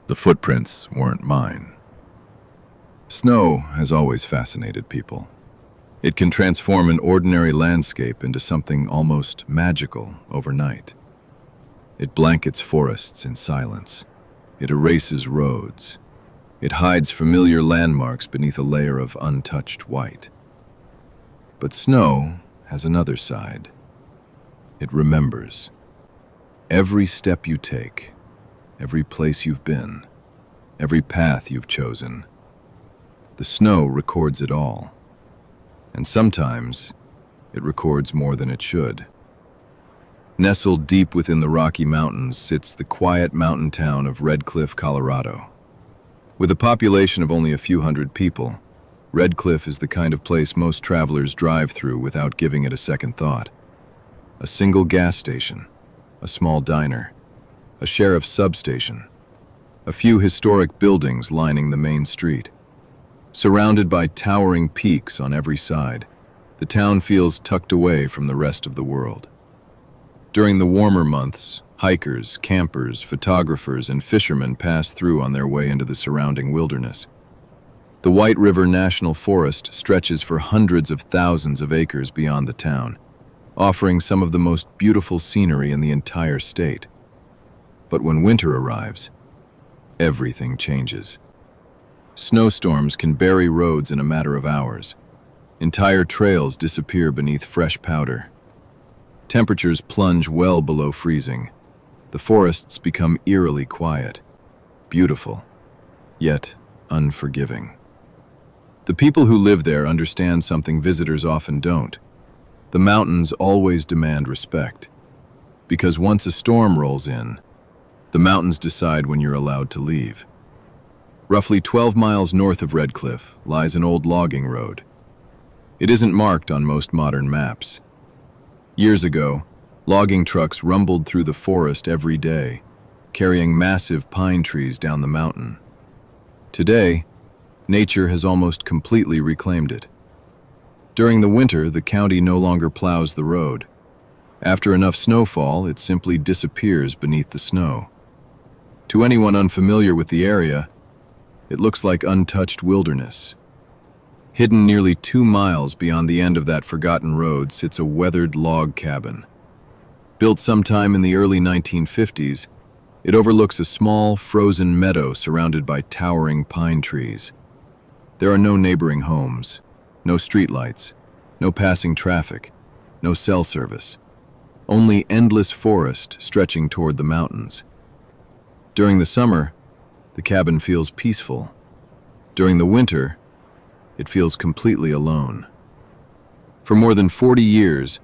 The footprints weren't mine. Snow has always fascinated people. It can transform an ordinary landscape into something almost magical overnight. It blankets forests in silence. It erases roads. It hides familiar landmarks beneath a layer of untouched white. But snow has another side. It remembers. Every step you take, every place you've been, every path you've chosen. The snow records it all. And sometimes, it records more than it should. Nestled deep within the Rocky Mountains sits the quiet mountain town of Red Cliff, Colorado. With a population of only a few hundred people, Red Cliff is the kind of place most travelers drive through without giving it a second thought. A single gas station, a small diner, a sheriff's substation, a few historic buildings lining the main street. Surrounded by towering peaks on every side, the town feels tucked away from the rest of the world. During the warmer months, hikers, campers, photographers, and fishermen pass through on their way into the surrounding wilderness. The White River National Forest stretches for hundreds of thousands of acres beyond the town, offering some of the most beautiful scenery in the entire state. But when winter arrives, everything changes. Snowstorms can bury roads in a matter of hours. Entire trails disappear beneath fresh powder. Temperatures plunge well below freezing. The forests become eerily quiet, beautiful, yet unforgiving. The people who live there understand something visitors often don't. The mountains always demand respect, because once a storm rolls in, the mountains decide when you're allowed to leave. Roughly 12 miles north of Red Cliff lies an old logging road. It isn't marked on most modern maps. Years ago, logging trucks rumbled through the forest every day, carrying massive pine trees down the mountain. Today, nature has almost completely reclaimed it. During the winter, the county no longer plows the road. After enough snowfall, it simply disappears beneath the snow. To anyone unfamiliar with the area, it looks like untouched wilderness. Hidden nearly 2 miles beyond the end of that forgotten road sits a weathered log cabin. Built sometime in the early 1950s, it overlooks a small, frozen meadow surrounded by towering pine trees. There are no neighboring homes, no streetlights, no passing traffic, no cell service. Only endless forest stretching toward the mountains. During the summer, the cabin feels peaceful. During the winter, it feels completely alone. For more than 40 years,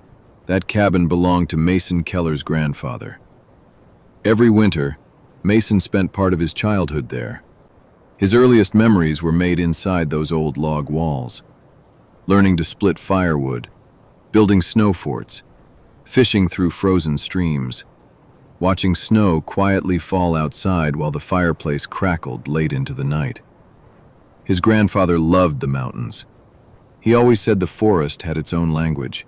that cabin belonged to Mason Keller's grandfather. Every winter, Mason spent part of his childhood there. His earliest memories were made inside those old log walls, learning to split firewood, building snow forts, fishing through frozen streams, watching snow quietly fall outside while the fireplace crackled late into the night. His grandfather loved the mountains. He always said the forest had its own language.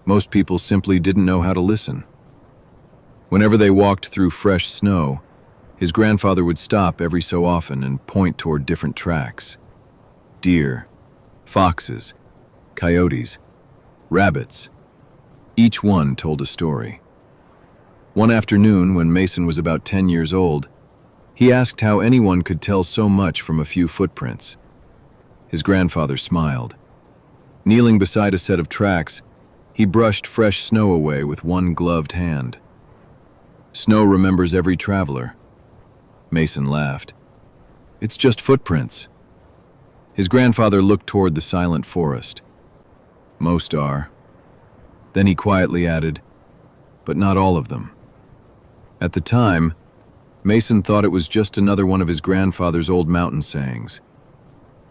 Most people simply didn't know how to listen. Whenever they walked through fresh snow, his grandfather would stop every so often and point toward different tracks. Deer, foxes, coyotes, rabbits. Each one told a story. One afternoon, when Mason was about 10 years old, he asked how anyone could tell so much from a few footprints. His grandfather smiled. Kneeling beside a set of tracks, he brushed fresh snow away with one gloved hand. Snow remembers every traveler. Mason laughed. It's just footprints. His grandfather looked toward the silent forest. Most are. Then he quietly added, but not all of them. At the time, Mason thought it was just another one of his grandfather's old mountain sayings.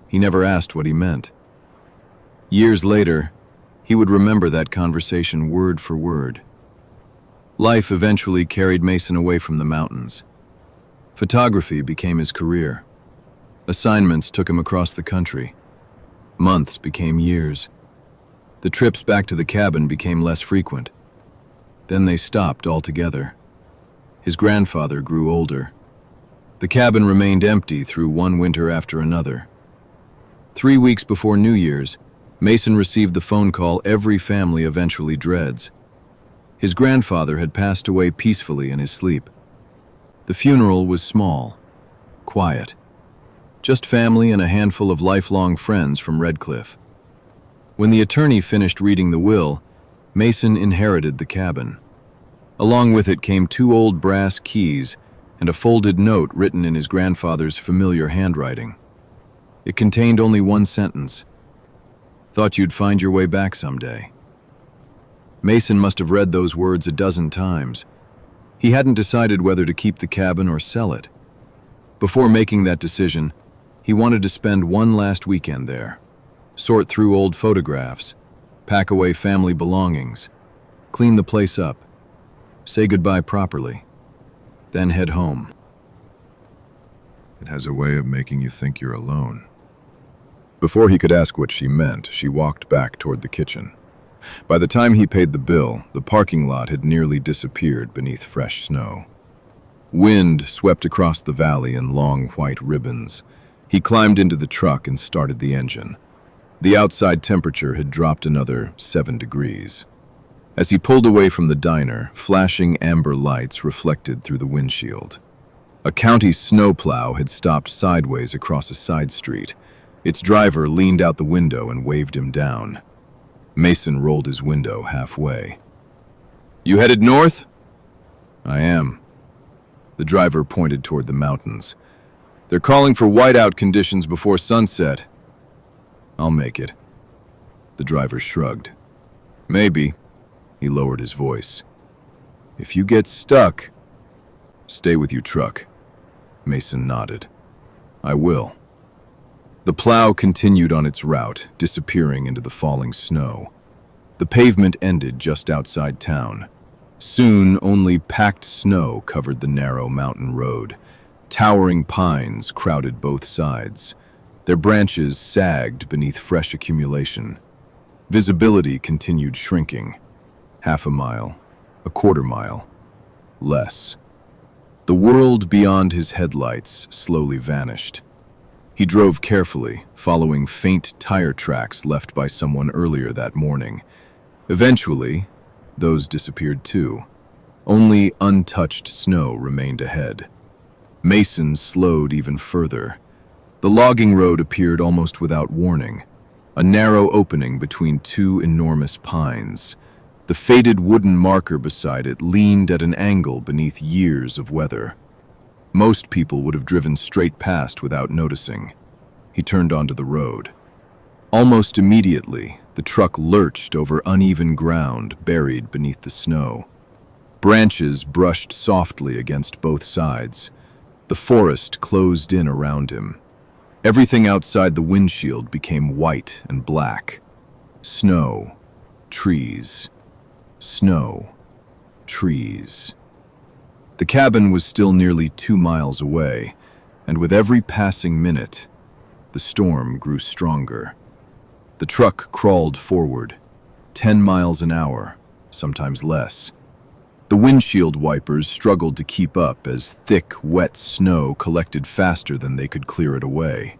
He never asked what he meant. Years later, he would remember that conversation word for word. Life eventually carried Mason away from the mountains. Photography became his career. Assignments took him across the country. Months became years. The trips back to the cabin became less frequent. Then they stopped altogether. His grandfather grew older. The cabin remained empty through one winter after another. 3 weeks before New Year's, Mason received the phone call every family eventually dreads. His grandfather had passed away peacefully in his sleep. The funeral was small, quiet. Just family and a handful of lifelong friends from Redcliffe. When the attorney finished reading the will, Mason inherited the cabin. Along with it came 2 old brass keys and a folded note written in his grandfather's familiar handwriting. It contained only one sentence: "Thought you'd find your way back someday." Mason must have read those words a dozen times. He hadn't decided whether to keep the cabin or sell it. Before making that decision, he wanted to spend one last weekend there, sort through old photographs, pack away family belongings, clean the place up, say goodbye properly, then head home. It has a way of making you think you're alone. Before he could ask what she meant, she walked back toward the kitchen. By the time he paid the bill, the parking lot had nearly disappeared beneath fresh snow. Wind swept across the valley in long white ribbons. He climbed into the truck and started the engine. The outside temperature had dropped another 7 degrees. As he pulled away from the diner, flashing amber lights reflected through the windshield. A county snowplow had stopped sideways across a side street. Its driver leaned out the window and waved him down. Mason rolled his window halfway. "You headed north?" "I am." The driver pointed toward the mountains. "They're calling for whiteout conditions before sunset." "I'll make it." The driver shrugged. "Maybe." He lowered his voice. "If you get stuck..." "Stay with your truck." Mason nodded. "I will." The plow continued on its route, disappearing into the falling snow. The pavement ended just outside town. Soon, only packed snow covered the narrow mountain road. Towering pines crowded both sides. Their branches sagged beneath fresh accumulation. Visibility continued shrinking. Half a mile, a quarter mile, less. The world beyond his headlights slowly vanished. He drove carefully, following faint tire tracks left by someone earlier that morning. Eventually, those disappeared too. Only untouched snow remained ahead. Mason slowed even further. The logging road appeared almost without warning, a narrow opening between 2 enormous pines. The faded wooden marker beside it leaned at an angle beneath years of weather. Most people would have driven straight past without noticing. He turned onto the road. Almost immediately, the truck lurched over uneven ground buried beneath the snow. Branches brushed softly against both sides. The forest closed in around him. Everything outside the windshield became white and black. Snow, trees, snow, trees. The cabin was still nearly 2 miles away, and with every passing minute, the storm grew stronger. The truck crawled forward, 10 miles an hour, sometimes less. The windshield wipers struggled to keep up as thick, wet snow collected faster than they could clear it away.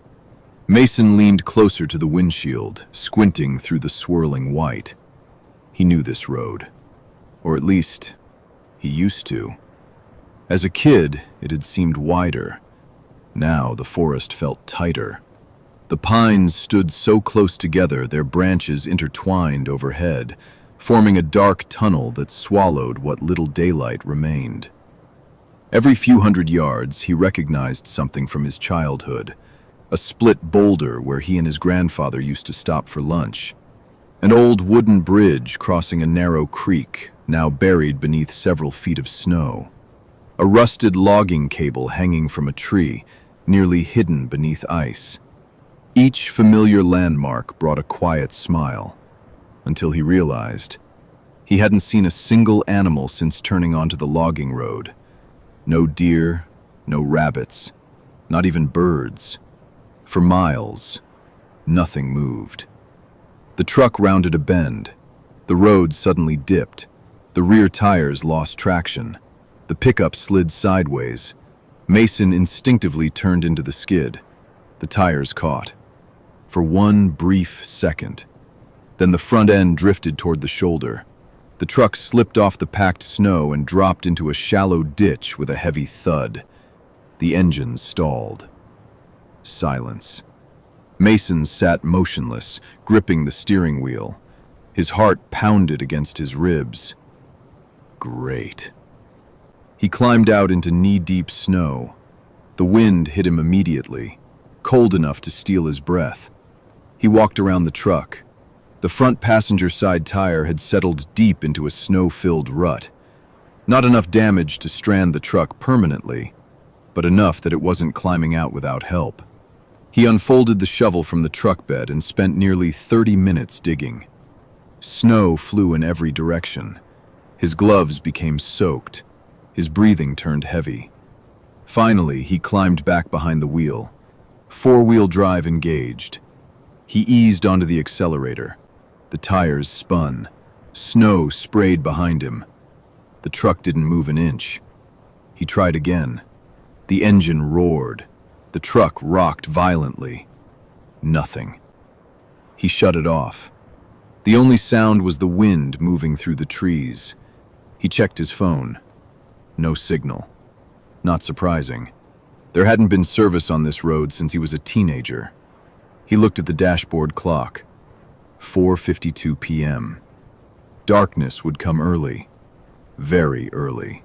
Mason leaned closer to the windshield, squinting through the swirling white. He knew this road, or at least, he used to. As a kid, it had seemed wider. Now the forest felt tighter. The pines stood so close together, their branches intertwined overhead, forming a dark tunnel that swallowed what little daylight remained. Every few hundred yards, he recognized something from his childhood. A split boulder where he and his grandfather used to stop for lunch. An old wooden bridge crossing a narrow creek, now buried beneath several feet of snow. A rusted logging cable hanging from a tree, nearly hidden beneath ice. Each familiar landmark brought a quiet smile, until he realized he hadn't seen a single animal since turning onto the logging road. No deer, no rabbits, not even birds. For miles, nothing moved. The truck rounded a bend. The road suddenly dipped. The rear tires lost traction. The pickup slid sideways. Mason instinctively turned into the skid. The tires caught. For one brief second. Then the front end drifted toward the shoulder. The truck slipped off the packed snow and dropped into a shallow ditch with a heavy thud. The engine stalled. Silence. Mason sat motionless, gripping the steering wheel. His heart pounded against his ribs. Great. He climbed out into knee-deep snow. The wind hit him immediately, cold enough to steal his breath. He walked around the truck. The front passenger side tire had settled deep into a snow-filled rut. Not enough damage to strand the truck permanently, but enough that it wasn't climbing out without help. He unfolded the shovel from the truck bed and spent nearly 30 minutes digging. Snow flew in every direction. His gloves became soaked. His breathing turned heavy. Finally, he climbed back behind the wheel. Four-wheel drive engaged. He eased onto the accelerator. The tires spun. Snow sprayed behind him. The truck didn't move an inch. He tried again. The engine roared. The truck rocked violently. Nothing. He shut it off. The only sound was the wind moving through the trees. He checked his phone. No signal. Not surprising. There hadn't been service on this road since he was a teenager. He looked at the dashboard clock. 4:52 p.m. Darkness would come early. Very early.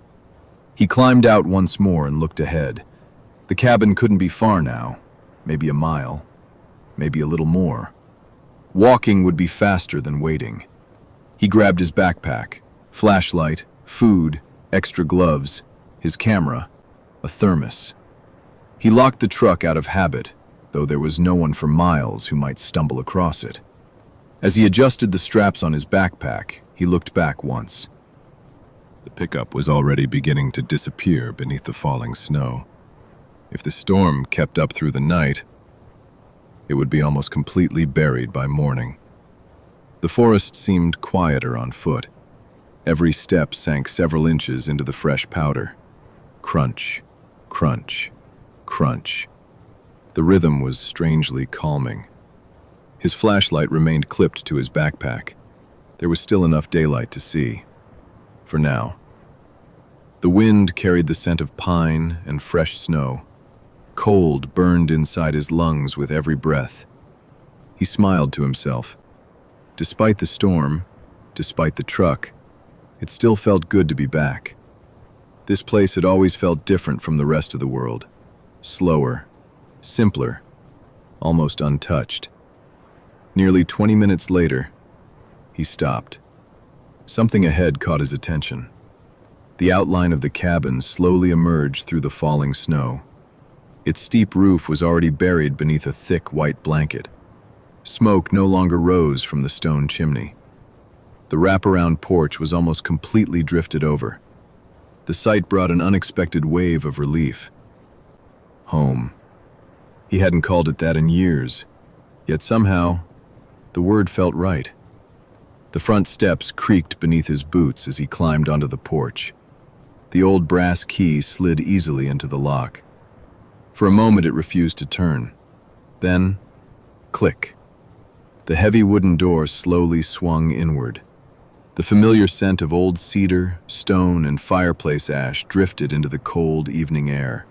He climbed out once more and looked ahead. The cabin couldn't be far now. Maybe a mile. Maybe a little more. Walking would be faster than waiting. He grabbed his backpack, flashlight, food, extra gloves, his camera, a thermos. He locked the truck out of habit, though there was no one for miles who might stumble across it. As he adjusted the straps on his backpack, he looked back once. The pickup was already beginning to disappear beneath the falling snow. If the storm kept up through the night, it would be almost completely buried by morning. The forest seemed quieter on foot. Every step sank several inches into the fresh powder. Crunch, crunch, crunch. The rhythm was strangely calming. His flashlight remained clipped to his backpack. There was still enough daylight to see. For now. The wind carried the scent of pine and fresh snow. Cold burned inside his lungs with every breath. He smiled to himself. Despite the storm, despite the truck, it still felt good to be back. This place had always felt different from the rest of the world. Slower, simpler, almost untouched. Nearly 20 minutes later, he stopped. Something ahead caught his attention. The outline of the cabin slowly emerged through the falling snow. Its steep roof was already buried beneath a thick white blanket. Smoke no longer rose from the stone chimney. The wraparound porch was almost completely drifted over. The sight brought an unexpected wave of relief. Home. He hadn't called it that in years, yet somehow, the word felt right. The front steps creaked beneath his boots as he climbed onto the porch. The old brass key slid easily into the lock. For a moment it refused to turn. Then, click. The heavy wooden door slowly swung inward. The familiar scent of old cedar, stone, and fireplace ash drifted into the cold evening air.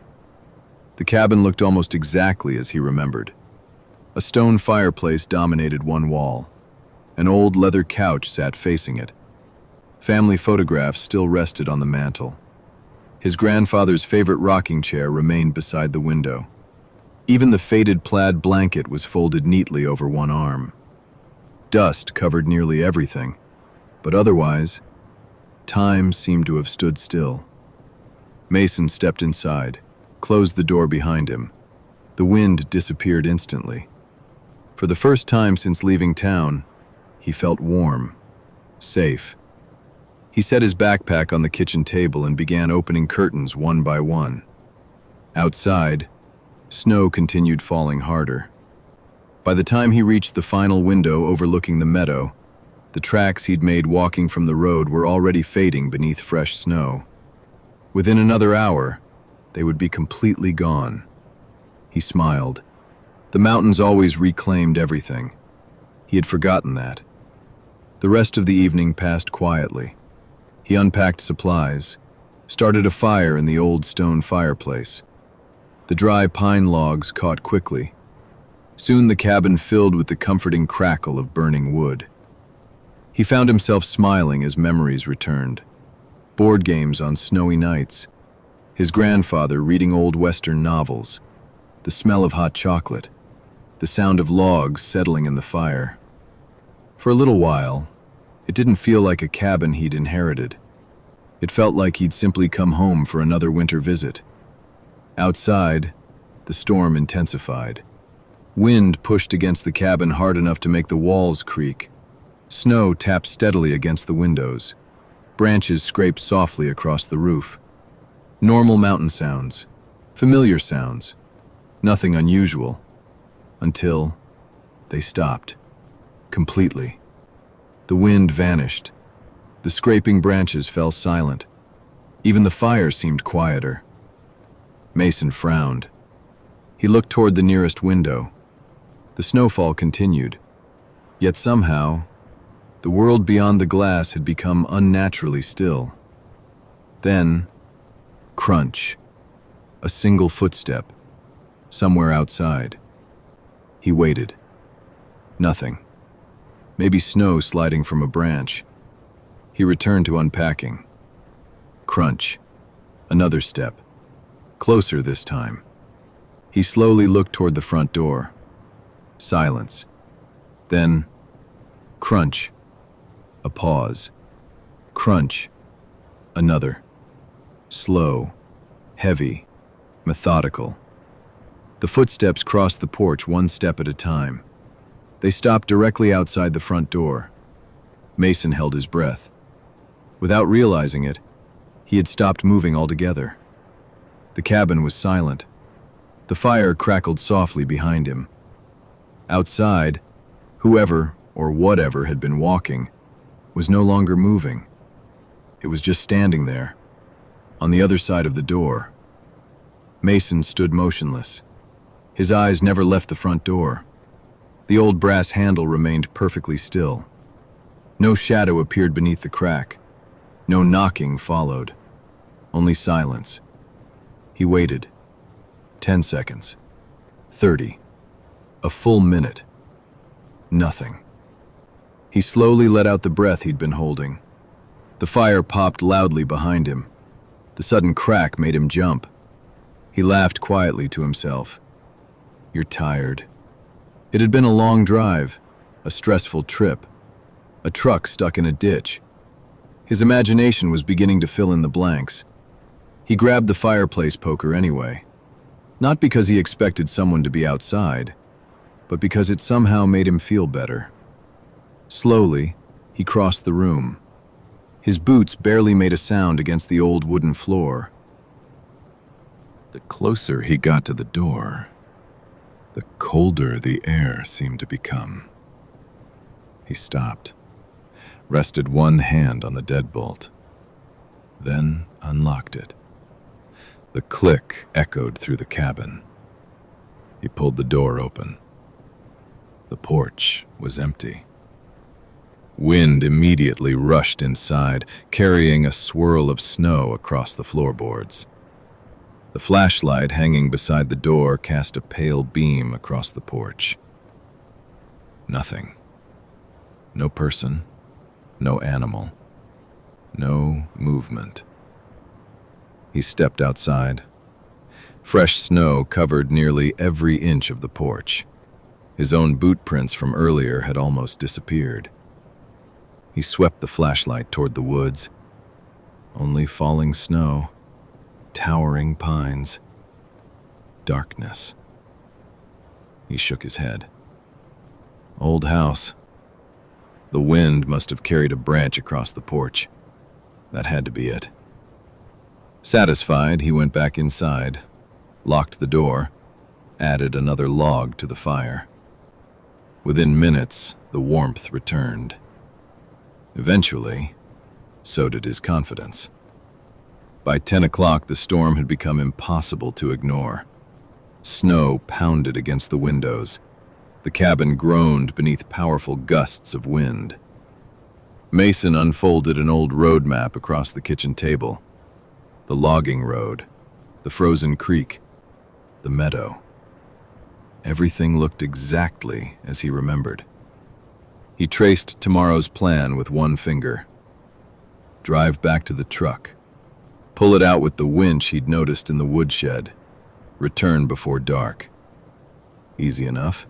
The cabin looked almost exactly as he remembered. A stone fireplace dominated one wall. An old leather couch sat facing it. Family photographs still rested on the mantel. His grandfather's favorite rocking chair remained beside the window. Even the faded plaid blanket was folded neatly over one arm. Dust covered nearly everything, but otherwise, time seemed to have stood still. Mason stepped inside, closed the door behind him. The wind disappeared instantly. For the first time since leaving town, he felt warm, safe. He set his backpack on the kitchen table and began opening curtains one by one. Outside, snow continued falling harder. By the time he reached the final window overlooking the meadow, the tracks he'd made walking from the road were already fading beneath fresh snow. Within another hour, they would be completely gone. He smiled. The mountains always reclaimed everything. He had forgotten that. The rest of the evening passed quietly. He unpacked supplies, started a fire in the old stone fireplace. The dry pine logs caught quickly. Soon the cabin filled with the comforting crackle of burning wood. He found himself smiling as memories returned. Board games on snowy nights, his grandfather reading old Western novels, the smell of hot chocolate, the sound of logs settling in the fire. For a little while, it didn't feel like a cabin he'd inherited. It felt like he'd simply come home for another winter visit. Outside, the storm intensified. Wind pushed against the cabin hard enough to make the walls creak. Snow tapped steadily against the windows. Branches scraped softly across the roof. Normal mountain sounds, familiar sounds, nothing unusual, until they stopped. Completely. The wind vanished. The scraping branches fell silent. Even the fire seemed quieter. Mason frowned. He looked toward the nearest window. The snowfall continued. Yet somehow, the world beyond the glass had become unnaturally still. Then, crunch. A single footstep, somewhere outside. He waited. Nothing. Maybe snow sliding from a branch. He returned to unpacking. Crunch. Another step. Closer this time. He slowly looked toward the front door. Silence. Then, crunch. A pause. Crunch. Another. Slow. Heavy. Methodical. The footsteps crossed the porch one step at a time. They stopped directly outside the front door. Mason held his breath. Without realizing it, he had stopped moving altogether. The cabin was silent. The fire crackled softly behind him. Outside, whoever or whatever had been walking was no longer moving. It was just standing there, on the other side of the door. Mason stood motionless. His eyes never left the front door. The old brass handle remained perfectly still. No shadow appeared beneath the crack. No knocking followed. Only silence. He waited. 10 seconds. 30. A full minute. Nothing. He slowly let out the breath he'd been holding. The fire popped loudly behind him. The sudden crack made him jump. He laughed quietly to himself. "You're tired." It had been a long drive, a stressful trip, a truck stuck in a ditch. His imagination was beginning to fill in the blanks. He grabbed the fireplace poker anyway, not because he expected someone to be outside, but because it somehow made him feel better. Slowly, he crossed the room. His boots barely made a sound against the old wooden floor. The closer he got to the door, the colder the air seemed to become. He stopped, rested one hand on the deadbolt, then unlocked it. The click echoed through the cabin. He pulled the door open. The porch was empty. Wind immediately rushed inside, carrying a swirl of snow across the floorboards. The flashlight hanging beside the door cast a pale beam across the porch. Nothing. No person, no animal, no movement. He stepped outside. Fresh snow covered nearly every inch of the porch. His own boot prints from earlier had almost disappeared. He swept the flashlight toward the woods. Only falling snow, towering pines, darkness. He shook his head. Old house. The wind must have carried a branch across the porch. That had to be it. Satisfied, he went back inside, locked the door, added another log to the fire. Within minutes, the warmth returned. Eventually, so did his confidence. By 10 o'clock, the storm had become impossible to ignore. Snow pounded against the windows. The cabin groaned beneath powerful gusts of wind. Mason unfolded an old road map across the kitchen table. The logging road, the frozen creek, the meadow. Everything looked exactly as he remembered. He traced tomorrow's plan with one finger. Drive back to the truck. Pull it out with the winch he'd noticed in the woodshed. Return before dark. Easy enough.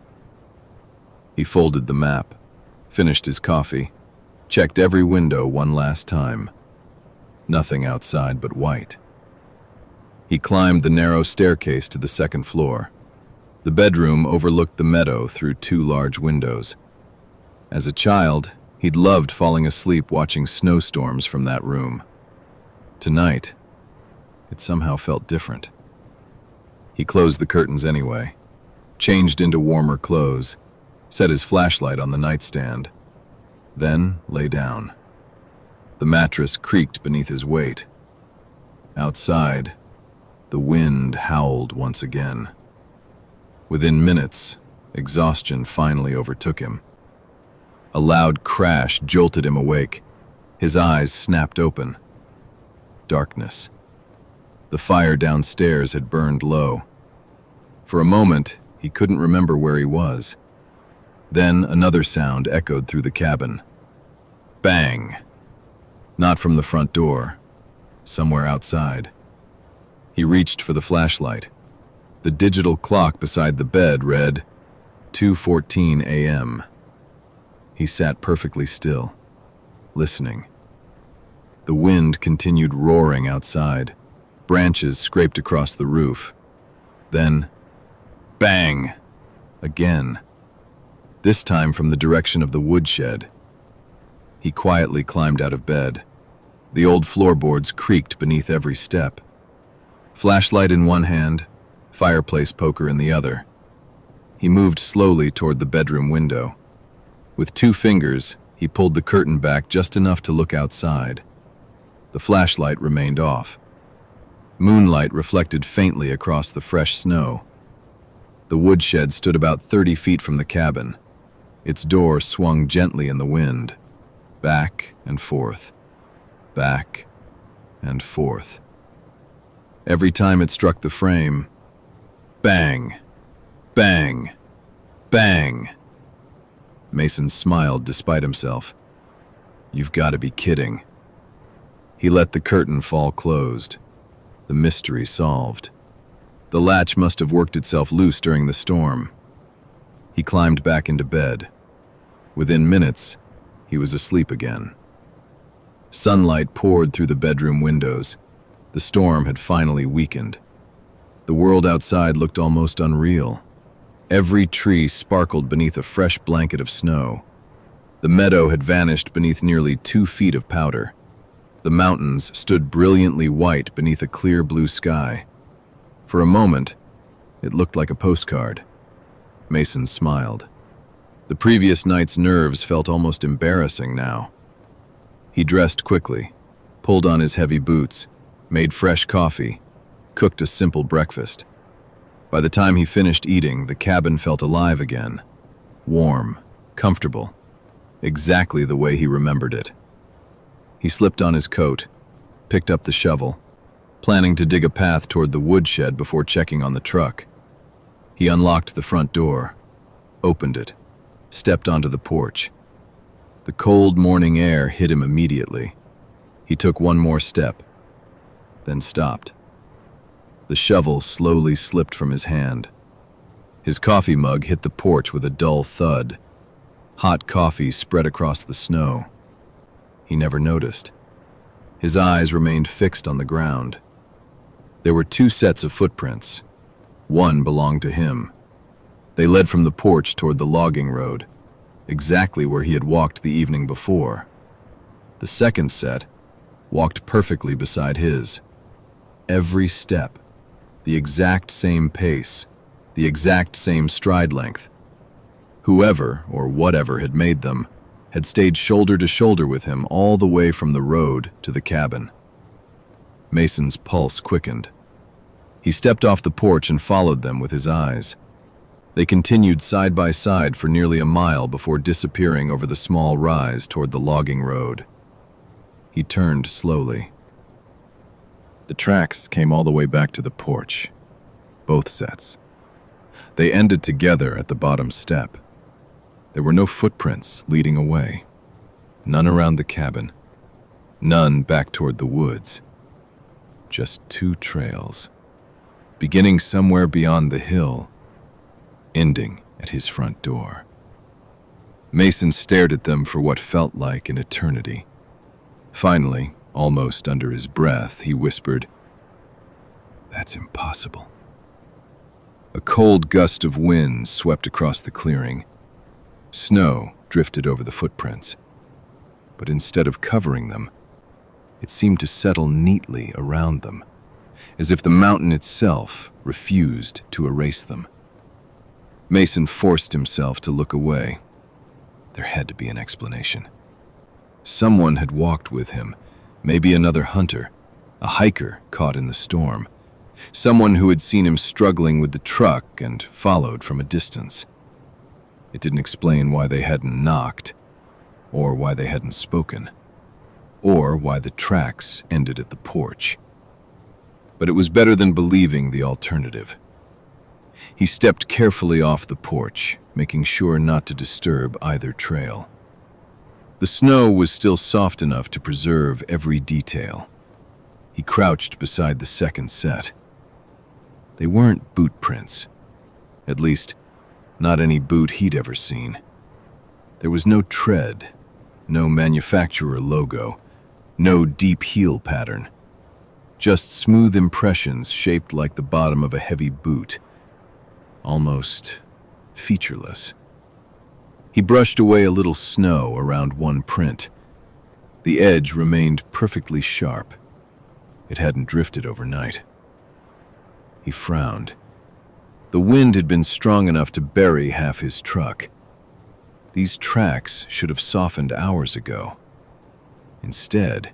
He folded the map, finished his coffee, checked every window one last time. Nothing outside but white. He climbed the narrow staircase to the second floor. The bedroom overlooked the meadow through two large windows. As a child, he'd loved falling asleep watching snowstorms from that room. Tonight, it somehow felt different. He closed the curtains anyway, changed into warmer clothes, set his flashlight on the nightstand, then lay down. The mattress creaked beneath his weight. Outside, the wind howled once again. Within minutes, exhaustion finally overtook him. A loud crash jolted him awake. His eyes snapped open. Darkness. The fire downstairs had burned low. For a moment, he couldn't remember where he was. Then another sound echoed through the cabin. Bang! Not from the front door, somewhere outside. He reached for the flashlight. The digital clock beside the bed read 2:14 a.m. He sat perfectly still, listening. The wind continued roaring outside. Branches scraped across the roof. Then, bang! Again. This time from the direction of the woodshed. He quietly climbed out of bed. The old floorboards creaked beneath every step. Flashlight in one hand, fireplace poker in the other. He moved slowly toward the bedroom window. With 2 fingers, he pulled the curtain back just enough to look outside. The flashlight remained off. Moonlight reflected faintly across the fresh snow. The woodshed stood about 30 feet from the cabin. Its door swung gently in the wind, back and forth, back and forth. Every time it struck the frame, bang, bang, bang. Mason smiled despite himself. You've got to be kidding. He let the curtain fall closed. The mystery solved. The latch must have worked itself loose during the storm. He climbed back into bed. Within minutes, he was asleep again. Sunlight poured through the bedroom windows. The storm had finally weakened. The world outside looked almost unreal. Every tree sparkled beneath a fresh blanket of snow. The meadow had vanished beneath nearly 2 feet of powder. The mountains stood brilliantly white beneath a clear blue sky. For a moment, it looked like a postcard. Mason smiled. The previous night's nerves felt almost embarrassing now. He dressed quickly, pulled on his heavy boots, made fresh coffee, cooked a simple breakfast. By the time he finished eating, the cabin felt alive again. Warm, comfortable, exactly the way he remembered it. He slipped on his coat, picked up the shovel, planning to dig a path toward the woodshed before checking on the truck. He unlocked the front door, opened it, stepped onto the porch. The cold morning air hit him immediately. He took one more step, then stopped. The shovel slowly slipped from his hand. His coffee mug hit the porch with a dull thud. Hot coffee spread across the snow. He never noticed. His eyes remained fixed on the ground. There were 2 sets of footprints. One belonged to him. They led from the porch toward the logging road, exactly where he had walked the evening before. The second set walked perfectly beside his. Every step, the exact same pace, the exact same stride length. Whoever or whatever had made them had stayed shoulder to shoulder with him all the way from the road to the cabin. Mason's pulse quickened. He stepped off the porch and followed them with his eyes. They continued side by side for nearly a mile before disappearing over the small rise toward the logging road. He turned slowly. The tracks came all the way back to the porch, both sets. They ended together at the bottom step. There were no footprints leading away. None around the cabin. None back toward the woods. Just two trails, beginning somewhere beyond the hill, ending at his front door. Mason stared at them for what felt like an eternity. Finally, almost under his breath, he whispered, "That's impossible." A cold gust of wind swept across the clearing. Snow drifted over the footprints, but instead of covering them, it seemed to settle neatly around them, as if the mountain itself refused to erase them. Mason forced himself to look away. There had to be an explanation. Someone had walked with him, maybe another hunter, a hiker caught in the storm, someone who had seen him struggling with the truck and followed from a distance. It didn't explain why they hadn't knocked, or why they hadn't spoken, or why the tracks ended at the porch. But it was better than believing the alternative. He stepped carefully off the porch, making sure not to disturb either trail. The snow was still soft enough to preserve every detail. He crouched beside the second set. They weren't boot prints. At least, not any boot he'd ever seen. There was no tread, no manufacturer logo, no deep heel pattern. Just smooth impressions shaped like the bottom of a heavy boot, almost featureless. He brushed away a little snow around one print. The edge remained perfectly sharp. It hadn't drifted overnight. He frowned. The wind had been strong enough to bury half his truck. These tracks should have softened hours ago. Instead,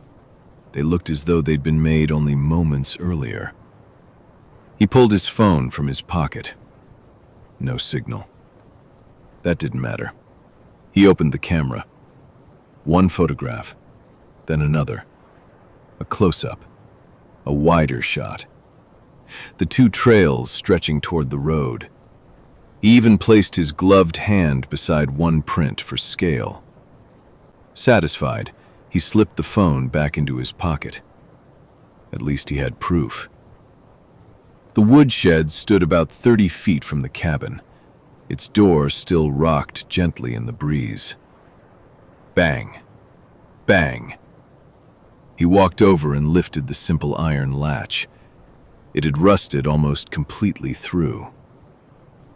they looked as though they'd been made only moments earlier. He pulled his phone from his pocket. No signal. That didn't matter. He opened the camera. One photograph, then another. A close-up, a wider shot. The two trails stretching toward the road. He even placed his gloved hand beside one print for scale. Satisfied, he slipped the phone back into his pocket. At least he had proof. The woodshed stood about 30 feet from the cabin. Its door still rocked gently in the breeze. Bang. Bang. He walked over and lifted the simple iron latch. It had rusted almost completely through.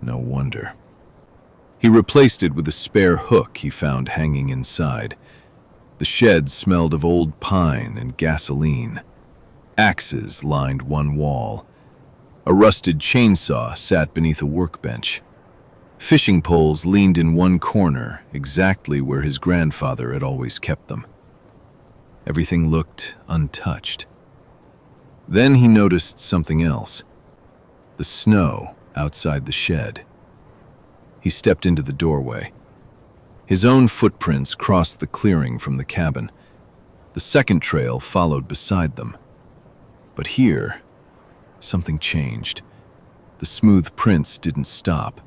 No wonder. He replaced it with a spare hook he found hanging inside. The shed smelled of old pine and gasoline. Axes lined one wall. A rusted chainsaw sat beneath a workbench. Fishing poles leaned in one corner, exactly where his grandfather had always kept them. Everything looked untouched. Then he noticed something else. The snow outside the shed. He stepped into the doorway. His own footprints crossed the clearing from the cabin. The second trail followed beside them. But here, something changed. The smooth prints didn't stop.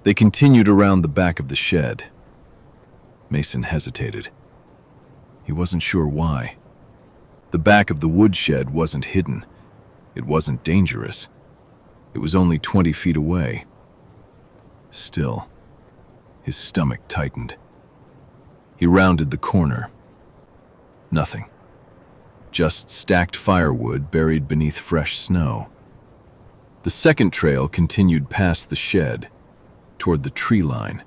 They continued around the back of the shed. Mason hesitated. He wasn't sure why. The back of the woodshed wasn't hidden. It wasn't dangerous. It was only 20 feet away. Still, his stomach tightened. He rounded the corner. Nothing. Just stacked firewood buried beneath fresh snow. The second trail continued past the shed, toward the tree line.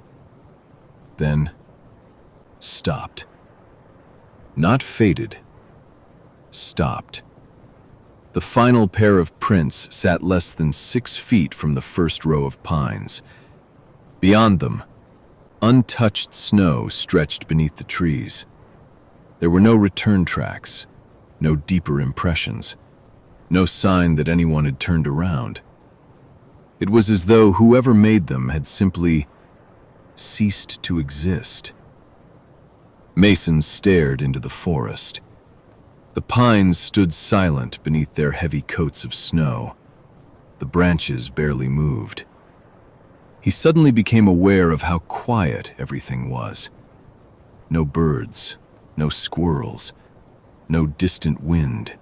Then stopped. Not faded. Stopped. The final pair of prints sat less than 6 feet from the first row of pines. Beyond them, untouched snow stretched beneath the trees. There were no return tracks, no deeper impressions, no sign that anyone had turned around. It was as though whoever made them had simply ceased to exist. Mason stared into the forest. The pines stood silent beneath their heavy coats of snow. The branches barely moved. He suddenly became aware of how quiet everything was. No birds, no squirrels, no distant wind.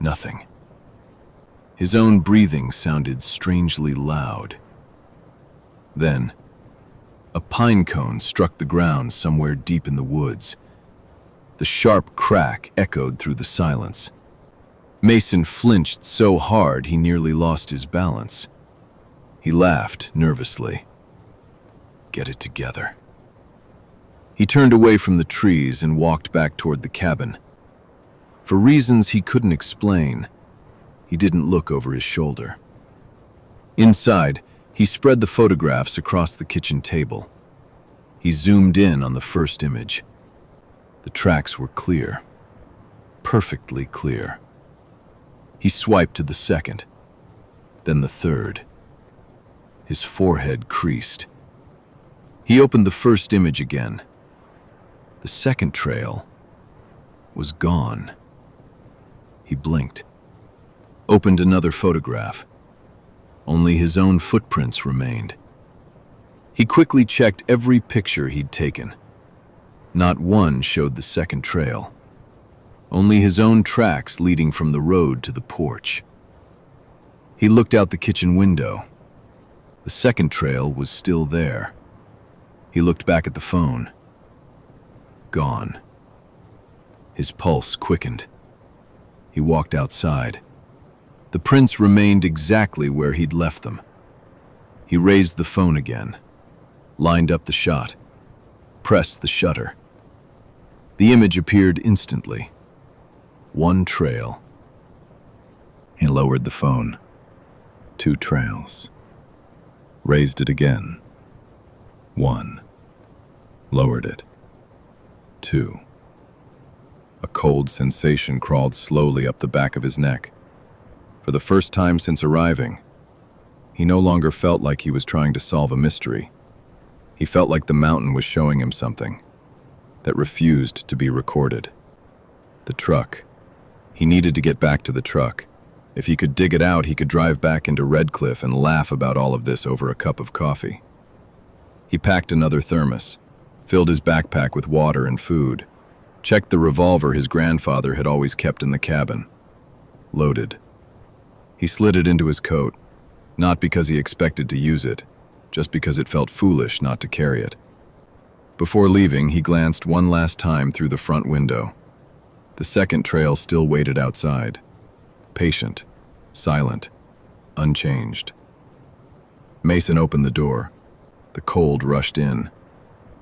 Nothing. His own breathing sounded strangely loud. Then, a pine cone struck the ground somewhere deep in the woods. The sharp crack echoed through the silence. Mason flinched so hard he nearly lost his balance. He laughed nervously. Get it together. He turned away from the trees and walked back toward the cabin. For reasons he couldn't explain, he didn't look over his shoulder. Inside, he spread the photographs across the kitchen table. He zoomed in on the first image. The tracks were clear. Perfectly clear. He swiped to the second, then the third. His forehead creased. He opened the first image again. The second trail was gone. He blinked, opened another photograph. Only his own footprints remained. He quickly checked every picture he'd taken. Not one showed the second trail. Only his own tracks leading from the road to the porch. He looked out the kitchen window. The second trail was still there. He looked back at the phone. Gone. His pulse quickened. He walked outside. The prints remained exactly where he'd left them. He raised the phone again, lined up the shot, pressed the shutter. The image appeared instantly. One trail. He lowered the phone. 2 trails. Raised it again. 1. Lowered it. 2. A cold sensation crawled slowly up the back of his neck. For the first time since arriving, he no longer felt like he was trying to solve a mystery. He felt like the mountain was showing him something that refused to be recorded. The truck. He needed to get back to the truck. If he could dig it out, he could drive back into Redcliffe and laugh about all of this over a cup of coffee. He packed another thermos, filled his backpack with water and food, checked the revolver his grandfather had always kept in the cabin. Loaded. He slid it into his coat, not because he expected to use it, just because it felt foolish not to carry it. Before leaving, he glanced one last time through the front window. The second trail still waited outside. Patient, silent, unchanged. Mason opened the door. The cold rushed in.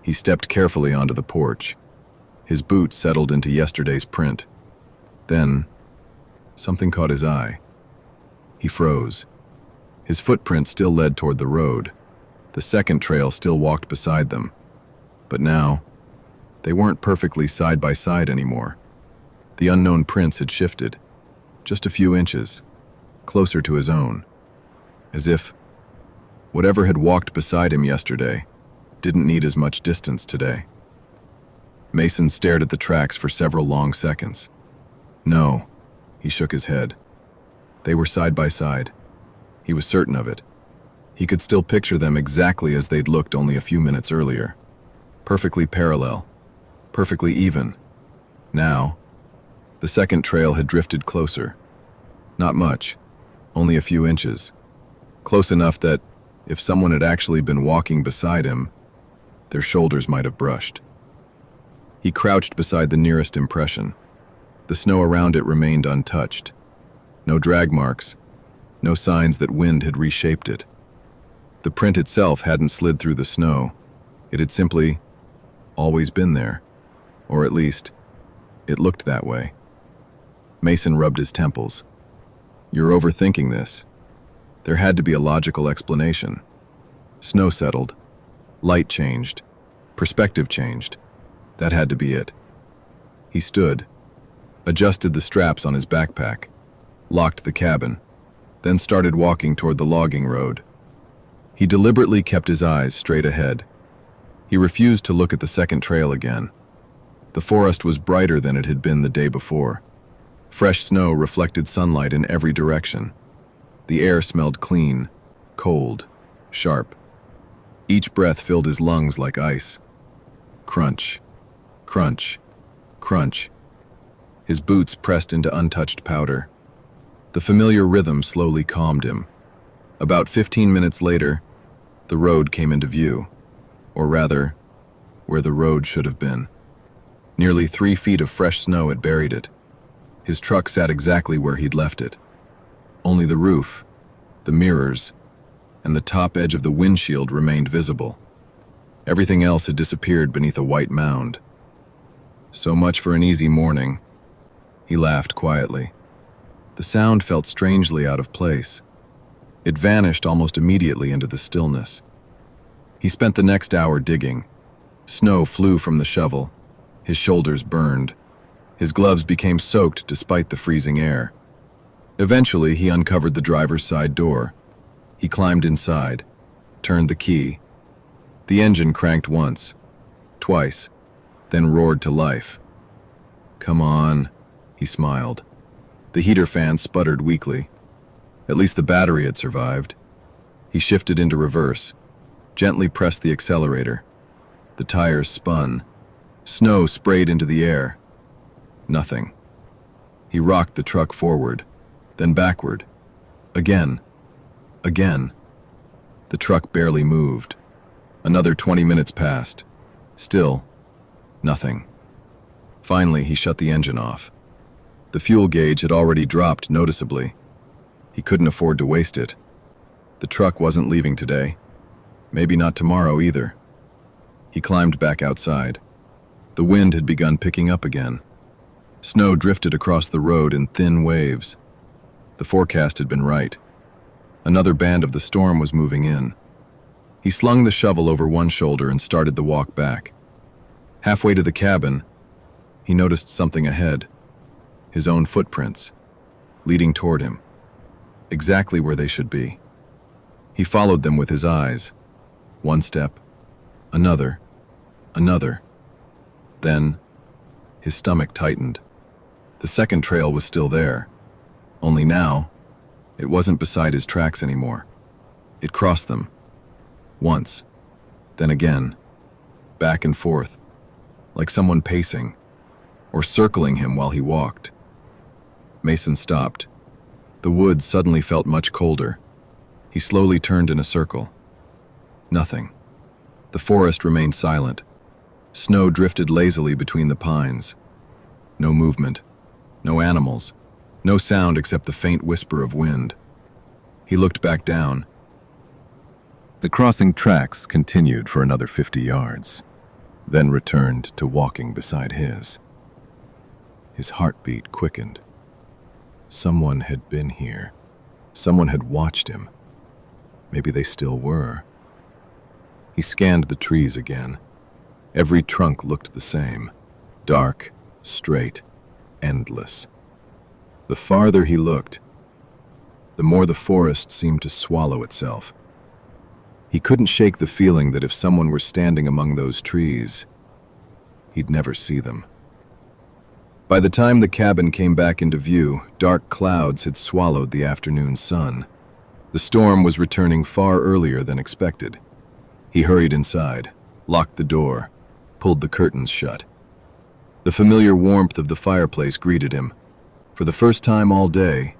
He stepped carefully onto the porch. His boot settled into yesterday's print. Then, something caught his eye. He froze. His footprint still led toward the road. The second trail still walked beside them. But now, they weren't perfectly side by side anymore. The unknown prints had shifted, just a few inches, closer to his own, as if whatever had walked beside him yesterday didn't need as much distance today. Mason stared at the tracks for several long seconds. No, he shook his head. They were side by side. He was certain of it. He could still picture them exactly as they'd looked only a few minutes earlier. Perfectly parallel, perfectly even. Now, the second trail had drifted closer. Not much, only a few inches. Close enough that, if someone had actually been walking beside him, their shoulders might have brushed. He crouched beside the nearest impression. The snow around it remained untouched. No drag marks, no signs that wind had reshaped it. The print itself hadn't slid through the snow. It had simply always been there, or at least, it looked that way. Mason rubbed his temples. You're overthinking this. There had to be a logical explanation. Snow settled, light changed, perspective changed. That had to be it. He stood, adjusted the straps on his backpack, locked the cabin, then started walking toward the logging road. He deliberately kept his eyes straight ahead. He refused to look at the second trail again. The forest was brighter than it had been the day before. Fresh snow reflected sunlight in every direction. The air smelled clean, cold, sharp. Each breath filled his lungs like ice. Crunch, crunch, crunch. His boots pressed into untouched powder. The familiar rhythm slowly calmed him. About 15 minutes later, the road came into view, or rather, where the road should have been. Nearly 3 feet of fresh snow had buried it. His truck sat exactly where he'd left it. Only the roof, the mirrors, and the top edge of the windshield remained visible. Everything else had disappeared beneath a white mound. So much for an easy morning. He laughed quietly. The sound felt strangely out of place. It vanished almost immediately into the stillness. He spent the next hour digging. Snow flew from the shovel. His shoulders burned. His gloves became soaked despite the freezing air. Eventually, he uncovered the driver's side door. He climbed inside, turned the key. The engine cranked once, twice, then roared to life. "Come on," he smiled. The heater fan sputtered weakly. At least the battery had survived. He shifted into reverse, gently pressed the accelerator. The tires spun. Snow sprayed into the air. Nothing. He rocked the truck forward, then backward. Again. Again. The truck barely moved. Another 20 minutes passed. Still, nothing. Finally, he shut the engine off. The fuel gauge had already dropped noticeably. He couldn't afford to waste it. The truck wasn't leaving today. Maybe not tomorrow either. He climbed back outside. The wind had begun picking up again. Snow drifted across the road in thin waves. The forecast had been right. Another band of the storm was moving in. He slung the shovel over one shoulder and started the walk back. Halfway to the cabin, he noticed something ahead. His own footprints, leading toward him, exactly where they should be. He followed them with his eyes. One step, another, another. Then, his stomach tightened. The second trail was still there, only now, it wasn't beside his tracks anymore. It crossed them. Once, then again, back and forth, like someone pacing, or circling him while he walked. Mason stopped. The woods suddenly felt much colder. He slowly turned in a circle. Nothing. The forest remained silent. Snow drifted lazily between the pines. No movement. No animals. No sound except the faint whisper of wind. He looked back down. The crossing tracks continued for another 50 yards, then returned to walking beside his. His heartbeat quickened. Someone had been here. Someone had watched him. Maybe they still were. He scanned the trees again. Every trunk looked the same. Dark, straight, endless. The farther he looked, the more the forest seemed to swallow itself. He couldn't shake the feeling that if someone were standing among those trees, he'd never see them. By the time the cabin came back into view, dark clouds had swallowed the afternoon sun. The storm was returning far earlier than expected. He hurried inside, locked the door, pulled the curtains shut. The familiar warmth of the fireplace greeted him. For the first time all day,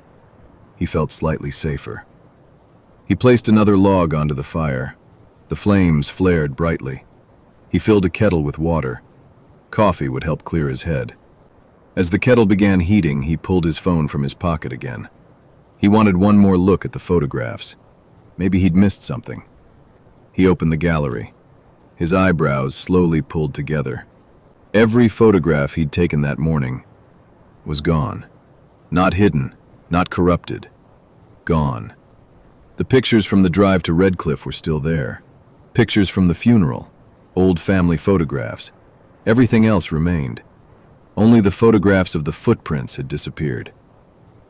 he felt slightly safer. He placed another log onto the fire. The flames flared brightly. He filled a kettle with water. Coffee would help clear his head. As the kettle began heating, he pulled his phone from his pocket again. He wanted one more look at the photographs. Maybe he'd missed something. He opened the gallery. His eyebrows slowly pulled together. Every photograph he'd taken that morning was gone. Not hidden, not corrupted. Gone. The pictures from the drive to Redcliffe were still there. Pictures from the funeral, old family photographs. Everything else remained. Only the photographs of the footprints had disappeared.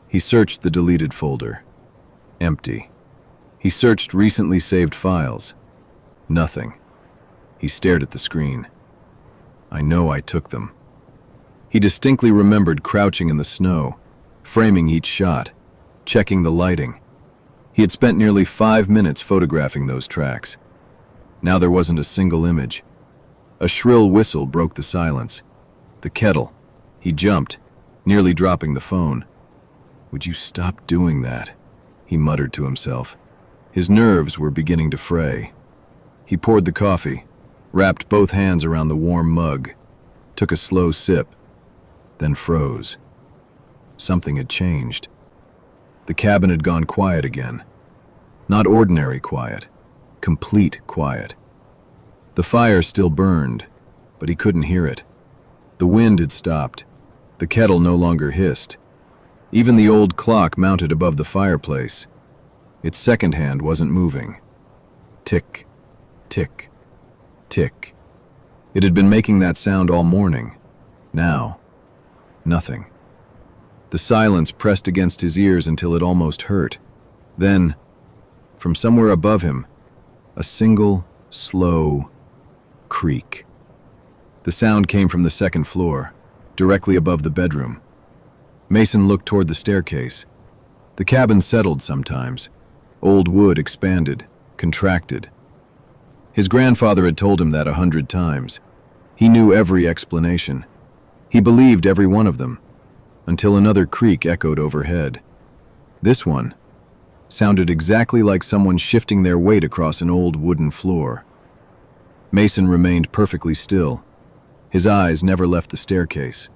He searched the deleted folder. Empty. He searched recently saved files. Nothing. He stared at the screen. I know I took them. He distinctly remembered crouching in the snow, framing each shot, checking the lighting. He had spent nearly 5 minutes photographing those tracks. Now there wasn't a single image. A shrill whistle broke the silence. The kettle. He jumped, nearly dropping the phone. "Would you stop doing that?" he muttered to himself. His nerves were beginning to fray. He poured the coffee, wrapped both hands around the warm mug, took a slow sip, then froze. Something had changed. The cabin had gone quiet again. Not ordinary quiet, complete quiet. The fire still burned, but he couldn't hear it. The wind had stopped. The kettle no longer hissed. Even the old clock mounted above the fireplace. Its second hand wasn't moving. Tick, tick, tick. It had been making that sound all morning. Now, nothing. The silence pressed against his ears until it almost hurt. Then, from somewhere above him, a single, slow creak. The sound came from the second floor, directly above the bedroom. Mason looked toward the staircase. The cabin settled sometimes. Old wood expanded, contracted. His grandfather had told him that 100 times. He knew every explanation. He believed every one of them, until another creak echoed overhead. This one sounded exactly like someone shifting their weight across an old wooden floor. Mason remained perfectly still. His eyes never left the staircase.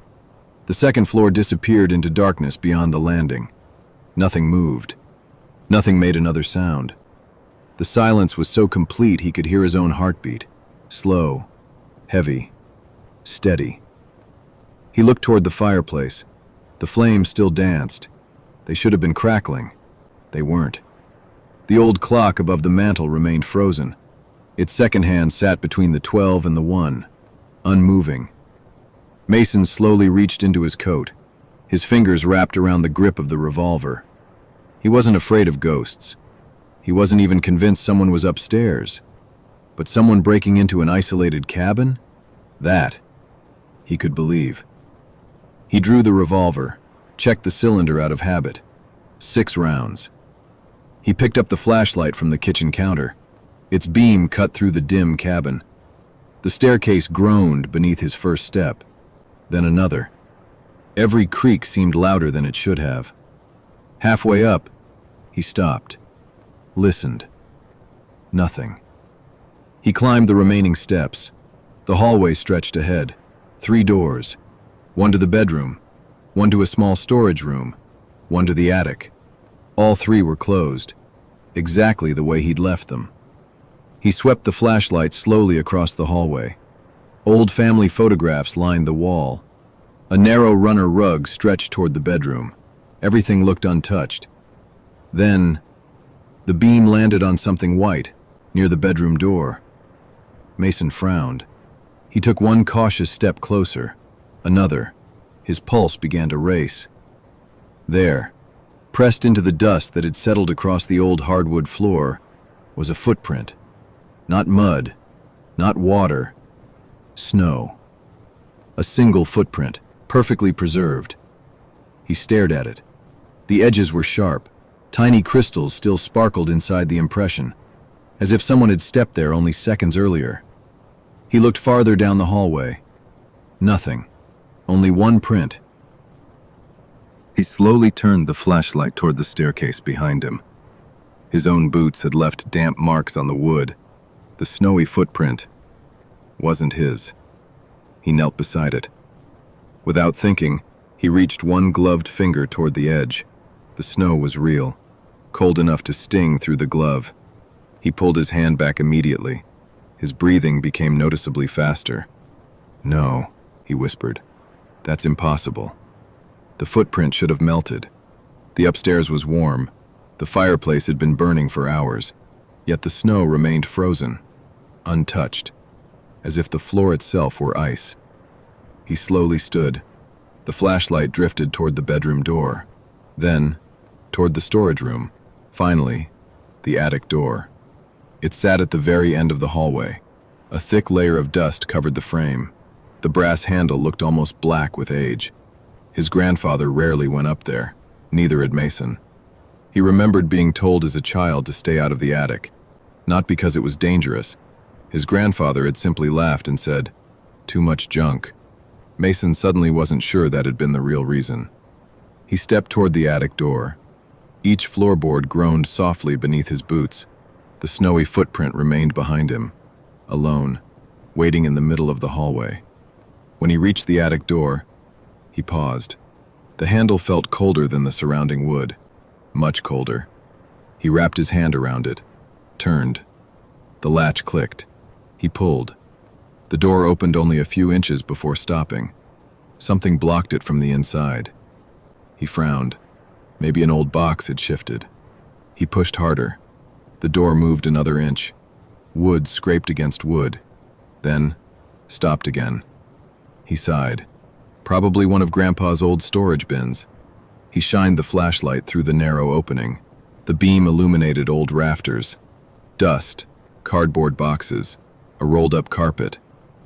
The second floor disappeared into darkness beyond the landing. Nothing moved. Nothing made another sound. The silence was so complete he could hear his own heartbeat. Slow, heavy, steady. He looked toward the fireplace. The flames still danced. They should have been crackling. They weren't. The old clock above the mantel remained frozen. Its second hand sat between the 12 and the 1, unmoving. Mason slowly reached into his coat, his fingers wrapped around the grip of the revolver. He wasn't afraid of ghosts. He wasn't even convinced someone was upstairs. But someone breaking into an isolated cabin? That he could believe. He drew the revolver, checked the cylinder out of habit. 6 rounds. He picked up the flashlight from the kitchen counter. Its beam cut through the dim cabin. The staircase groaned beneath his first step, then another. Every creak seemed louder than it should have. Halfway up, he stopped, listened. Nothing. He climbed the remaining steps. The hallway stretched ahead. 3 doors. One to the bedroom, one to a small storage room, one to the attic. All 3 were closed, exactly the way he'd left them. He swept the flashlight slowly across the hallway. Old family photographs lined the wall. A narrow runner rug stretched toward the bedroom. Everything looked untouched. Then, the beam landed on something white, near the bedroom door. Mason frowned. He took one cautious step closer. Another. His pulse began to race. There, pressed into the dust that had settled across the old hardwood floor, was a footprint. Not mud, not water, snow. A single footprint, perfectly preserved. He stared at it. The edges were sharp. Tiny crystals still sparkled inside the impression, as if someone had stepped there only seconds earlier. He looked farther down the hallway. Nothing. Only one print. He slowly turned the flashlight toward the staircase behind him. His own boots had left damp marks on the wood. The snowy footprint wasn't his. He knelt beside it. Without thinking, he reached one gloved finger toward the edge. The snow was real, cold enough to sting through the glove. He pulled his hand back immediately. His breathing became noticeably faster. "No," he whispered. "That's impossible." The footprint should have melted. The upstairs was warm. The fireplace had been burning for hours. Yet the snow remained frozen, untouched, as if the floor itself were ice. He slowly stood, The flashlight drifted toward the bedroom door, then toward the storage room, finally, the attic door. It sat at the very end of the hallway. A thick layer of dust covered the frame. The brass handle looked almost black with age. His grandfather rarely went up there, neither had Mason. He remembered being told as a child to stay out of the attic, not because it was dangerous. His grandfather had simply laughed and said, "Too much junk." Mason suddenly wasn't sure that had been the real reason. He stepped toward the attic door. Each floorboard groaned softly beneath his boots. The snowy footprint remained behind him, alone, waiting in the middle of the hallway. When he reached the attic door, he paused. The handle felt colder than the surrounding wood, much colder. He wrapped his hand around it, turned. The latch clicked. He pulled. The door opened only a few inches before stopping. Something blocked it from the inside. He frowned. Maybe an old box had shifted. He pushed harder. The door moved another inch. Wood scraped against wood, then stopped again. He sighed. Probably one of Grandpa's old storage bins. He shined the flashlight through the narrow opening. The beam illuminated old rafters, dust, cardboard boxes, a rolled-up carpet.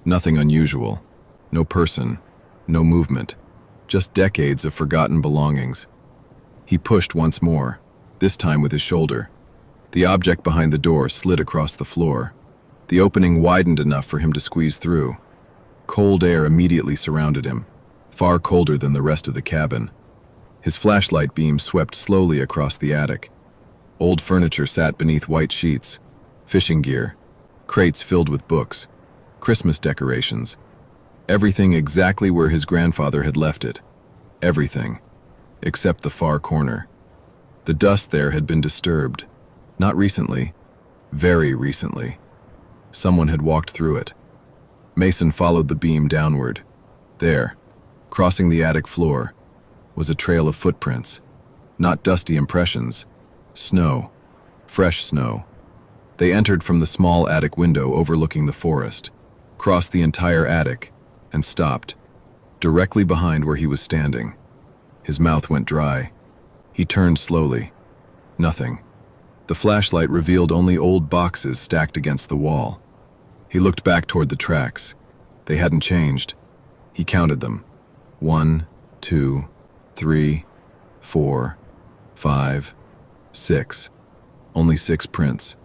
Nothing unusual. No person, no movement. Just decades of forgotten belongings. He pushed once more, this time with his shoulder. The object behind the door slid across the floor. The opening widened enough for him to squeeze through. Cold air immediately surrounded him, far colder than the rest of the cabin. His flashlight beam swept slowly across the attic. Old furniture sat beneath white sheets, fishing gear, crates filled with books, Christmas decorations. Everything exactly where his grandfather had left it. Everything, except the far corner. The dust there had been disturbed. Not recently, very recently. Someone had walked through it. Mason followed the beam downward. There, crossing the attic floor, was a trail of footprints. Not dusty impressions. Snow. Fresh snow. They entered from the small attic window overlooking the forest, crossed the entire attic, and stopped, directly behind where he was standing. His mouth went dry. He turned slowly. Nothing. The flashlight revealed only old boxes stacked against the wall. He looked back toward the tracks. They hadn't changed. He counted them. 1, 2, 3, 4, 5, 6. Only 6 prints.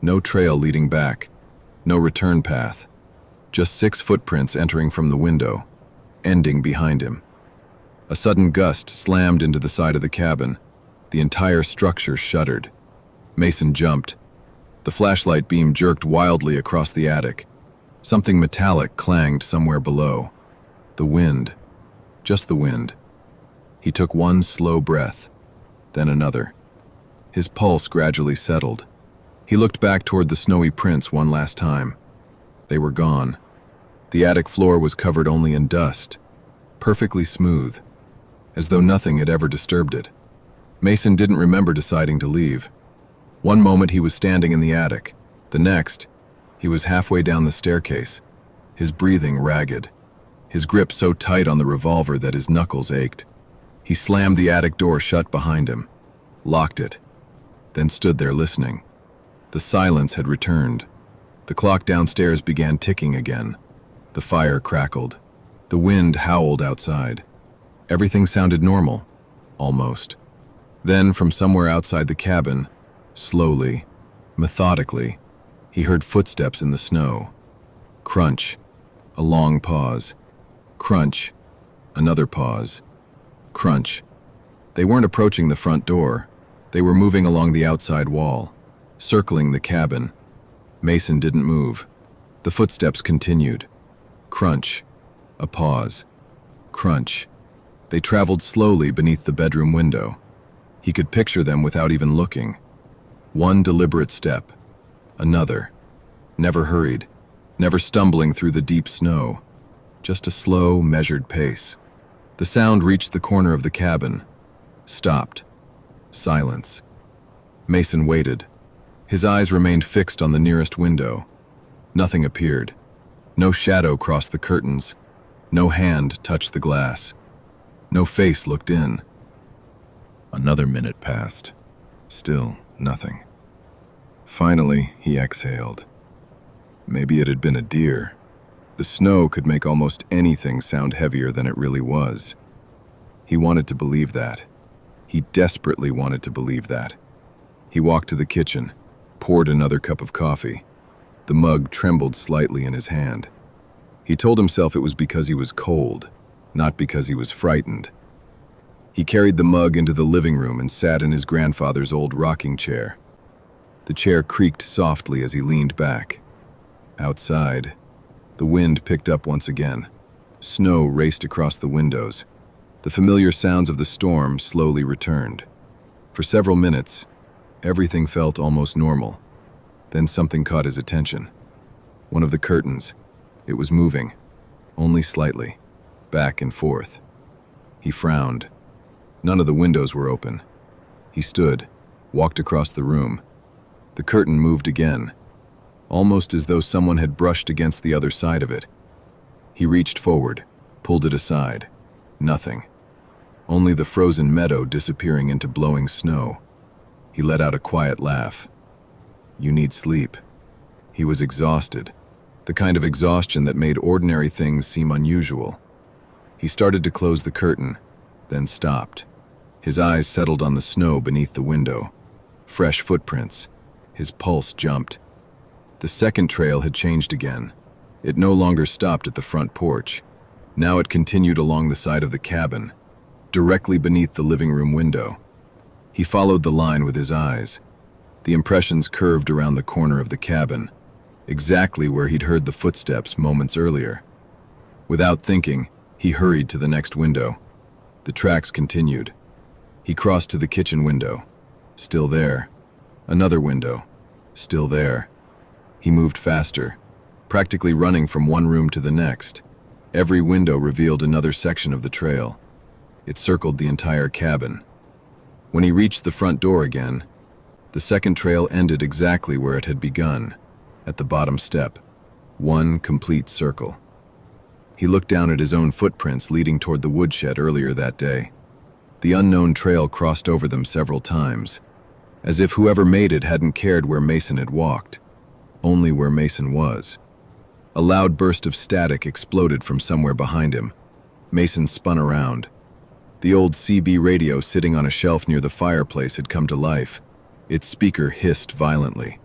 No trail leading back. No return path. Just 6 footprints entering from the window, ending behind him. A sudden gust slammed into the side of the cabin. The entire structure shuddered. Mason jumped. The flashlight beam jerked wildly across the attic. Something metallic clanged somewhere below. The wind. Just the wind. He took one slow breath, then another. His pulse gradually settled. He looked back toward the snowy prints one last time. They were gone. The attic floor was covered only in dust, perfectly smooth, as though nothing had ever disturbed it. Mason didn't remember deciding to leave. One moment he was standing in the attic. The next, he was halfway down the staircase, his breathing ragged, his grip so tight on the revolver that his knuckles ached. He slammed the attic door shut behind him, locked it, then stood there listening. The silence had returned. The clock downstairs began ticking again. The fire crackled. The wind howled outside. Everything sounded normal, almost. Then, from somewhere outside the cabin, slowly, methodically, he heard footsteps in the snow. Crunch. A long pause. Crunch. Another pause. Crunch. They weren't approaching the front door. They were moving along the outside wall, circling the cabin. Mason didn't move. The footsteps continued. Crunch. A pause. Crunch. They traveled slowly beneath the bedroom window. He could picture them without even looking. One deliberate step. Another. Never hurried. Never stumbling through the deep snow. Just a slow, measured pace. The sound reached the corner of the cabin. Stopped. Silence. Mason waited. His eyes remained fixed on the nearest window. Nothing appeared. No shadow crossed the curtains. No hand touched the glass. No face looked in. Another minute passed. Still nothing. Finally, he exhaled. Maybe it had been a deer. The snow could make almost anything sound heavier than it really was. He wanted to believe that. He desperately wanted to believe that. He walked to the kitchen, poured another cup of coffee. The mug trembled slightly in his hand. He told himself it was because he was cold, not because he was frightened. He carried the mug into the living room and sat in his grandfather's old rocking chair. The chair creaked softly as he leaned back. Outside, the wind picked up once again. Snow raced across the windows. The familiar sounds of the storm slowly returned. For several minutes, everything felt almost normal. Then something caught his attention. One of the curtains. It was moving, only slightly, back and forth. He frowned. None of the windows were open. He stood, walked across the room. The curtain moved again, almost as though someone had brushed against the other side of it. He reached forward, pulled it aside. Nothing. Only the frozen meadow disappearing into blowing snow. He let out a quiet laugh. You need sleep. He was exhausted, the kind of exhaustion that made ordinary things seem unusual. He started to close the curtain, then stopped. His eyes settled on the snow beneath the window. Fresh footprints. His pulse jumped. The second trail had changed again. It no longer stopped at the front porch. Now it continued along the side of the cabin, directly beneath the living room window. He followed the line with his eyes. The impressions curved around the corner of the cabin, exactly where he'd heard the footsteps moments earlier. Without thinking, he hurried to the next window. The tracks continued. He crossed to the kitchen window. Still there. Another window. Still there. He moved faster, practically running from one room to the next. Every window revealed another section of the trail. It circled the entire cabin. When he reached the front door again, the second trail ended exactly where it had begun, at the bottom step. One complete circle. He looked down at his own footprints leading toward the woodshed earlier that day. The unknown trail crossed over them several times, as if whoever made it hadn't cared where Mason had walked, only where Mason was. A loud burst of static exploded from somewhere behind him. Mason spun around. The old CB radio sitting on a shelf near the fireplace had come to life. Its speaker hissed violently.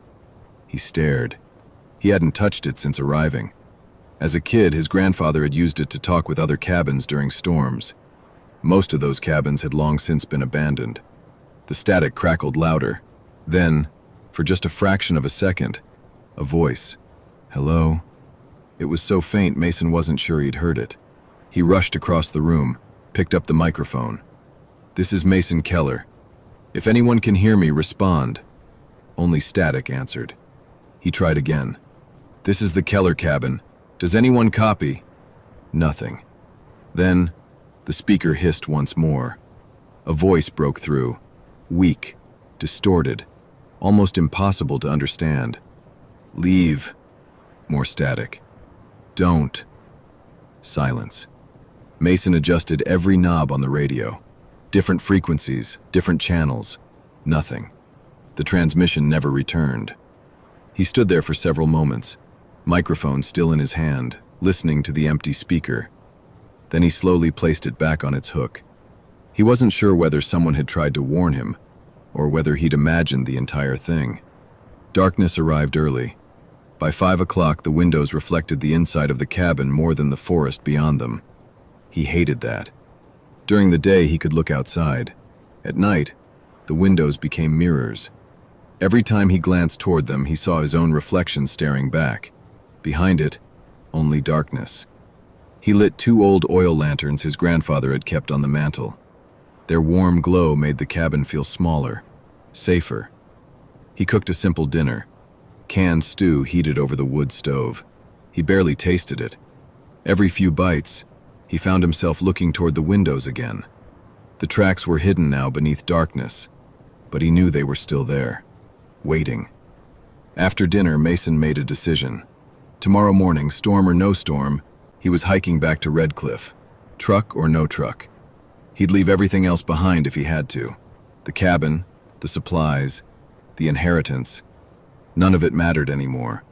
He stared. He hadn't touched it since arriving. As a kid, his grandfather had used it to talk with other cabins during storms. Most of those cabins had long since been abandoned. The static crackled louder. Then, for just a fraction of a second, a voice. Hello? It was so faint Mason wasn't sure he'd heard it. He rushed across the room, picked up the microphone. This is Mason Keller. If anyone can hear me, respond. Only static answered. He tried again. This is the Keller cabin. Does anyone copy? Nothing. Then, the speaker hissed once more. A voice broke through. Weak, distorted, almost impossible to understand. Leave. More static. Don't. Silence. Mason adjusted every knob on the radio. Different frequencies, different channels. Nothing. The transmission never returned. He stood there for several moments, microphone still in his hand, listening to the empty speaker. Then he slowly placed it back on its hook. He wasn't sure whether someone had tried to warn him, or whether he'd imagined the entire thing. Darkness arrived early. By 5 o'clock, the windows reflected the inside of the cabin more than the forest beyond them. He hated that. During the day, he could look outside. At night, the windows became mirrors. Every time he glanced toward them, he saw his own reflection staring back. Behind it, only darkness. He lit 2 old oil lanterns his grandfather had kept on the mantel. Their warm glow made the cabin feel smaller, safer. He cooked a simple dinner. Canned stew heated over the wood stove. He barely tasted it. Every few bites, he found himself looking toward the windows again. The tracks were hidden now beneath darkness, but he knew they were still there, waiting. After dinner, Mason made a decision. Tomorrow morning, storm or no storm, he was hiking back to Red Cliff, truck or no truck. He'd leave everything else behind if he had to. The cabin, the supplies, the inheritance. None of it mattered anymore.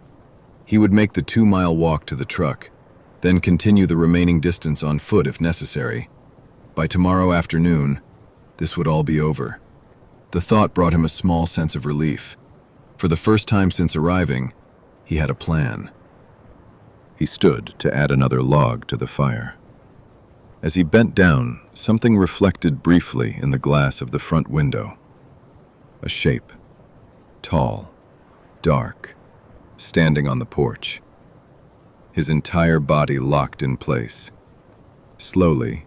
He would make the 2-mile walk to the truck, then continue the remaining distance on foot if necessary. By tomorrow afternoon, this would all be over. The thought brought him a small sense of relief. For the first time since arriving, he had a plan. He stood to add another log to the fire. As he bent down, something reflected briefly in the glass of the front window. A shape, tall, dark, standing on the porch. His entire body locked in place. Slowly,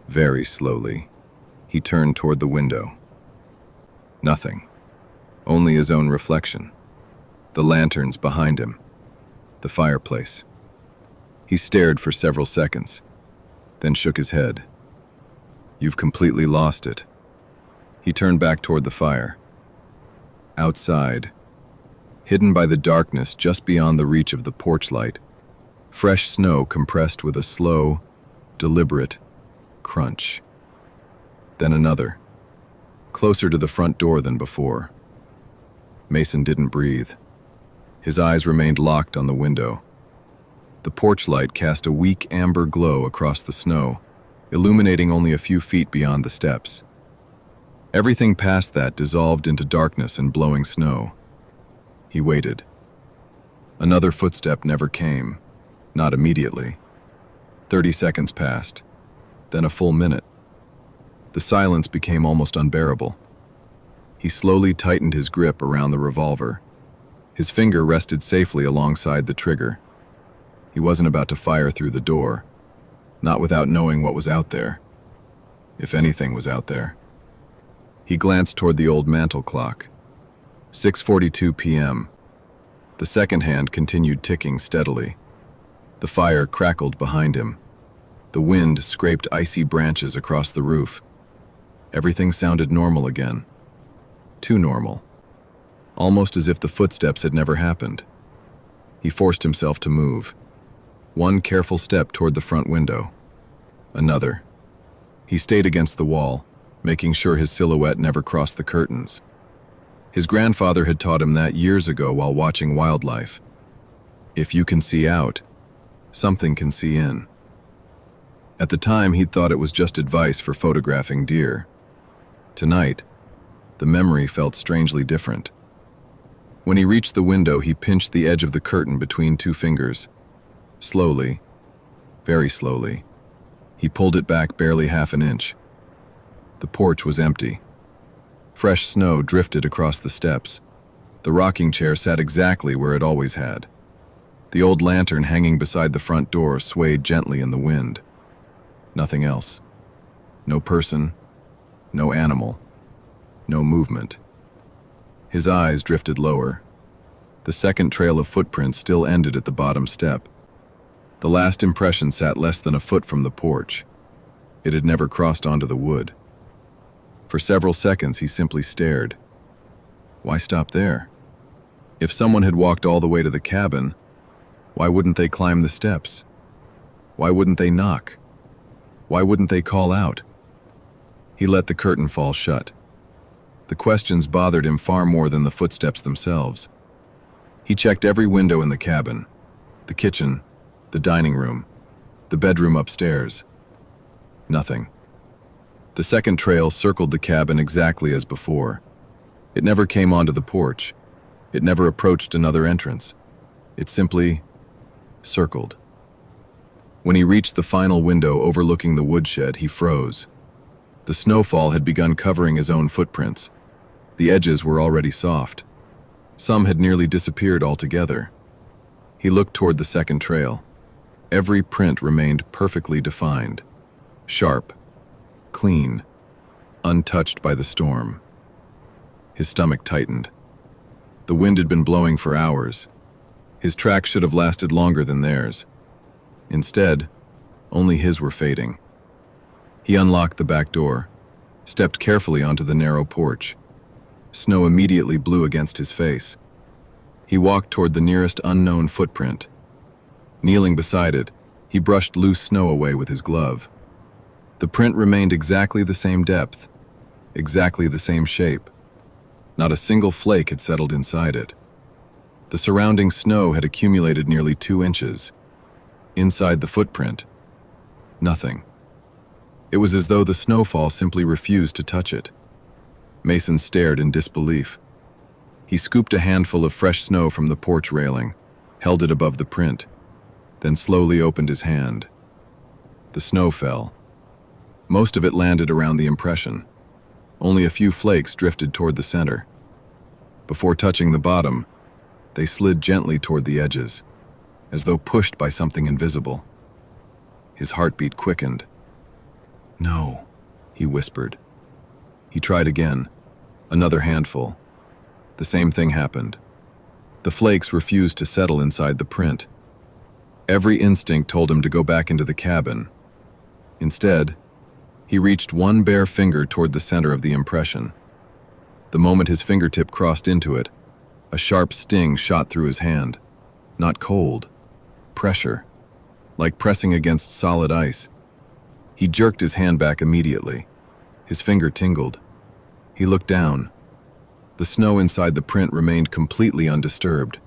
very slowly, he turned toward the window. Nothing. Only his own reflection. The lanterns behind him. The fireplace. He stared for several seconds, then shook his head. You've completely lost it. He turned back toward the fire. Outside, hidden by the darkness just beyond the reach of the porch light, fresh snow compressed with a slow, deliberate crunch. Then another, closer to the front door than before. Mason didn't breathe. His eyes remained locked on the window. The porch light cast a weak amber glow across the snow, illuminating only a few feet beyond the steps. Everything past that dissolved into darkness and blowing snow. He waited. Another footstep never came, not immediately. 30 seconds passed, then a full minute. The silence became almost unbearable. He slowly tightened his grip around the revolver. His finger rested safely alongside the trigger. He wasn't about to fire through the door, not without knowing what was out there, if anything was out there. He glanced toward the old mantel clock. 6:42 p.m. The second hand continued ticking steadily. The fire crackled behind him. The wind scraped icy branches across the roof. Everything sounded normal again. Too normal. Almost as if the footsteps had never happened. He forced himself to move. One careful step toward the front window. Another. He stayed against the wall, making sure his silhouette never crossed the curtains. His grandfather had taught him that years ago while watching wildlife. If you can see out, something can see in. At the time, he'd thought it was just advice for photographing deer. Tonight, the memory felt strangely different. When he reached the window, he pinched the edge of the curtain between two fingers. Slowly, very slowly, he pulled it back barely half an inch. The porch was empty. Fresh snow drifted across the steps. The rocking chair sat exactly where it always had. The old lantern hanging beside the front door swayed gently in the wind. Nothing else. No person, no animal, no movement. His eyes drifted lower. The second trail of footprints still ended at the bottom step. The last impression sat less than a foot from the porch. It had never crossed onto the wood. For several seconds, he simply stared. Why stop there? If someone had walked all the way to the cabin, why wouldn't they climb the steps? Why wouldn't they knock? Why wouldn't they call out? He let the curtain fall shut. The questions bothered him far more than the footsteps themselves. He checked every window in the cabin, the kitchen, the dining room, the bedroom upstairs. Nothing. The second trail circled the cabin exactly as before. It never came onto the porch. It never approached another entrance. It simply circled. When he reached the final window overlooking the woodshed, he froze. The snowfall had begun covering his own footprints. The edges were already soft. Some had nearly disappeared altogether. He looked toward the second trail. Every print remained perfectly defined. Sharp, clean, untouched by the storm. His stomach tightened. The wind had been blowing for hours. His tracks should have lasted longer than theirs. Instead, only his were fading. He unlocked the back door, stepped carefully onto the narrow porch. Snow immediately blew against his face. He walked toward the nearest unknown footprint. Kneeling beside it, he brushed loose snow away with his glove. The print remained exactly the same depth, exactly the same shape. Not a single flake had settled inside it. The surrounding snow had accumulated nearly 2 inches. Inside the footprint, nothing. It was as though the snowfall simply refused to touch it. Mason stared in disbelief. He scooped a handful of fresh snow from the porch railing, held it above the print, then slowly opened his hand. The snow fell. Most of it landed around the impression. Only a few flakes drifted toward the center. Before touching the bottom, they slid gently toward the edges, as though pushed by something invisible. His heartbeat quickened. "No," he whispered. He tried again. Another handful. The same thing happened. The flakes refused to settle inside the print. Every instinct told him to go back into the cabin. Instead, he reached one bare finger toward the center of the impression. The moment his fingertip crossed into it, a sharp sting shot through his hand. Not cold, pressure, like pressing against solid ice. He jerked his hand back immediately. His finger tingled. He looked down. The snow inside the print remained completely undisturbed.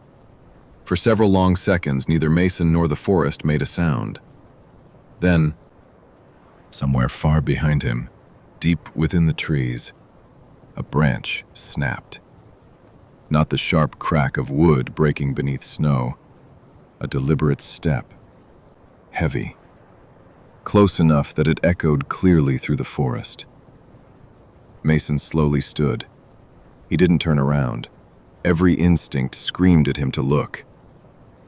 For several long seconds, neither Mason nor the forest made a sound. Then, somewhere far behind him, deep within the trees, a branch snapped. Not the sharp crack of wood breaking beneath snow, a deliberate step, heavy, close enough that it echoed clearly through the forest. Mason slowly stood. He didn't turn around. Every instinct screamed at him to look.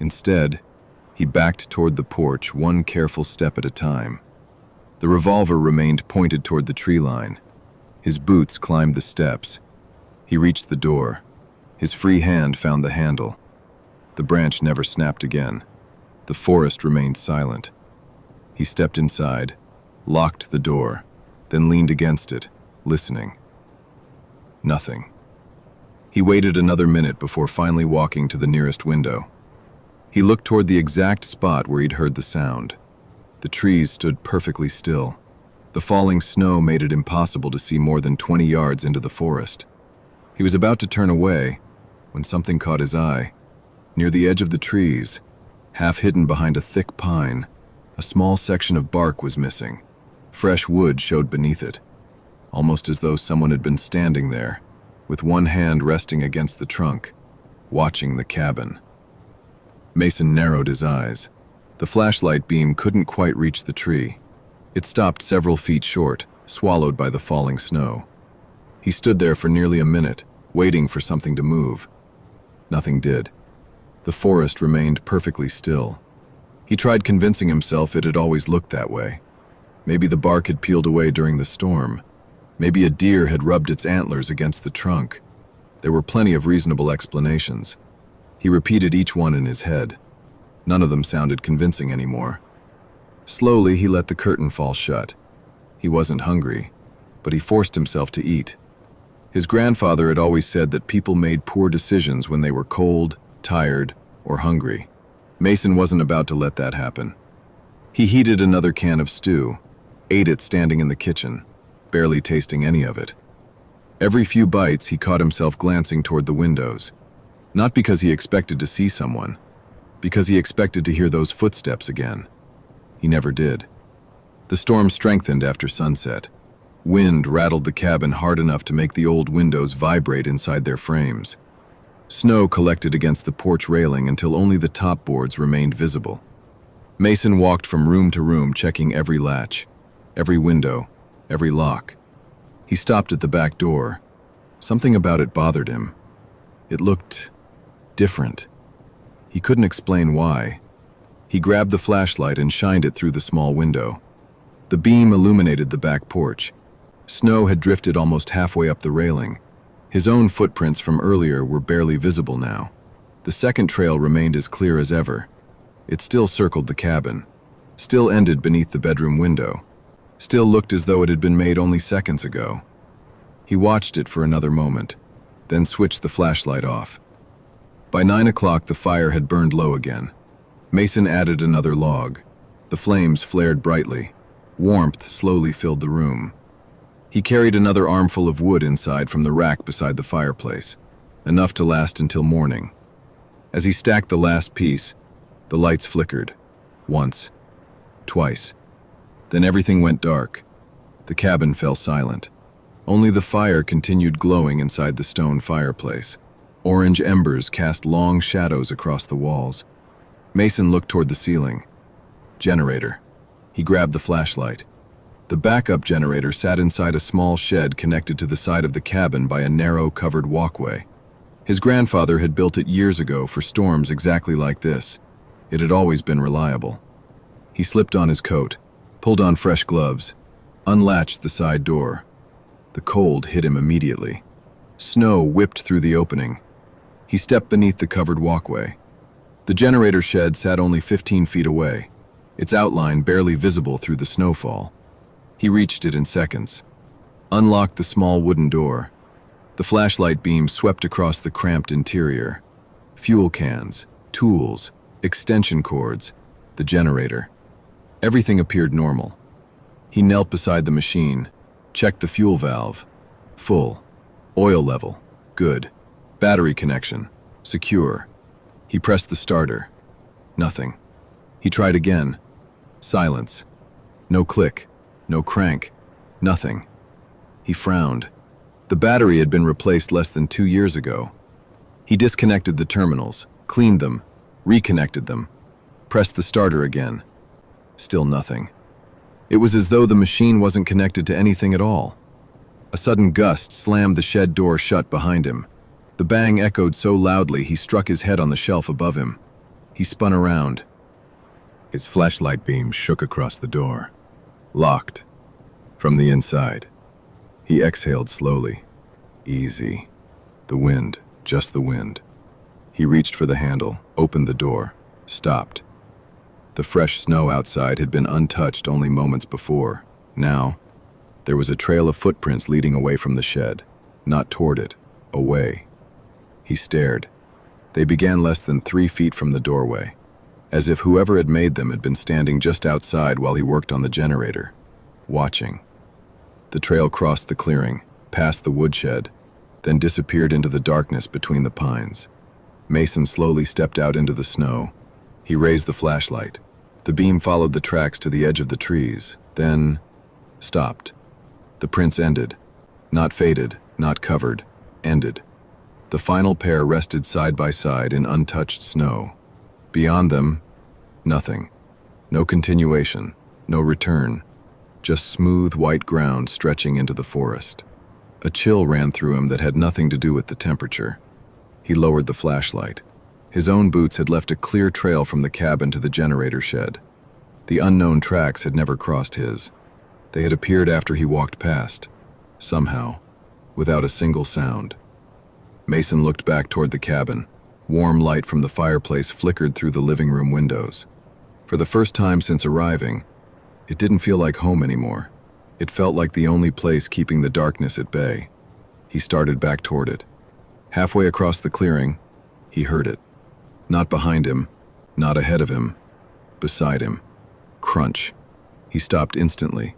Instead, he backed toward the porch, one careful step at a time. The revolver remained pointed toward the tree line. His boots climbed the steps. He reached the door. His free hand found the handle. The branch never snapped again. The forest remained silent. He stepped inside, locked the door, then leaned against it, listening. Nothing. He waited another minute before finally walking to the nearest window. He looked toward the exact spot where he'd heard the sound. The trees stood perfectly still. The falling snow made it impossible to see more than 20 yards into the forest. He was about to turn away when something caught his eye. Near the edge of the trees, half hidden behind a thick pine, a small section of bark was missing. Fresh wood showed beneath it, almost as though someone had been standing there, with one hand resting against the trunk, watching the cabin. Mason narrowed his eyes. The flashlight beam couldn't quite reach the tree. It stopped several feet short, swallowed by the falling snow. He stood there for nearly a minute, waiting for something to move. Nothing did. The forest remained perfectly still. He tried convincing himself it had always looked that way. Maybe the bark had peeled away during the storm. Maybe a deer had rubbed its antlers against the trunk. There were plenty of reasonable explanations. He repeated each one in his head. None of them sounded convincing anymore. Slowly, he let the curtain fall shut. He wasn't hungry, but he forced himself to eat. His grandfather had always said that people made poor decisions when they were cold, tired, or hungry. Mason wasn't about to let that happen. He heated another can of stew, ate it standing in the kitchen, barely tasting any of it. Every few bites, he caught himself glancing toward the windows, not because he expected to see someone, because he expected to hear those footsteps again. He never did. The storm strengthened after sunset. Wind rattled the cabin hard enough to make the old windows vibrate inside their frames. Snow collected against the porch railing until only the top boards remained visible. Mason walked from room to room, checking every latch, every window, every lock. He stopped at the back door. Something about it bothered him. It looked different. He couldn't explain why. He grabbed the flashlight and shined it through the small window. The beam illuminated the back porch. Snow had drifted almost halfway up the railing. His own footprints from earlier were barely visible now. The second trail remained as clear as ever. It still circled the cabin, still ended beneath the bedroom window, still looked as though it had been made only seconds ago. He watched it for another moment, then switched the flashlight off. By 9 o'clock, the fire had burned low again. Mason added another log. The flames flared brightly. Warmth slowly filled the room. He carried another armful of wood inside from the rack beside the fireplace, enough to last until morning. As he stacked the last piece, the lights flickered. Once, twice. Then everything went dark. The cabin fell silent. Only the fire continued glowing inside the stone fireplace. Orange embers cast long shadows across the walls. Mason looked toward the ceiling. Generator. He grabbed the flashlight. The backup generator sat inside a small shed connected to the side of the cabin by a narrow, covered walkway. His grandfather had built it years ago for storms exactly like this. It had always been reliable. He slipped on his coat, pulled on fresh gloves, unlatched the side door. The cold hit him immediately. Snow whipped through the opening. He stepped beneath the covered walkway. The generator shed sat only 15 feet away, its outline barely visible through the snowfall. He reached it in seconds, unlocked the small wooden door. The flashlight beam swept across the cramped interior. Fuel cans, tools, extension cords, the generator. Everything appeared normal. He knelt beside the machine, checked the fuel valve. Full. Oil level. Good. Battery connection. Secure. He pressed the starter. Nothing. He tried again. Silence. No click. No crank. Nothing. He frowned. The battery had been replaced less than 2 years ago. He disconnected the terminals, cleaned them, reconnected them, pressed the starter again. Still nothing. It was as though the machine wasn't connected to anything at all. A sudden gust slammed the shed door shut behind him. The bang echoed so loudly he struck his head on the shelf above him. He spun around. His flashlight beam shook across the door. Locked. From the inside. He exhaled slowly. Easy. The wind, just the wind. He reached for the handle, opened the door, stopped. The fresh snow outside had been untouched only moments before. Now, there was a trail of footprints leading away from the shed, not toward it, away. He stared. They began less than 3 feet from the doorway, as if whoever had made them had been standing just outside while he worked on the generator, watching. The trail crossed the clearing, past the woodshed, then disappeared into the darkness between the pines. Mason slowly stepped out into the snow. He raised the flashlight. The beam followed the tracks to the edge of the trees, then stopped. The prints ended. Not faded, not covered, ended. The final pair rested side by side in untouched snow. Beyond them, nothing. No continuation, no return. Just smooth white ground stretching into the forest. A chill ran through him that had nothing to do with the temperature. He lowered the flashlight. His own boots had left a clear trail from the cabin to the generator shed. The unknown tracks had never crossed his. They had appeared after he walked past, somehow, without a single sound. Mason looked back toward the cabin. Warm light from the fireplace flickered through the living room windows. For the first time since arriving, it didn't feel like home anymore. It felt like the only place keeping the darkness at bay. He started back toward it. Halfway across the clearing, he heard it. Not behind him, not ahead of him, beside him. Crunch. He stopped instantly.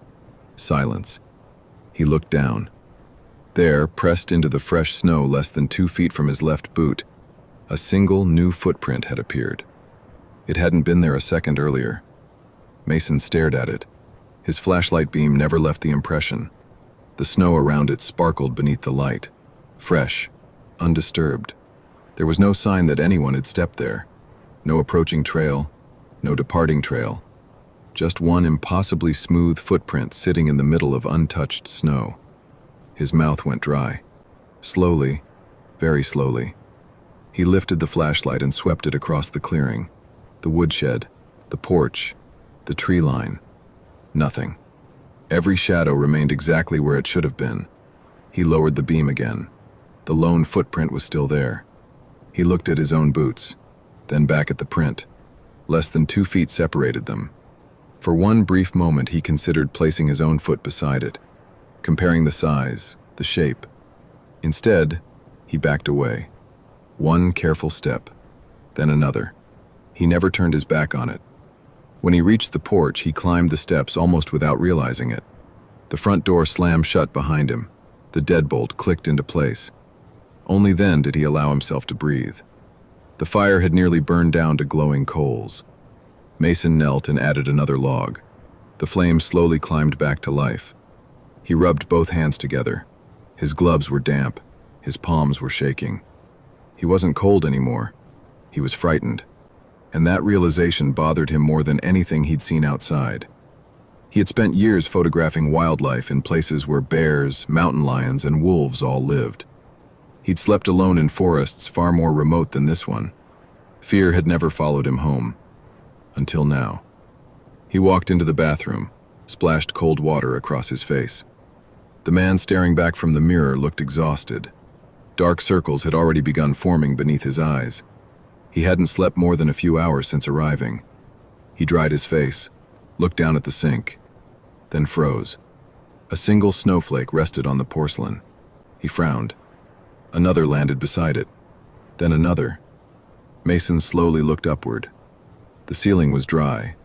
Silence. He looked down. There, pressed into the fresh snow less than 2 feet from his left boot, a single new footprint had appeared. It hadn't been there a second earlier. Mason stared at it. His flashlight beam never left the impression. The snow around it sparkled beneath the light, fresh, undisturbed. There was no sign that anyone had stepped there. No approaching trail, no departing trail. Just one impossibly smooth footprint sitting in the middle of untouched snow. His mouth went dry. Slowly, very slowly, he lifted the flashlight and swept it across the clearing, the woodshed, the porch, the tree line. Nothing. Every shadow remained exactly where it should have been. He lowered the beam again. The lone footprint was still there. He looked at his own boots, then back at the print. Less than 2 feet separated them. For one brief moment he considered placing his own foot beside it, comparing the size, the shape. Instead, he backed away. One careful step, then another. He never turned his back on it. When he reached the porch, he climbed the steps almost without realizing it. The front door slammed shut behind him. The deadbolt clicked into place. Only then did he allow himself to breathe. The fire had nearly burned down to glowing coals. Mason knelt and added another log. The flames slowly climbed back to life. He rubbed both hands together. His gloves were damp. His palms were shaking. He wasn't cold anymore. He was frightened. And that realization bothered him more than anything he'd seen outside. He had spent years photographing wildlife in places where bears, mountain lions, and wolves all lived. He'd slept alone in forests far more remote than this one. Fear had never followed him home. Until now. He walked into the bathroom, splashed cold water across his face. The man staring back from the mirror looked exhausted. Dark circles had already begun forming beneath his eyes. He hadn't slept more than a few hours since arriving. He dried his face, looked down at the sink, then froze. A single snowflake rested on the porcelain. He frowned. Another landed beside it, then another. Mason slowly looked upward. The ceiling was dry.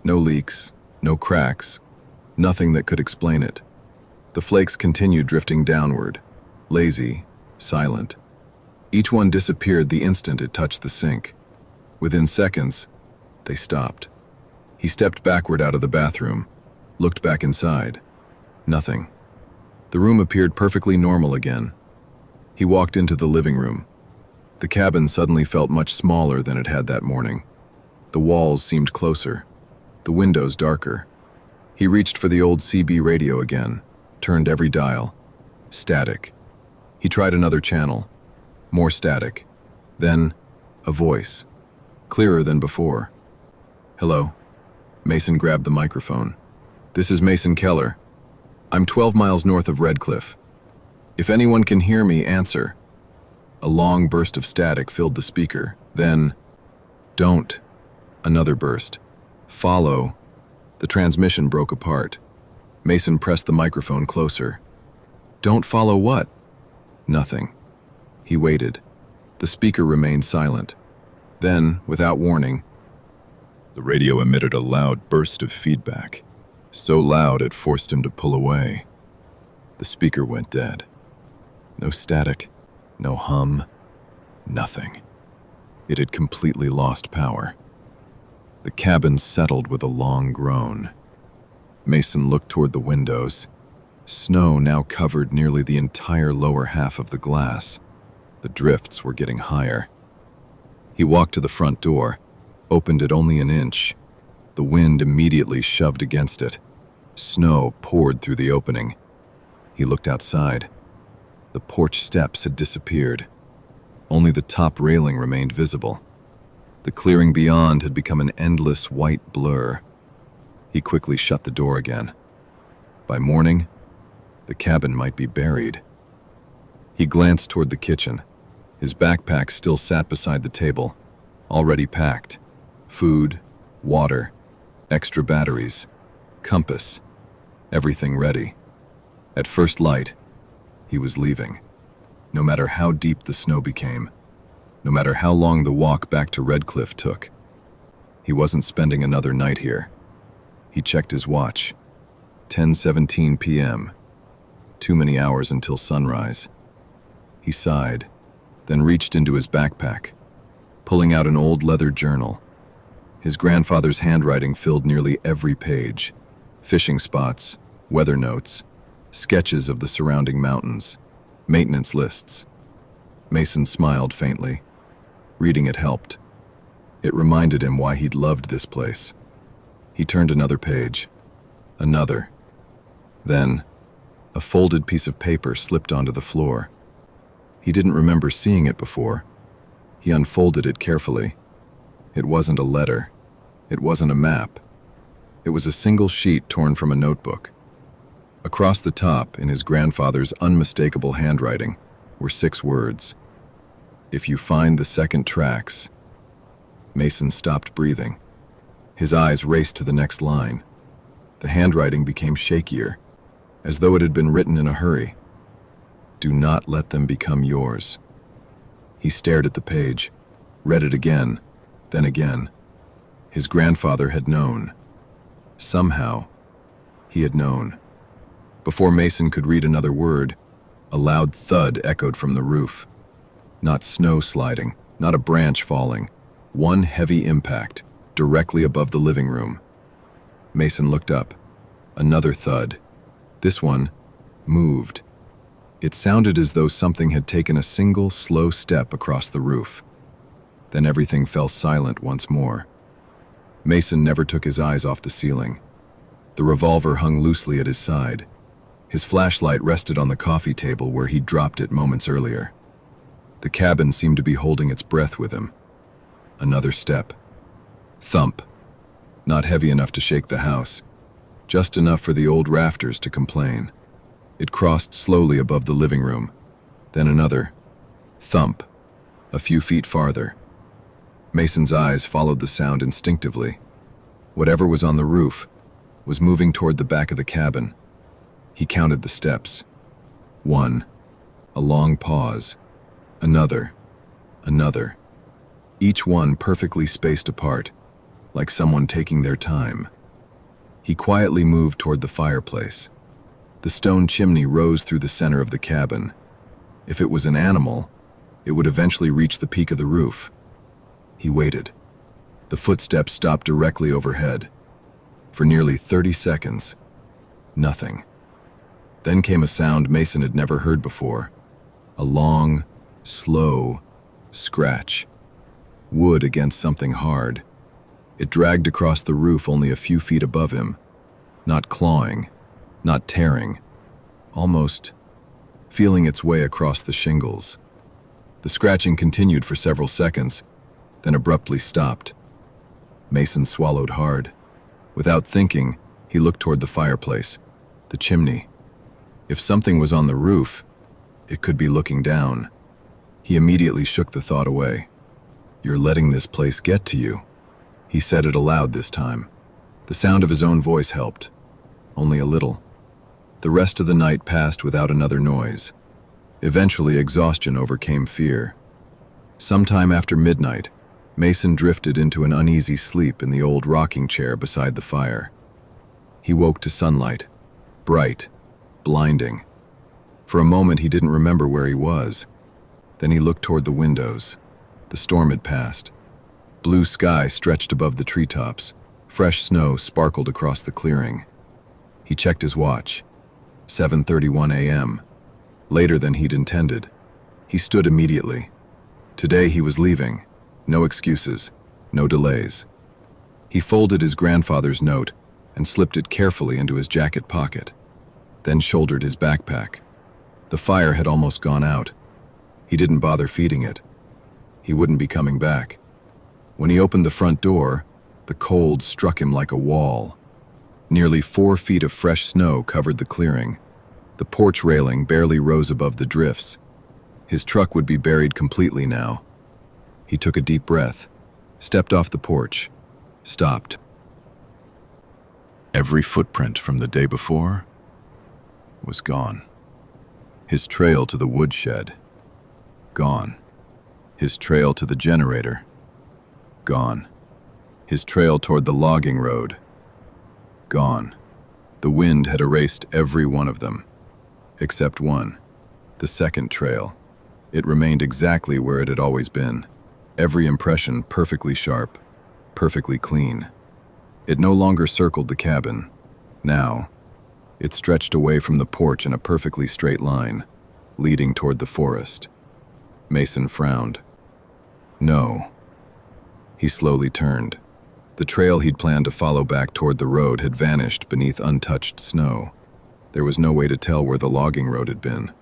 No leaks, no cracks, nothing that could explain it. The flakes continued drifting downward, lazy, silent. Each one disappeared the instant it touched the sink. Within seconds, they stopped. He stepped backward out of the bathroom, looked back inside. Nothing. The room appeared perfectly normal again. He walked into the living room. The cabin suddenly felt much smaller than it had that morning. The walls seemed closer, the windows darker. He reached for the old CB radio again, turned every dial. Static. He tried another channel. More static. Then, a voice. Clearer than before. "Hello?" Mason grabbed the microphone. "This is Mason Keller. I'm 12 miles north of Redcliffe. If anyone can hear me, answer." A long burst of static filled the speaker. Then, "Don't." Another burst. "Follow." The transmission broke apart. Mason pressed the microphone closer. "Don't follow what?" Nothing. He waited. The speaker remained silent. Then, without warning, the radio emitted a loud burst of feedback, so loud it forced him to pull away. The speaker went dead. No static, no hum, nothing. It had completely lost power. The cabin settled with a long groan. Mason looked toward the windows. Snow now covered nearly the entire lower half of the glass. The drifts were getting higher. He walked to the front door, opened it only an inch. The wind immediately shoved against it. Snow poured through the opening. He looked outside. The porch steps had disappeared. Only the top railing remained visible. The clearing beyond had become an endless white blur. He quickly shut the door again. By morning, the cabin might be buried. He glanced toward the kitchen. His backpack still sat beside the table, already packed. Food, water, extra batteries, compass, everything ready. At first light, he was leaving. No matter how deep the snow became, no matter how long the walk back to Redcliffe took, he wasn't spending another night here. He checked his watch. 10:17 p.m. Too many hours until sunrise. He sighed, then reached into his backpack, pulling out an old leather journal. His grandfather's handwriting filled nearly every page. Fishing spots, weather notes, sketches of the surrounding mountains, maintenance lists. Mason smiled faintly. Reading it helped. It reminded him why he'd loved this place. He turned another page. Another. Then, a folded piece of paper slipped onto the floor. He didn't remember seeing it before. He unfolded it carefully. It wasn't a letter. It wasn't a map. It was a single sheet torn from a notebook. Across the top, in his grandfather's unmistakable handwriting, were 6 words. "If you find the second tracks." Mason stopped breathing. His eyes raced to the next line. The handwriting became shakier, as though it had been written in a hurry. "Do not let them become yours." He stared at the page, read it again, then again. His grandfather had known. Somehow, he had known. Before Mason could read another word, a loud thud echoed from the roof. Not snow sliding, not a branch falling. One heavy impact, directly above the living room. Mason looked up. Another thud. This one moved. It sounded as though something had taken a single, slow step across the roof. Then everything fell silent once more. Mason never took his eyes off the ceiling. The revolver hung loosely at his side. His flashlight rested on the coffee table where he'd dropped it moments earlier. The cabin seemed to be holding its breath with him. Another step. Thump. Not heavy enough to shake the house, just enough for the old rafters to complain. It crossed slowly above the living room. Then another. Thump. A few feet farther. Mason's eyes followed the sound instinctively. Whatever was on the roof was moving toward the back of the cabin. He counted the steps. 1. A long pause. Another. Another. Each one perfectly spaced apart, like someone taking their time. He quietly moved toward the fireplace. The stone chimney rose through the center of the cabin. If it was an animal, it would eventually reach the peak of the roof. He waited. The footsteps stopped directly overhead. For nearly 30 seconds, nothing. Then came a sound Mason had never heard before. A long, slow scratch. Wood against something hard. It dragged across the roof only a few feet above him. Not clawing, not tearing, almost feeling its way across the shingles. The scratching continued for several seconds, then abruptly stopped. Mason swallowed hard. Without thinking, he looked toward the fireplace, the chimney. If something was on the roof, it could be looking down. He immediately shook the thought away. "You're letting this place get to you." He said it aloud this time. The sound of his own voice helped. Only a little. The rest of the night passed without another noise. Eventually, exhaustion overcame fear. Sometime after midnight, Mason drifted into an uneasy sleep in the old rocking chair beside the fire. He woke to sunlight, bright, blinding. For a moment, he didn't remember where he was. Then he looked toward the windows. The storm had passed. Blue sky stretched above the treetops. Fresh snow sparkled across the clearing. He checked his watch. 7:31 a.m. Later than he'd intended. He stood immediately. Today he was leaving. No excuses, no delays. He folded his grandfather's note and slipped it carefully into his jacket pocket, then shouldered his backpack. The fire had almost gone out. He didn't bother feeding it. He wouldn't be coming back. When he opened the front door, the cold struck him like a wall. Nearly 4 feet of fresh snow covered the clearing. The porch railing barely rose above the drifts. His truck would be buried completely now. He took a deep breath, stepped off the porch, stopped. Every footprint from the day before was gone. His trail to the woodshed, gone. His trail to the generator, gone. His trail toward the logging road, gone. The wind had erased every one of them, except one, the second trail. It remained exactly where it had always been. Every impression perfectly sharp, perfectly clean. It no longer circled the cabin. Now, it stretched away from the porch in a perfectly straight line, leading toward the forest. Mason frowned. No. He slowly turned. The trail he'd planned to follow back toward the road had vanished beneath untouched snow. There was no way to tell where the logging road had been.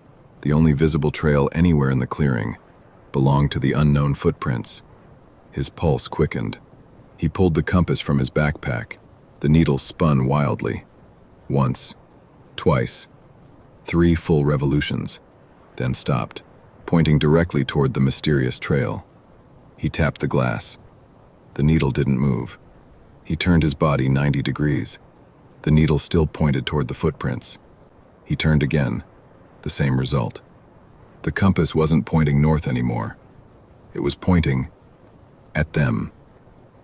The only visible trail anywhere in the clearing belonged to the unknown footprints. His pulse quickened. He pulled the compass from his backpack. The needle spun wildly. Once, twice, 3 full revolutions, then stopped, pointing directly toward the mysterious trail. He tapped the glass. The needle didn't move. He turned his body 90 degrees. The needle still pointed toward the footprints. He turned again. The same result. The compass wasn't pointing north anymore. It was pointing at them.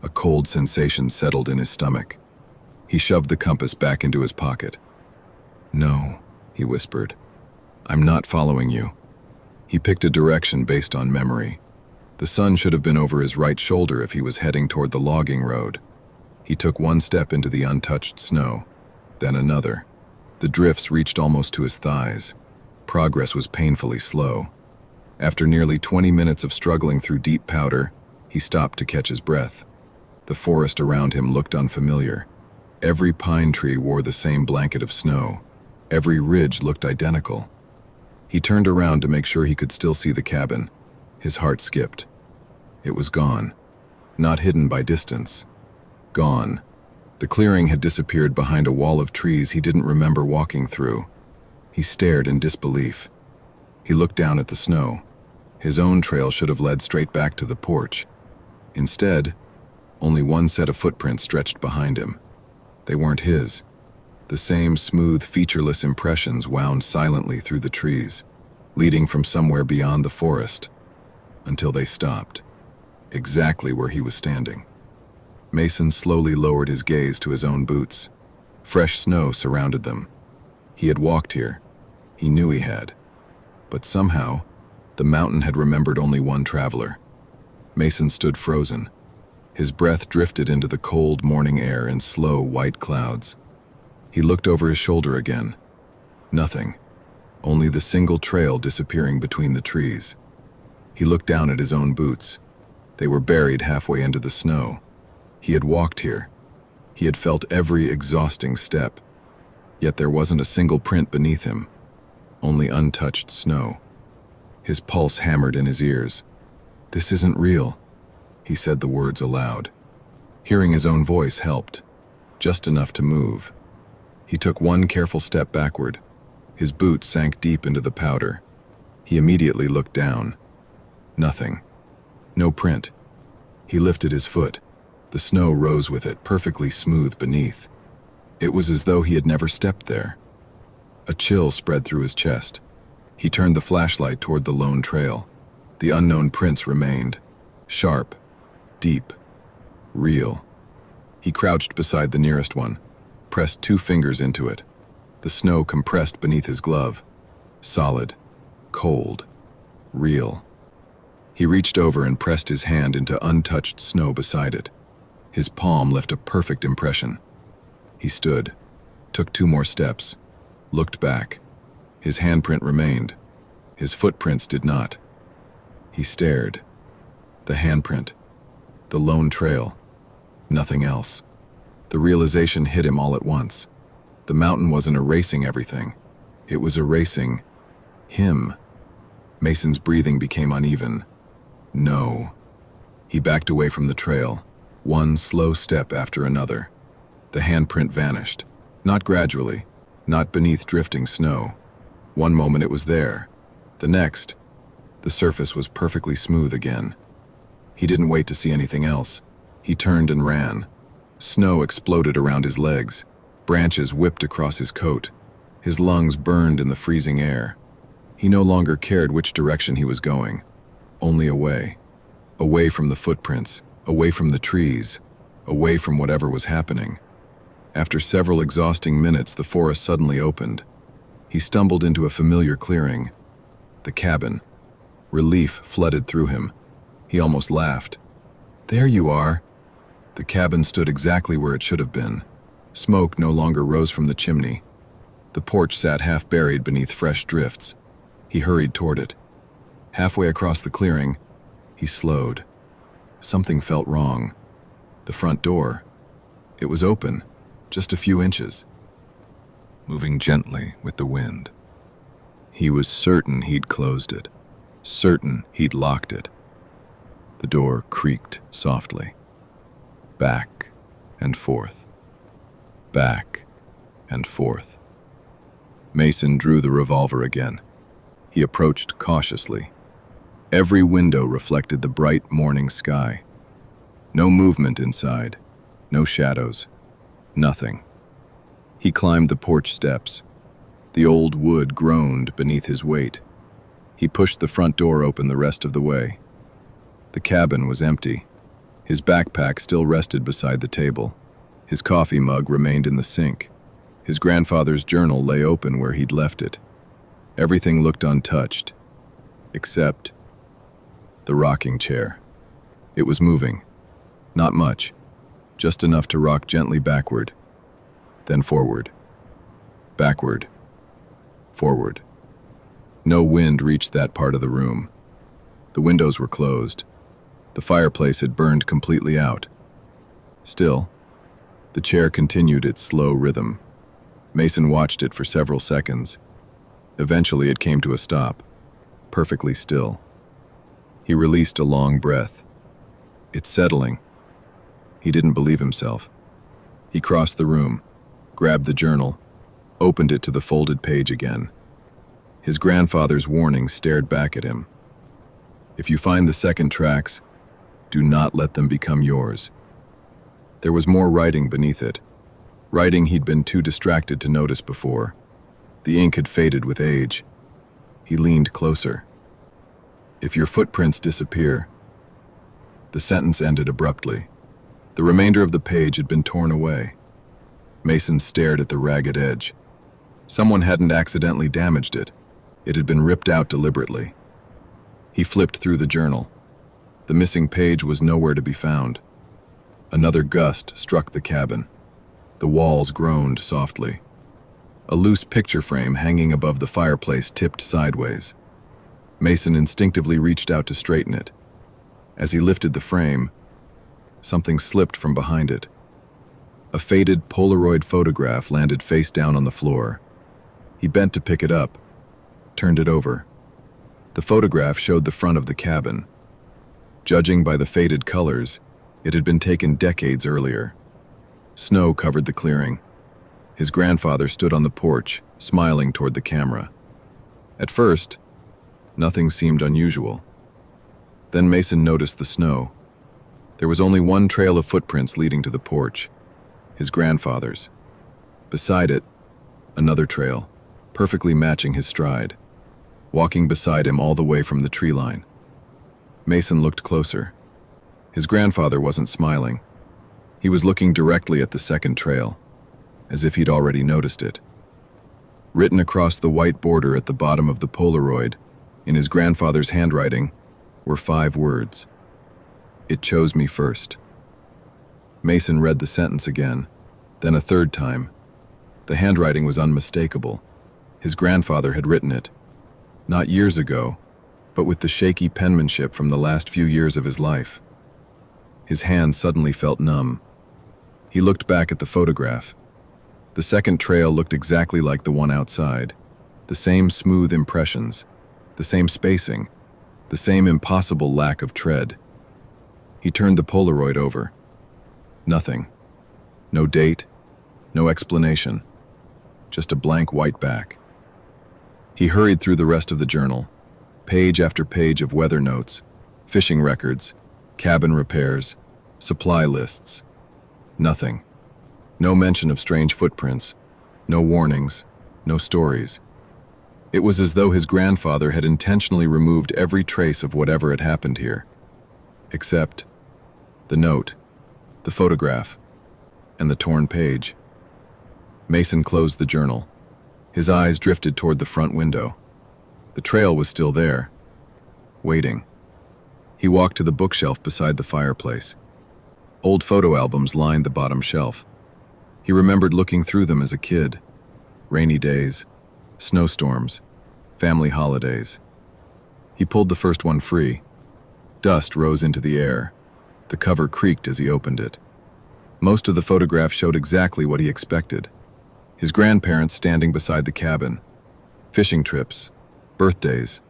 A cold sensation settled in his stomach. He shoved the compass back into his pocket. "No," he whispered. "I'm not following you." He picked a direction based on memory. The sun should have been over his right shoulder if he was heading toward the logging road. He took one step into the untouched snow, then another. The drifts reached almost to his thighs. Progress was painfully slow. After nearly 20 minutes of struggling through deep powder, he stopped to catch his breath. The forest around him looked unfamiliar. Every pine tree wore the same blanket of snow. Every ridge looked identical. He turned around to make sure he could still see the cabin. His heart skipped. It was gone. Not hidden by distance. Gone. The clearing had disappeared behind a wall of trees he didn't remember walking through. He stared in disbelief. He looked down at the snow. His own trail should have led straight back to the porch. Instead, only one set of footprints stretched behind him. They weren't his. The same smooth, featureless impressions wound silently through the trees, leading from somewhere beyond the forest, until they stopped, exactly where he was standing. Mason slowly lowered his gaze to his own boots. Fresh snow surrounded them. He had walked here. He knew he had. But somehow, the mountain had remembered only one traveler. Mason stood frozen. His breath drifted into the cold morning air in slow, white clouds. He looked over his shoulder again. Nothing. Only the single trail disappearing between the trees. He looked down at his own boots. They were buried halfway into the snow. He had walked here. He had felt every exhausting step. Yet there wasn't a single print beneath him. Only untouched snow. His pulse hammered in his ears. "This isn't real." He said the words aloud. Hearing his own voice helped. Just enough to move. He took one careful step backward. His boot sank deep into the powder. He immediately looked down. Nothing. No print. He lifted his foot. The snow rose with it, perfectly smooth beneath. It was as though he had never stepped there. A chill spread through his chest. He turned the flashlight toward the lone trail. The unknown prints remained. Sharp. Deep. Real. He crouched beside the nearest one, pressed 2 fingers into it. The snow compressed beneath his glove. Solid. Cold. Real. He reached over and pressed his hand into untouched snow beside it. His palm left a perfect impression. He stood, took 2 more steps, looked back. His handprint remained. His footprints did not. He stared. The handprint. The lone trail. Nothing else. The realization hit him all at once. The mountain wasn't erasing everything. It was erasing him. Mason's breathing became uneven. No. He backed away from the trail, one slow step after another. The handprint vanished. Not gradually, not beneath drifting snow. One moment it was there. The next, the surface was perfectly smooth again. He didn't wait to see anything else. He turned and ran. Snow exploded around his legs. Branches whipped across his coat. His lungs burned in the freezing air. He no longer cared which direction he was going. Only away. Away from the footprints, away from the trees, away from whatever was happening. After several exhausting minutes, the forest suddenly opened. He stumbled into a familiar clearing. The cabin. Relief flooded through him. He almost laughed. "There you are." The cabin stood exactly where it should have been. Smoke no longer rose from the chimney. The porch sat half buried beneath fresh drifts. He hurried toward it. Halfway across the clearing, he slowed. Something felt wrong. The front door. It was open, just a few inches, moving gently with the wind. He was certain he'd closed it, certain he'd locked it. The door creaked softly. Back and forth. Back and forth. Mason drew the revolver again. He approached cautiously. Every window reflected the bright morning sky. No movement inside, no shadows, nothing. He climbed the porch steps. The old wood groaned beneath his weight. He pushed the front door open the rest of the way. The cabin was empty. His backpack still rested beside the table. His coffee mug remained in the sink. His grandfather's journal lay open where he'd left it. Everything looked untouched, except the rocking chair. It was moving. Not much, just enough to rock gently backward, then forward, backward, forward. No wind reached that part of the room. The windows were closed. The fireplace had burned completely out. Still, the chair continued its slow rhythm. Mason watched it for several seconds. Eventually it came to a stop, perfectly still. He released a long breath. It's settling. He didn't believe himself. He crossed the room, grabbed the journal, opened it to the folded page again. His grandfather's warning stared back at him. If you find the second tracks, do not let them become yours. There was more writing beneath it, writing he'd been too distracted to notice before. The ink had faded with age. He leaned closer. If your footprints disappear. The sentence ended abruptly. The remainder of the page had been torn away. Mason stared at the ragged edge. Someone hadn't accidentally damaged it. It had been ripped out deliberately. He flipped through the journal. The missing page was nowhere to be found. Another gust struck the cabin. The walls groaned softly. A loose picture frame hanging above the fireplace tipped sideways. Mason instinctively reached out to straighten it. As he lifted the frame, something slipped from behind it. A faded Polaroid photograph landed face down on the floor. He bent to pick it up, turned it over. The photograph showed the front of the cabin. Judging by the faded colors, it had been taken decades earlier. Snow covered the clearing. His grandfather stood on the porch, smiling toward the camera. At first, nothing seemed unusual. Then Mason noticed the snow. There was only one trail of footprints leading to the porch, his grandfather's. Beside it, another trail, perfectly matching his stride, walking beside him all the way from the tree line. Mason looked closer. His grandfather wasn't smiling. He was looking directly at the second trail, as if he'd already noticed it. Written across the white border at the bottom of the Polaroid, in his grandfather's handwriting, were 5 words. It chose me first. Mason read the sentence again, then a third time. The handwriting was unmistakable. His grandfather had written it, not years ago, but with the shaky penmanship from the last few years of his life. His hand suddenly felt numb. He looked back at the photograph. The second trail looked exactly like the one outside. The same smooth impressions, the same spacing, the same impossible lack of tread. He turned the Polaroid over. Nothing. No date, no explanation. Just a blank white back. He hurried through the rest of the journal, page after page of weather notes, fishing records, cabin repairs, supply lists. Nothing. No mention of strange footprints, no warnings, no stories. It was as though his grandfather had intentionally removed every trace of whatever had happened here. Except the note, the photograph, and the torn page. Mason closed the journal. His eyes drifted toward the front window. The trail was still there, waiting. He walked to the bookshelf beside the fireplace. Old photo albums lined the bottom shelf. He remembered looking through them as a kid. Rainy days, snowstorms, family holidays. He pulled the first one free. Dust rose into the air. The cover creaked as he opened it. Most of the photographs showed exactly what he expected. His grandparents standing beside the cabin. Fishing trips, birthdays,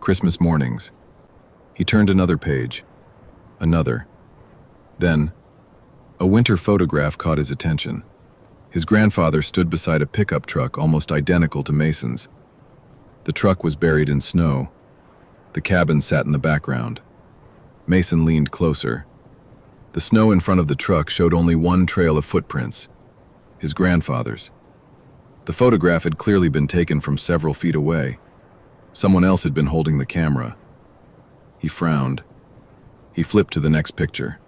Christmas mornings. He turned another page. Another. Then, a winter photograph caught his attention. His grandfather stood beside a pickup truck almost identical to Mason's. The truck was buried in snow. The cabin sat in the background. Mason leaned closer. The snow in front of the truck showed only one trail of footprints, his grandfather's. The photograph had clearly been taken from several feet away. Someone else had been holding the camera. He frowned. He flipped to the next picture.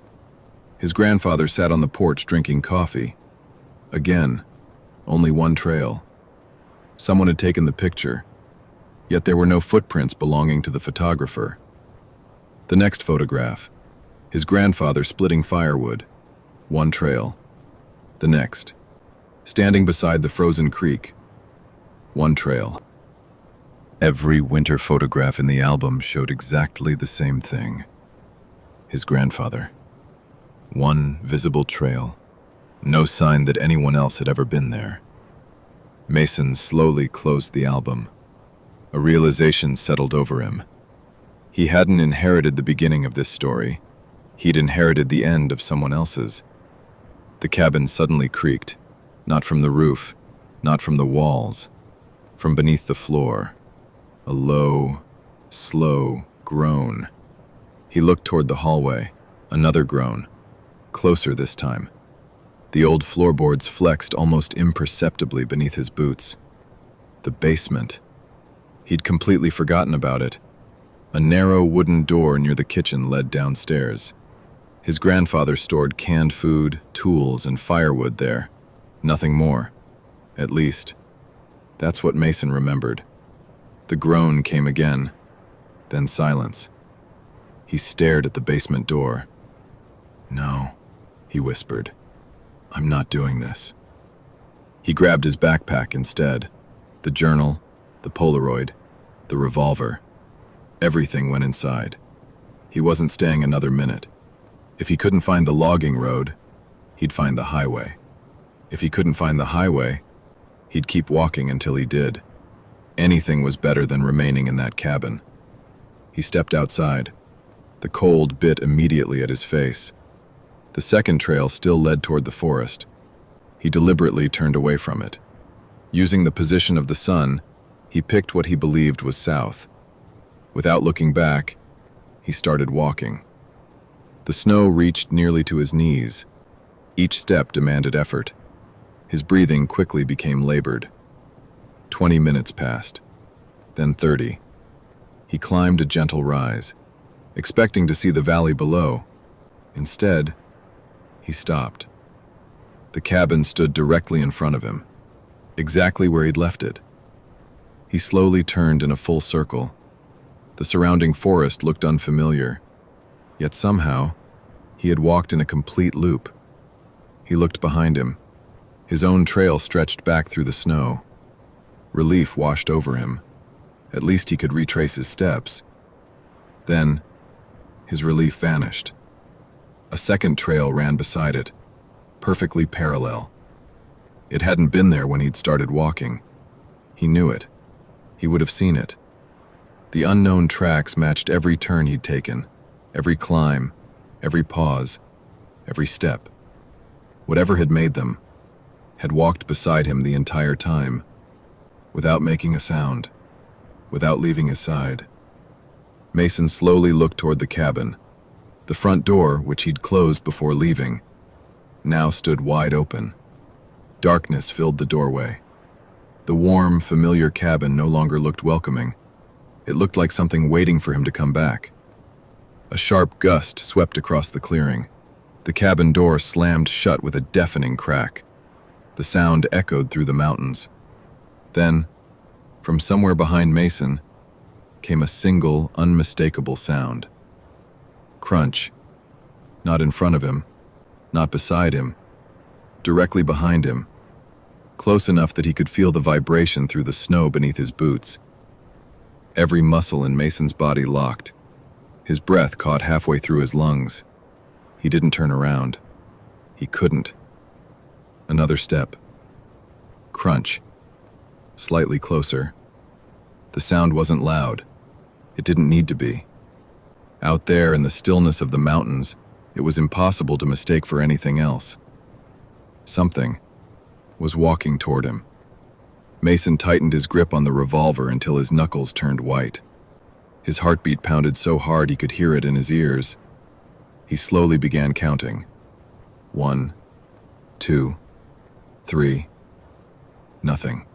His grandfather sat on the porch drinking coffee. Again, only one trail. Someone had taken the picture, yet there were no footprints belonging to the photographer. The next photograph, his grandfather splitting firewood. One trail. The next, standing beside the frozen creek. One trail. Every winter photograph in the album showed exactly the same thing. His grandfather. One visible trail. No sign that anyone else had ever been there. Mason slowly closed the album. A realization settled over him. He hadn't inherited the beginning of this story. He'd inherited the end of someone else's. The cabin suddenly creaked, not from the roof, not from the walls, from beneath the floor. A low, slow groan. He looked toward the hallway. Another groan. Closer this time. The old floorboards flexed almost imperceptibly beneath his boots. The basement. He'd completely forgotten about it. A narrow wooden door near the kitchen led downstairs. His grandfather stored canned food, tools, and firewood there. Nothing more. At least, that's what Mason remembered. The groan came again, then silence. He stared at the basement door. "No," he whispered. "I'm not doing this." He grabbed his backpack instead. The journal, the Polaroid, the revolver. Everything went inside. He wasn't staying another minute. If he couldn't find the logging road, he'd find the highway. If he couldn't find the highway, he'd keep walking until he did. Anything was better than remaining in that cabin. He stepped outside. The cold bit immediately at his face. The second trail still led toward the forest. He deliberately turned away from it. Using the position of the sun, he picked what he believed was south. Without looking back, he started walking. The snow reached nearly to his knees. Each step demanded effort. His breathing quickly became labored. 20 minutes passed, then 30. He climbed a gentle rise, expecting to see the valley below. Instead, he stopped. The cabin stood directly in front of him, exactly where he'd left it. He slowly turned in a full circle. The surrounding forest looked unfamiliar, yet somehow, he had walked in a complete loop. He looked behind him. His own trail stretched back through the snow. Relief washed over him. At least he could retrace his steps. Then, his relief vanished. A second trail ran beside it, perfectly parallel. It hadn't been there when he'd started walking. He knew it. He would have seen it. The unknown tracks matched every turn he'd taken, every climb, every pause, every step. Whatever had made them, had walked beside him the entire time, without making a sound, without leaving his side. Mason slowly looked toward the cabin. The front door, which he'd closed before leaving, now stood wide open. Darkness filled the doorway. The warm, familiar cabin no longer looked welcoming. It looked like something waiting for him to come back. A sharp gust swept across the clearing. The cabin door slammed shut with a deafening crack. The sound echoed through the mountains. Then, from somewhere behind Mason, came a single, unmistakable sound. Crunch. Not in front of him, not beside him, directly behind him, close enough that he could feel the vibration through the snow beneath his boots. Every muscle in Mason's body locked. His breath caught halfway through his lungs. He didn't turn around. He couldn't. Another step. Crunch. Slightly closer. The sound wasn't loud. It didn't need to be. Out there in the stillness of the mountains, it was impossible to mistake for anything else. Something was walking toward him. Mason tightened his grip on the revolver until his knuckles turned white. His heartbeat pounded so hard he could hear it in his ears. He slowly began counting. 1, 2, 3. Nothing.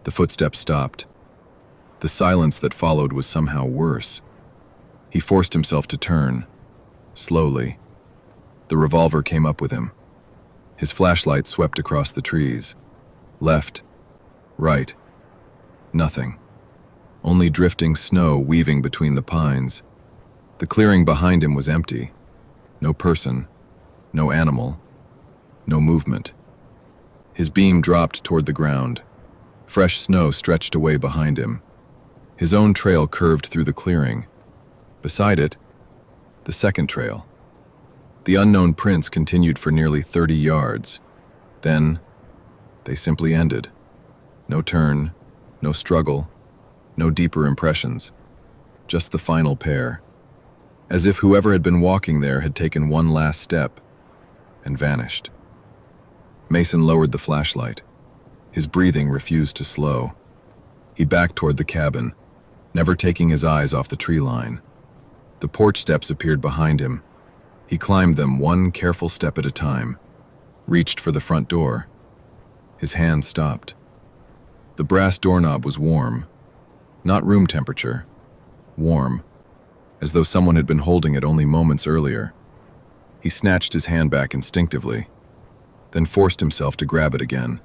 The footsteps stopped. The silence that followed was somehow worse. He forced himself to turn, slowly. The revolver came up with him. His flashlight swept across the trees. Left, right, nothing. Only drifting snow weaving between the pines. The clearing behind him was empty. No person, no animal, no movement. His beam dropped toward the ground. Fresh snow stretched away behind him. His own trail curved through the clearing. Beside it, the second trail. The unknown prints continued for nearly 30 yards. Then, they simply ended. No turn, no struggle, no deeper impressions. Just the final pair. As if whoever had been walking there had taken one last step and vanished. Mason lowered the flashlight. His breathing refused to slow. He backed toward the cabin, never taking his eyes off the tree line. The porch steps appeared behind him. He climbed them one careful step at a time, reached for the front door. His hand stopped. The brass doorknob was warm, not room temperature, warm, as though someone had been holding it only moments earlier. He snatched his hand back instinctively, then forced himself to grab it again.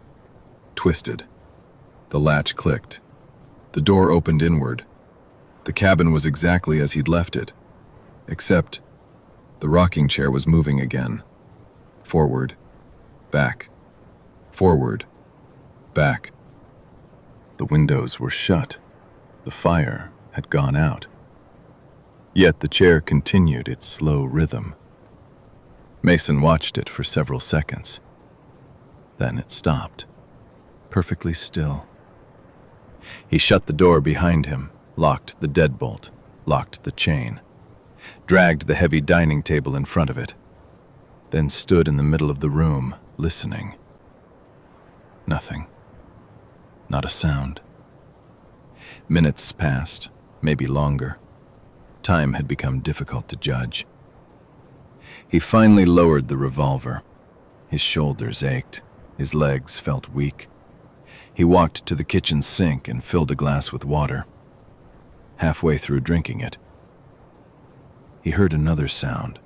Twisted. The latch clicked. The door opened inward. The cabin was exactly as he'd left it, except the rocking chair was moving again. Forward, back, forward, back. The windows were shut. The fire had gone out. Yet the chair continued its slow rhythm. Mason watched it for several seconds. Then it stopped, perfectly still. He shut the door behind him, locked the deadbolt, locked the chain, dragged the heavy dining table in front of it, then stood in the middle of the room, listening. Nothing. Not a sound. Minutes passed, maybe longer. Time had become difficult to judge. He finally lowered the revolver. His shoulders ached. His legs felt weak. He walked to the kitchen sink and filled a glass with water. Halfway through drinking it, he heard another sound.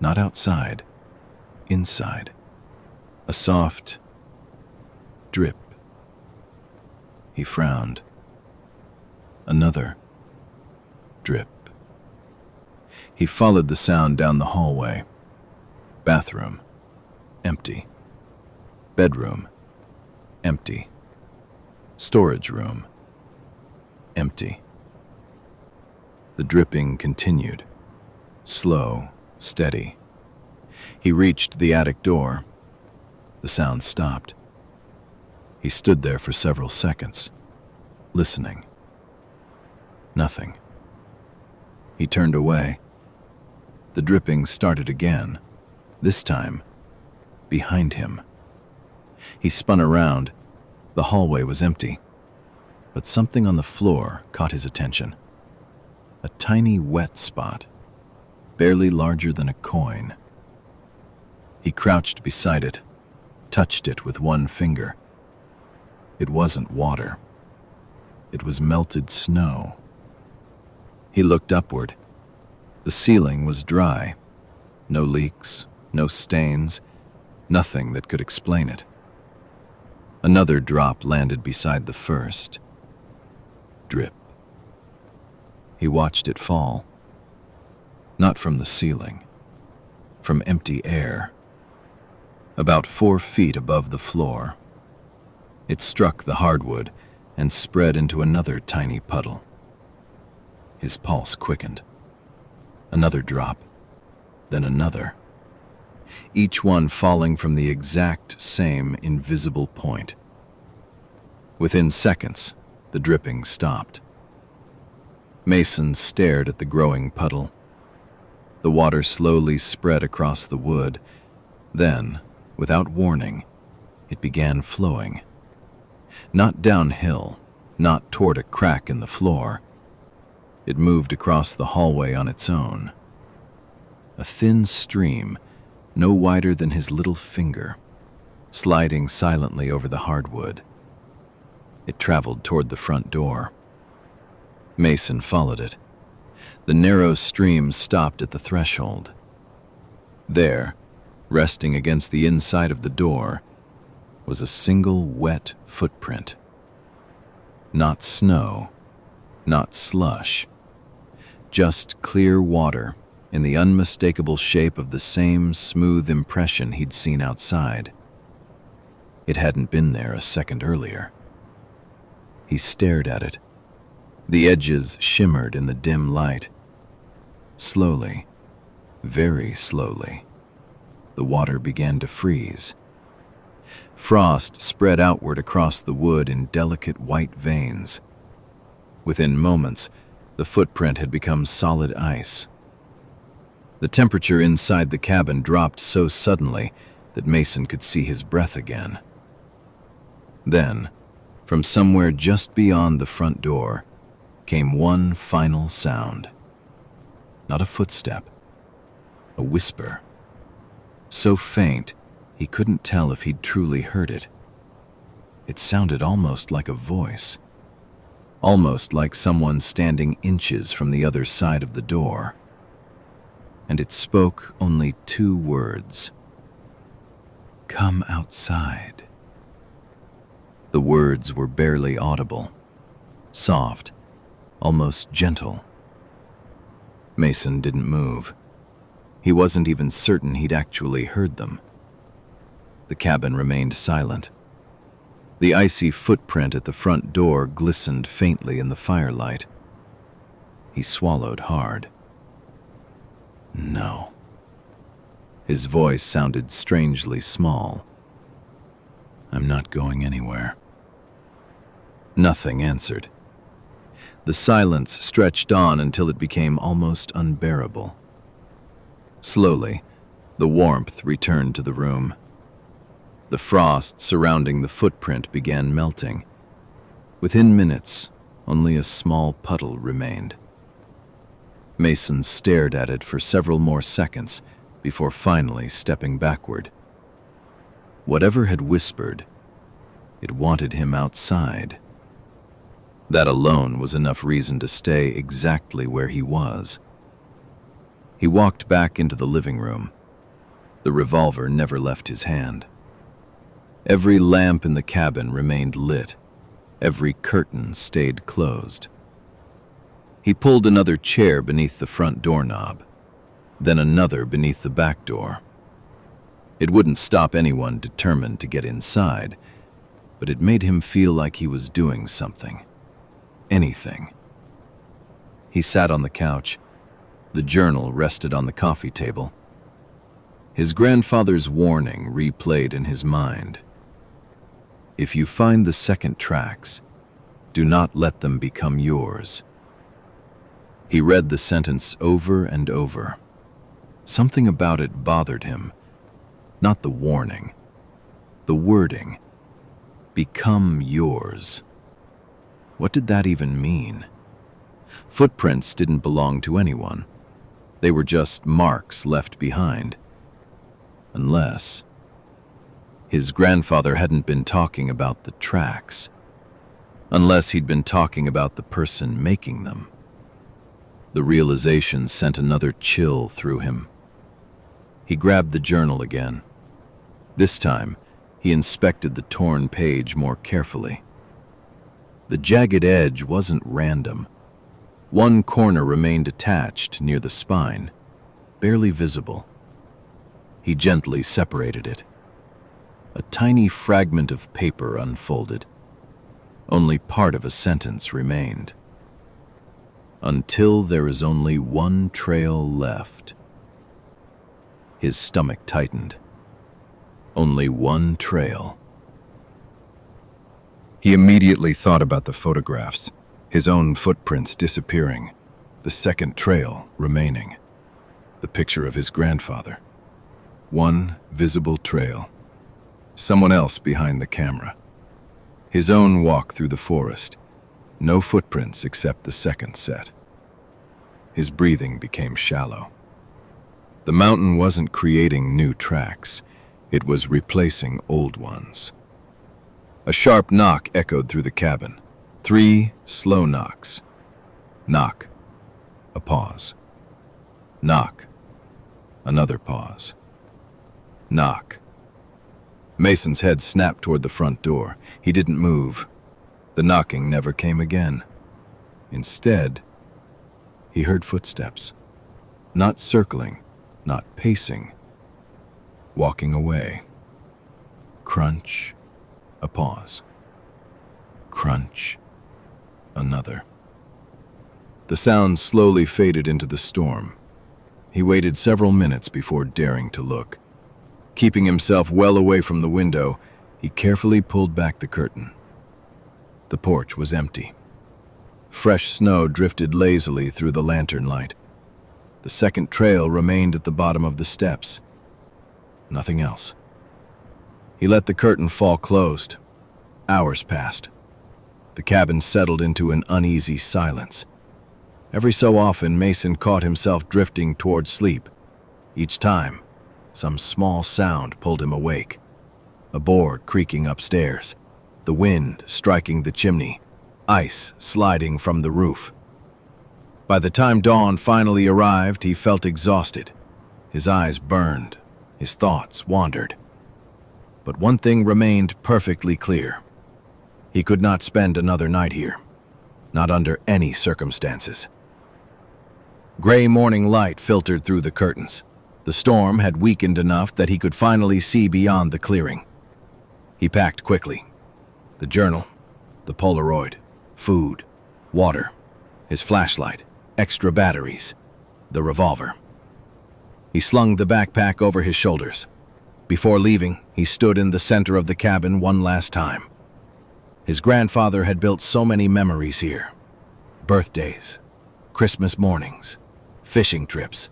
Not outside, inside. A soft drip. He frowned. Another drip. He followed the sound down the hallway. Bathroom, empty. Bedroom, empty. Storage room, empty. The dripping continued, slow, steady. He reached the attic door. The sound stopped. He stood there for several seconds, listening. Nothing. He turned away. The dripping started again, this time behind him. He spun around. The hallway was empty, but something on the floor caught his attention. A tiny wet spot, barely larger than a coin. He crouched beside it, touched it with one finger. It wasn't water. It was melted snow. He looked upward. The ceiling was dry. No leaks, no stains, nothing that could explain it. Another drop landed beside the first. Drip. He watched it fall. Not from the ceiling, from empty air. About 4 feet above the floor. It struck the hardwood and spread into another tiny puddle. His pulse quickened. Another drop, then another. Each one falling from the exact same invisible point. Within seconds, the dripping stopped. Mason stared at the growing puddle. The water slowly spread across the wood. Then, without warning, it began flowing. Not downhill, not toward a crack in the floor. It moved across the hallway on its own. A thin stream, no wider than his little finger, sliding silently over the hardwood. It traveled toward the front door. Mason followed it. The narrow stream stopped at the threshold. There, resting against the inside of the door, was a single wet footprint. Not snow, not slush, just clear water in the unmistakable shape of the same smooth impression he'd seen outside. It hadn't been there a second earlier. He stared at it. The edges shimmered in the dim light. Slowly, very slowly, the water began to freeze. Frost spread outward across the wood in delicate white veins. Within moments, the footprint had become solid ice. The temperature inside the cabin dropped so suddenly that Mason could see his breath again. Then, from somewhere just beyond the front door, came one final sound. Not a footstep, a whisper. So faint, he couldn't tell if he'd truly heard it. It sounded almost like a voice, almost like someone standing inches from the other side of the door. And it spoke only 2 words. "Come outside." The words were barely audible, soft, almost gentle. Mason didn't move. He wasn't even certain he'd actually heard them. The cabin remained silent. The icy footprint at the front door glistened faintly in the firelight. He swallowed hard. No. His voice sounded strangely small. "I'm not going anywhere." Nothing answered. The silence stretched on until it became almost unbearable. Slowly, the warmth returned to the room. The frost surrounding the footprint began melting. Within minutes, only a small puddle remained. Mason stared at it for several more seconds before finally stepping backward. Whatever had whispered, it wanted him outside. That alone was enough reason to stay exactly where he was. He walked back into the living room. The revolver never left his hand. Every lamp in the cabin remained lit. Every curtain stayed closed. He pulled another chair beneath the front doorknob, then another beneath the back door. It wouldn't stop anyone determined to get inside, but it made him feel like he was doing something. Anything. He sat on the couch. The journal rested on the coffee table. His grandfather's warning replayed in his mind. If you find the second tracks, do not let them become yours. He read the sentence over and over. Something about it bothered him. Not the warning, the wording. Become yours. What did that even mean? Footprints didn't belong to anyone. They were just marks left behind. Unless his grandfather hadn't been talking about the tracks. Unless he'd been talking about the person making them. The realization sent another chill through him. He grabbed the journal again. This time, he inspected the torn page more carefully. The jagged edge wasn't random. One corner remained attached near the spine, barely visible. He gently separated it. A tiny fragment of paper unfolded. Only part of a sentence remained. Until there is only one trail left. His stomach tightened. Only one trail. He immediately thought about the photographs, his own footprints disappearing, the second trail remaining, the picture of his grandfather. One visible trail. Someone else behind the camera. His own walk through the forest. No footprints except the second set. His breathing became shallow. The mountain wasn't creating new tracks. It was replacing old ones. A sharp knock echoed through the cabin. 3 slow knocks. Knock. A pause. Knock. Another pause. Knock. Mason's head snapped toward the front door. He didn't move. The knocking never came again. Instead, he heard footsteps. Not circling, not pacing. Walking away. Crunch. A pause. Crunch. Another. The sound slowly faded into the storm. He waited several minutes before daring to look. Keeping himself well away from the window, he carefully pulled back the curtain. The porch was empty. Fresh snow drifted lazily through the lantern light. The second trail remained at the bottom of the steps. Nothing else. He let the curtain fall closed. Hours passed. The cabin settled into an uneasy silence. Every so often, Mason caught himself drifting toward sleep. Each time, some small sound pulled him awake. A board creaking upstairs, the wind striking the chimney, ice sliding from the roof. By the time dawn finally arrived, he felt exhausted. His eyes burned, his thoughts wandered. But one thing remained perfectly clear. He could not spend another night here, not under any circumstances. Gray morning light filtered through the curtains. The storm had weakened enough that he could finally see beyond the clearing. He packed quickly. The journal, the Polaroid, food, water, his flashlight, extra batteries, the revolver. He slung the backpack over his shoulders. Before leaving, he stood in the center of the cabin one last time. His grandfather had built so many memories here. Birthdays, Christmas mornings, fishing trips,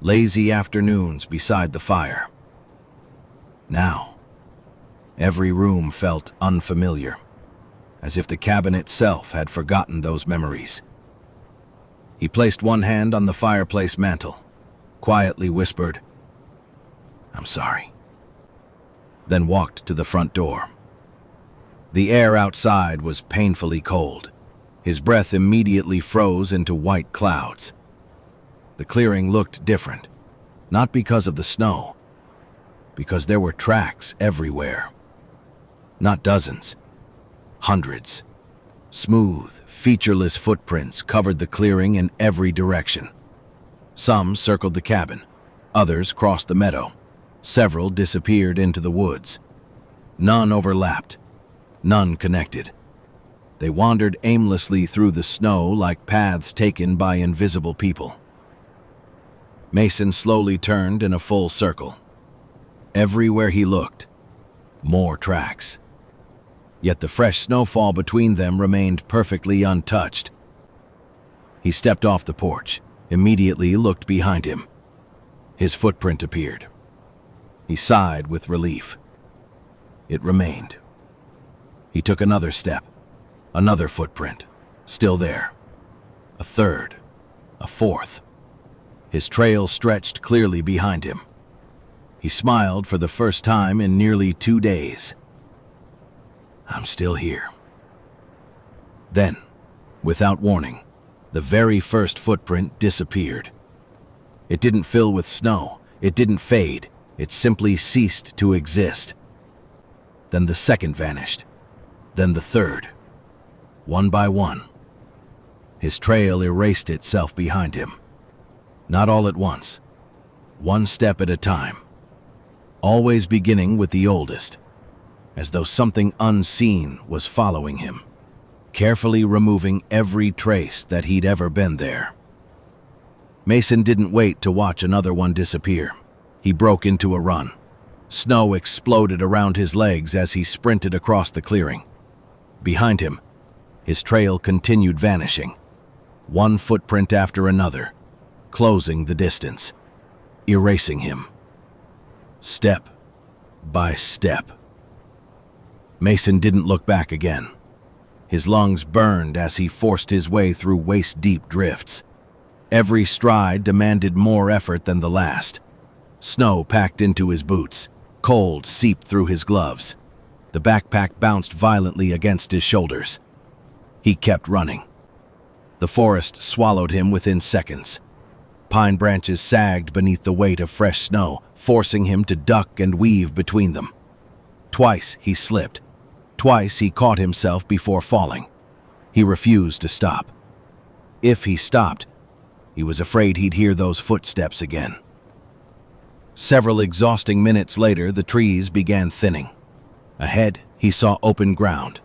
lazy afternoons beside the fire. Now, every room felt unfamiliar, as if the cabin itself had forgotten those memories. He placed one hand on the fireplace mantel, quietly whispered, "I'm sorry," then walked to the front door. The air outside was painfully cold. His breath immediately froze into white clouds. The clearing looked different, not because of the snow, because there were tracks everywhere. Not dozens, hundreds. Smooth, featureless footprints covered the clearing in every direction. Some circled the cabin, others crossed the meadow. Several disappeared into the woods. None overlapped, none connected. They wandered aimlessly through the snow like paths taken by invisible people. Mason slowly turned in a full circle. Everywhere he looked, more tracks. Yet the fresh snowfall between them remained perfectly untouched. He stepped off the porch, immediately looked behind him. His footprint appeared. He sighed with relief. It remained. He took another step. Another footprint, still there. A third, a fourth. His trail stretched clearly behind him. He smiled for the first time in nearly 2 days. "I'm still here." Then, without warning, the very first footprint disappeared. It didn't fill with snow, it didn't fade, it simply ceased to exist. Then the second vanished, then the third. One by one, his trail erased itself behind him. Not all at once, one step at a time. Always beginning with the oldest, as though something unseen was following him, carefully removing every trace that he'd ever been there. Mason didn't wait to watch another one disappear. He broke into a run. Snow exploded around his legs as he sprinted across the clearing. Behind him, his trail continued vanishing, one footprint after another, closing the distance, erasing him, step by step. Mason didn't look back again. His lungs burned as he forced his way through waist-deep drifts. Every stride demanded more effort than the last. Snow packed into his boots, cold seeped through his gloves. The backpack bounced violently against his shoulders. He kept running. The forest swallowed him within seconds. Pine branches sagged beneath the weight of fresh snow, forcing him to duck and weave between them. Twice he slipped. Twice he caught himself before falling. He refused to stop. If he stopped, he was afraid he'd hear those footsteps again. Several exhausting minutes later, the trees began thinning. Ahead, he saw open ground.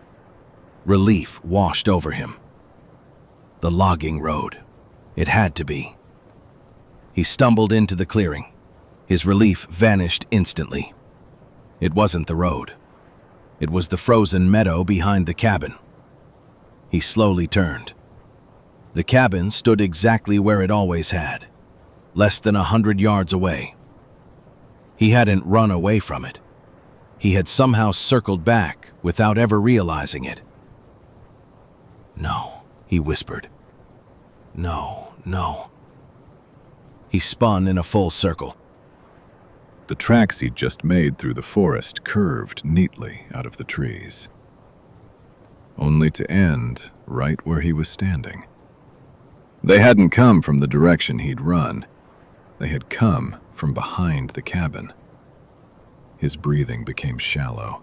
Relief washed over him. The logging road. It had to be. He stumbled into the clearing. His relief vanished instantly. It wasn't the road. It was the frozen meadow behind the cabin. He slowly turned. The cabin stood exactly where it always had, less than 100 yards away. He hadn't run away from it. He had somehow circled back without ever realizing it. "No," he whispered. "No, no." He spun in a full circle. The tracks he'd just made through the forest curved neatly out of the trees, only to end right where he was standing. They hadn't come from the direction he'd run. They had come from behind the cabin. His breathing became shallow.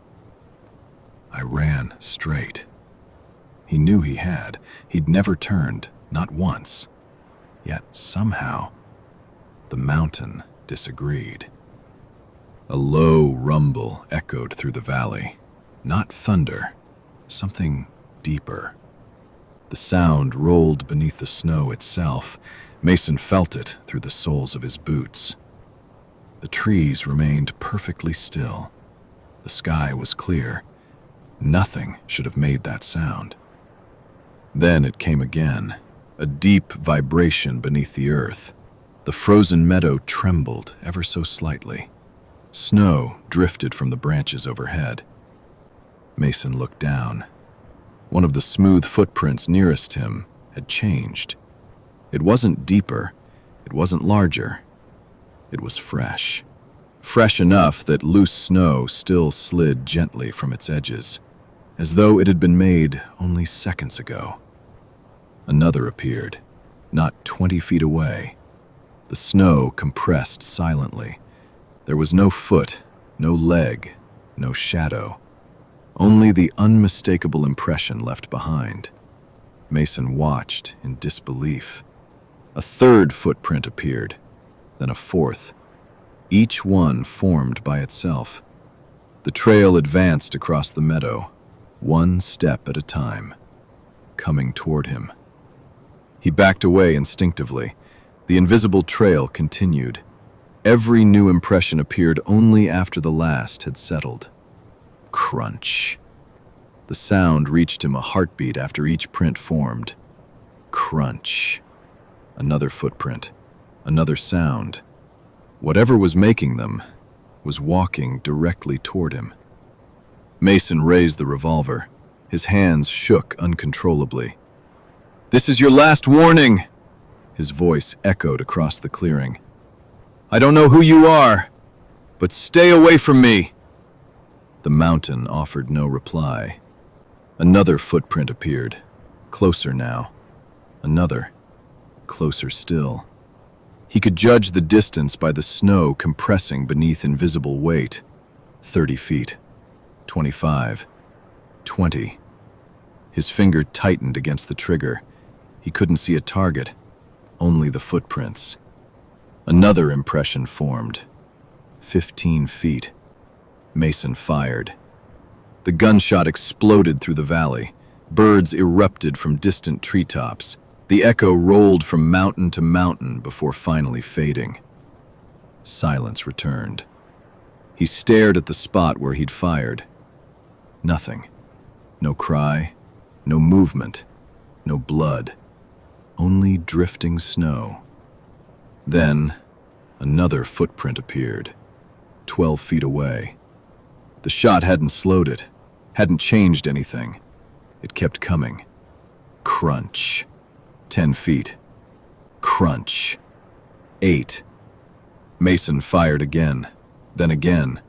I ran straight. He knew he had. He'd never turned, not once. Yet somehow, the mountain disagreed. A low rumble echoed through the valley. Not thunder, something deeper. The sound rolled beneath the snow itself. Mason felt it through the soles of his boots. The trees remained perfectly still. The sky was clear. Nothing should have made that sound. Then it came again, a deep vibration beneath the earth. The frozen meadow trembled ever so slightly. Snow drifted from the branches overhead. Mason looked down. One of the smooth footprints nearest him had changed. It wasn't deeper, it wasn't larger. It was fresh. Fresh enough that loose snow still slid gently from its edges, as though it had been made only seconds ago. Another appeared, not 20 feet away. The snow compressed silently. There was no foot, no leg, no shadow. Only the unmistakable impression left behind. Mason watched in disbelief. A third footprint appeared, then a fourth, each one formed by itself. The trail advanced across the meadow, one step at a time, coming toward him. He backed away instinctively. The invisible trail continued. Every new impression appeared only after the last had settled. Crunch. The sound reached him a heartbeat after each print formed. Crunch. Another footprint. Another sound. Whatever was making them was walking directly toward him. Mason raised the revolver. His hands shook uncontrollably. "This is your last warning!" His voice echoed across the clearing. "I don't know who you are, but stay away from me!" The mountain offered no reply. Another footprint appeared, closer now. Another, closer still. He could judge the distance by the snow compressing beneath invisible weight. 30 feet, 25, 20. His finger tightened against the trigger. He couldn't see a target, only the footprints. Another impression formed. 15 feet. Mason fired. The gunshot exploded through the valley. Birds erupted from distant treetops. The echo rolled from mountain to mountain before finally fading. Silence returned. He stared at the spot where he'd fired. Nothing. No cry, no movement, no blood. Only drifting snow. Then, another footprint appeared, 12 feet away. The shot hadn't slowed it, hadn't changed anything. It kept coming. Crunch. 10 feet. Crunch. 8. Mason fired again, then again.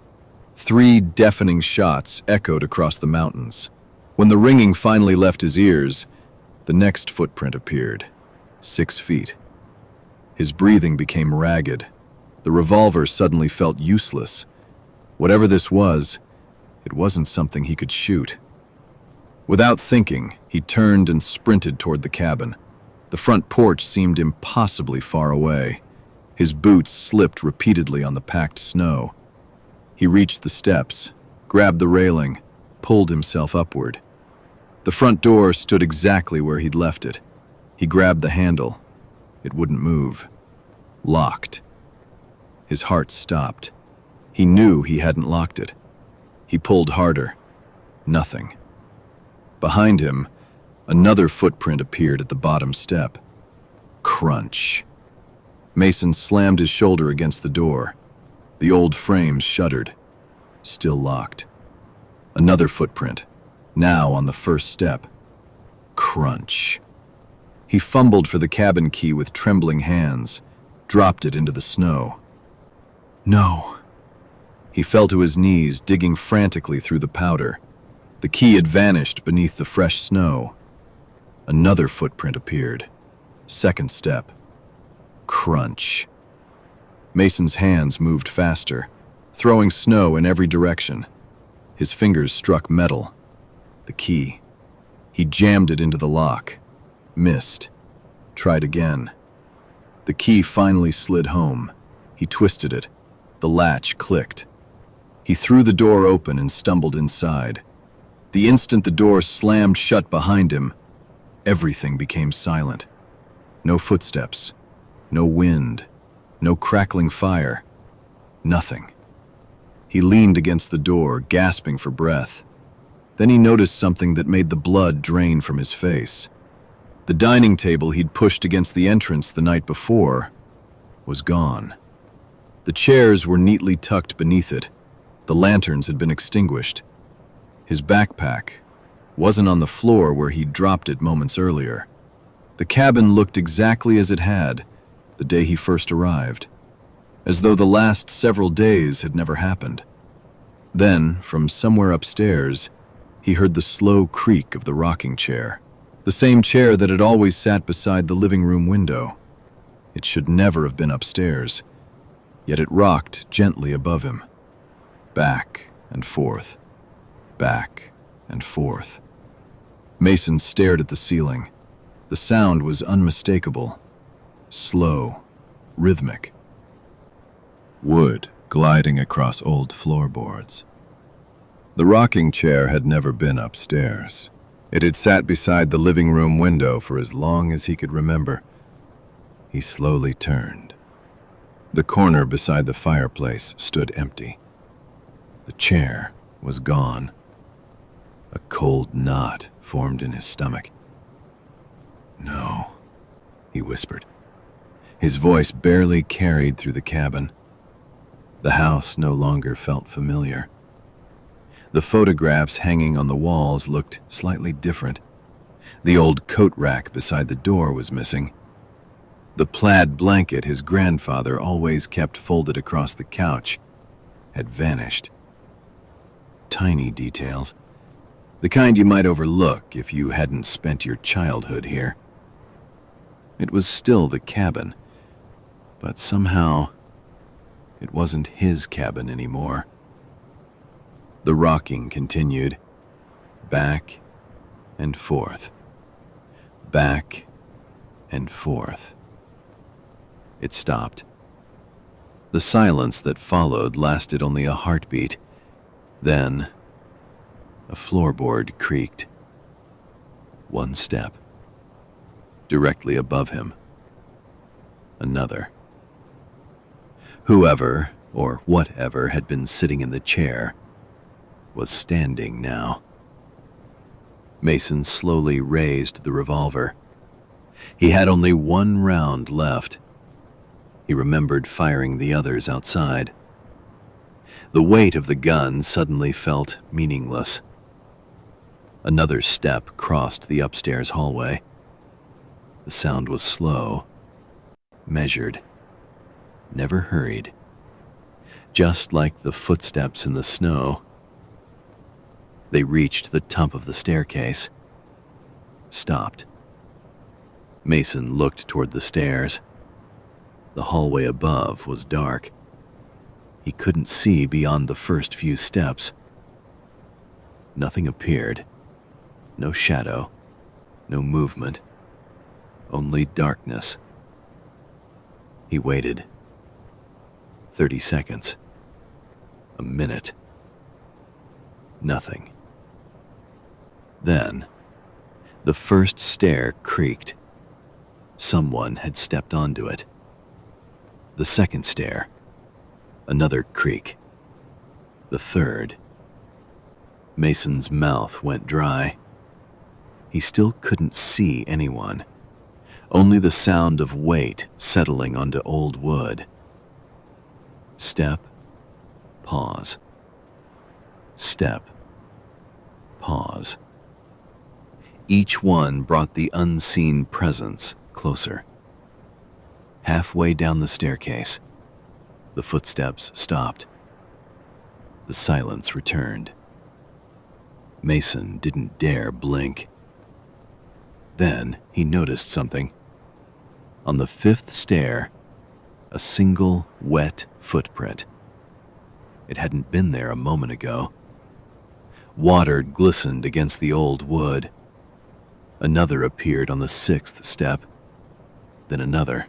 3 deafening shots echoed across the mountains. When the ringing finally left his ears, the next footprint appeared. 6 feet. His breathing became ragged. The revolver suddenly felt useless. Whatever this was, it wasn't something he could shoot. Without thinking, he turned and sprinted toward the cabin. The front porch seemed impossibly far away. His boots slipped repeatedly on the packed snow. He reached the steps, grabbed the railing, pulled himself upward. The front door stood exactly where he'd left it. He grabbed the handle. It wouldn't move. Locked. His heart stopped. He knew he hadn't locked it. He pulled harder. Nothing. Behind him, another footprint appeared at the bottom step. Crunch. Mason slammed his shoulder against the door. The old frame shuddered. Still locked. Another footprint, now on the first step. Crunch. He fumbled for the cabin key with trembling hands, dropped it into the snow. No. He fell to his knees, digging frantically through the powder. The key had vanished beneath the fresh snow. Another footprint appeared. Second step. Crunch. Mason's hands moved faster, throwing snow in every direction. His fingers struck metal. The key. He jammed it into the lock. Missed. Tried again. The key finally slid home. He twisted it. The latch clicked. He threw the door open and stumbled inside. The instant the door slammed shut behind him, everything became silent. No footsteps. No wind. No crackling fire. Nothing. He leaned against the door, gasping for breath. Then he noticed something that made the blood drain from his face. The dining table he'd pushed against the entrance the night before was gone. The chairs were neatly tucked beneath it. The lanterns had been extinguished. His backpack wasn't on the floor where he'd dropped it moments earlier. The cabin looked exactly as it had the day he first arrived, as though the last several days had never happened. Then, from somewhere upstairs, he heard the slow creak of the rocking chair, the same chair that had always sat beside the living room window. It should never have been upstairs, yet it rocked gently above him. Back and forth, back and forth. Mason stared at the ceiling. The sound was unmistakable, slow, rhythmic. Wood gliding across old floorboards. The rocking chair had never been upstairs. It had sat beside the living room window for as long as he could remember. He slowly turned. The corner beside the fireplace stood empty. The chair was gone. A cold knot formed in his stomach. No, he whispered. His voice barely carried through the cabin. The house no longer felt familiar. The photographs hanging on the walls looked slightly different. The old coat rack beside the door was missing. The plaid blanket his grandfather always kept folded across the couch had vanished. Tiny details, the kind you might overlook if you hadn't spent your childhood here. It was still the cabin, but somehow it wasn't his cabin anymore. The rocking continued, back and forth, back and forth. It stopped. The silence that followed lasted only a heartbeat. Then, a floorboard creaked. One step. Directly above him. Another. Whoever, or whatever, had been sitting in the chair was standing now. Mason slowly raised the revolver. He had only one round left. He remembered firing the others outside. The weight of the gun suddenly felt meaningless. Another step crossed the upstairs hallway. The sound was slow, measured, never hurried. Just like the footsteps in the snow. They reached the top of the staircase. Stopped. Mason looked toward the stairs. The hallway above was dark. He couldn't see beyond the first few steps. Nothing appeared. No shadow, no movement, only darkness. He waited. 30 seconds. A minute. Nothing. Then, the first stair creaked. Someone had stepped onto it. The second stair. Another creak. The third. Mason's mouth went dry. He still couldn't see anyone. Only the sound of weight settling onto old wood. Step. Pause. Step. Pause. Each one brought the unseen presence closer. Halfway down the staircase, the footsteps stopped. The silence returned. Mason didn't dare blink. Then he noticed something. On the fifth stair, a single wet footprint. It hadn't been there a moment ago. Water glistened against the old wood. Another appeared on the sixth step, then another.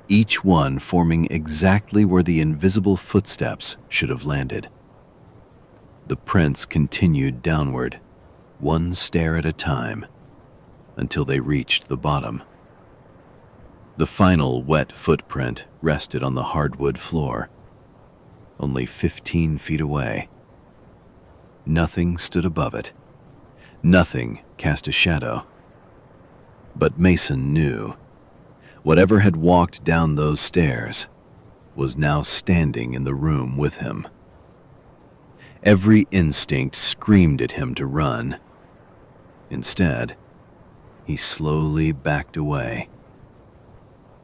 Each one forming exactly where the invisible footsteps should have landed. The prints continued downward, one stair at a time, until they reached the bottom. The final wet footprint rested on the hardwood floor, only 15 feet away. Nothing stood above it. Nothing cast a shadow. But Mason knew whatever had walked down those stairs was now standing in the room with him. Every instinct screamed at him to run. Instead, he slowly backed away.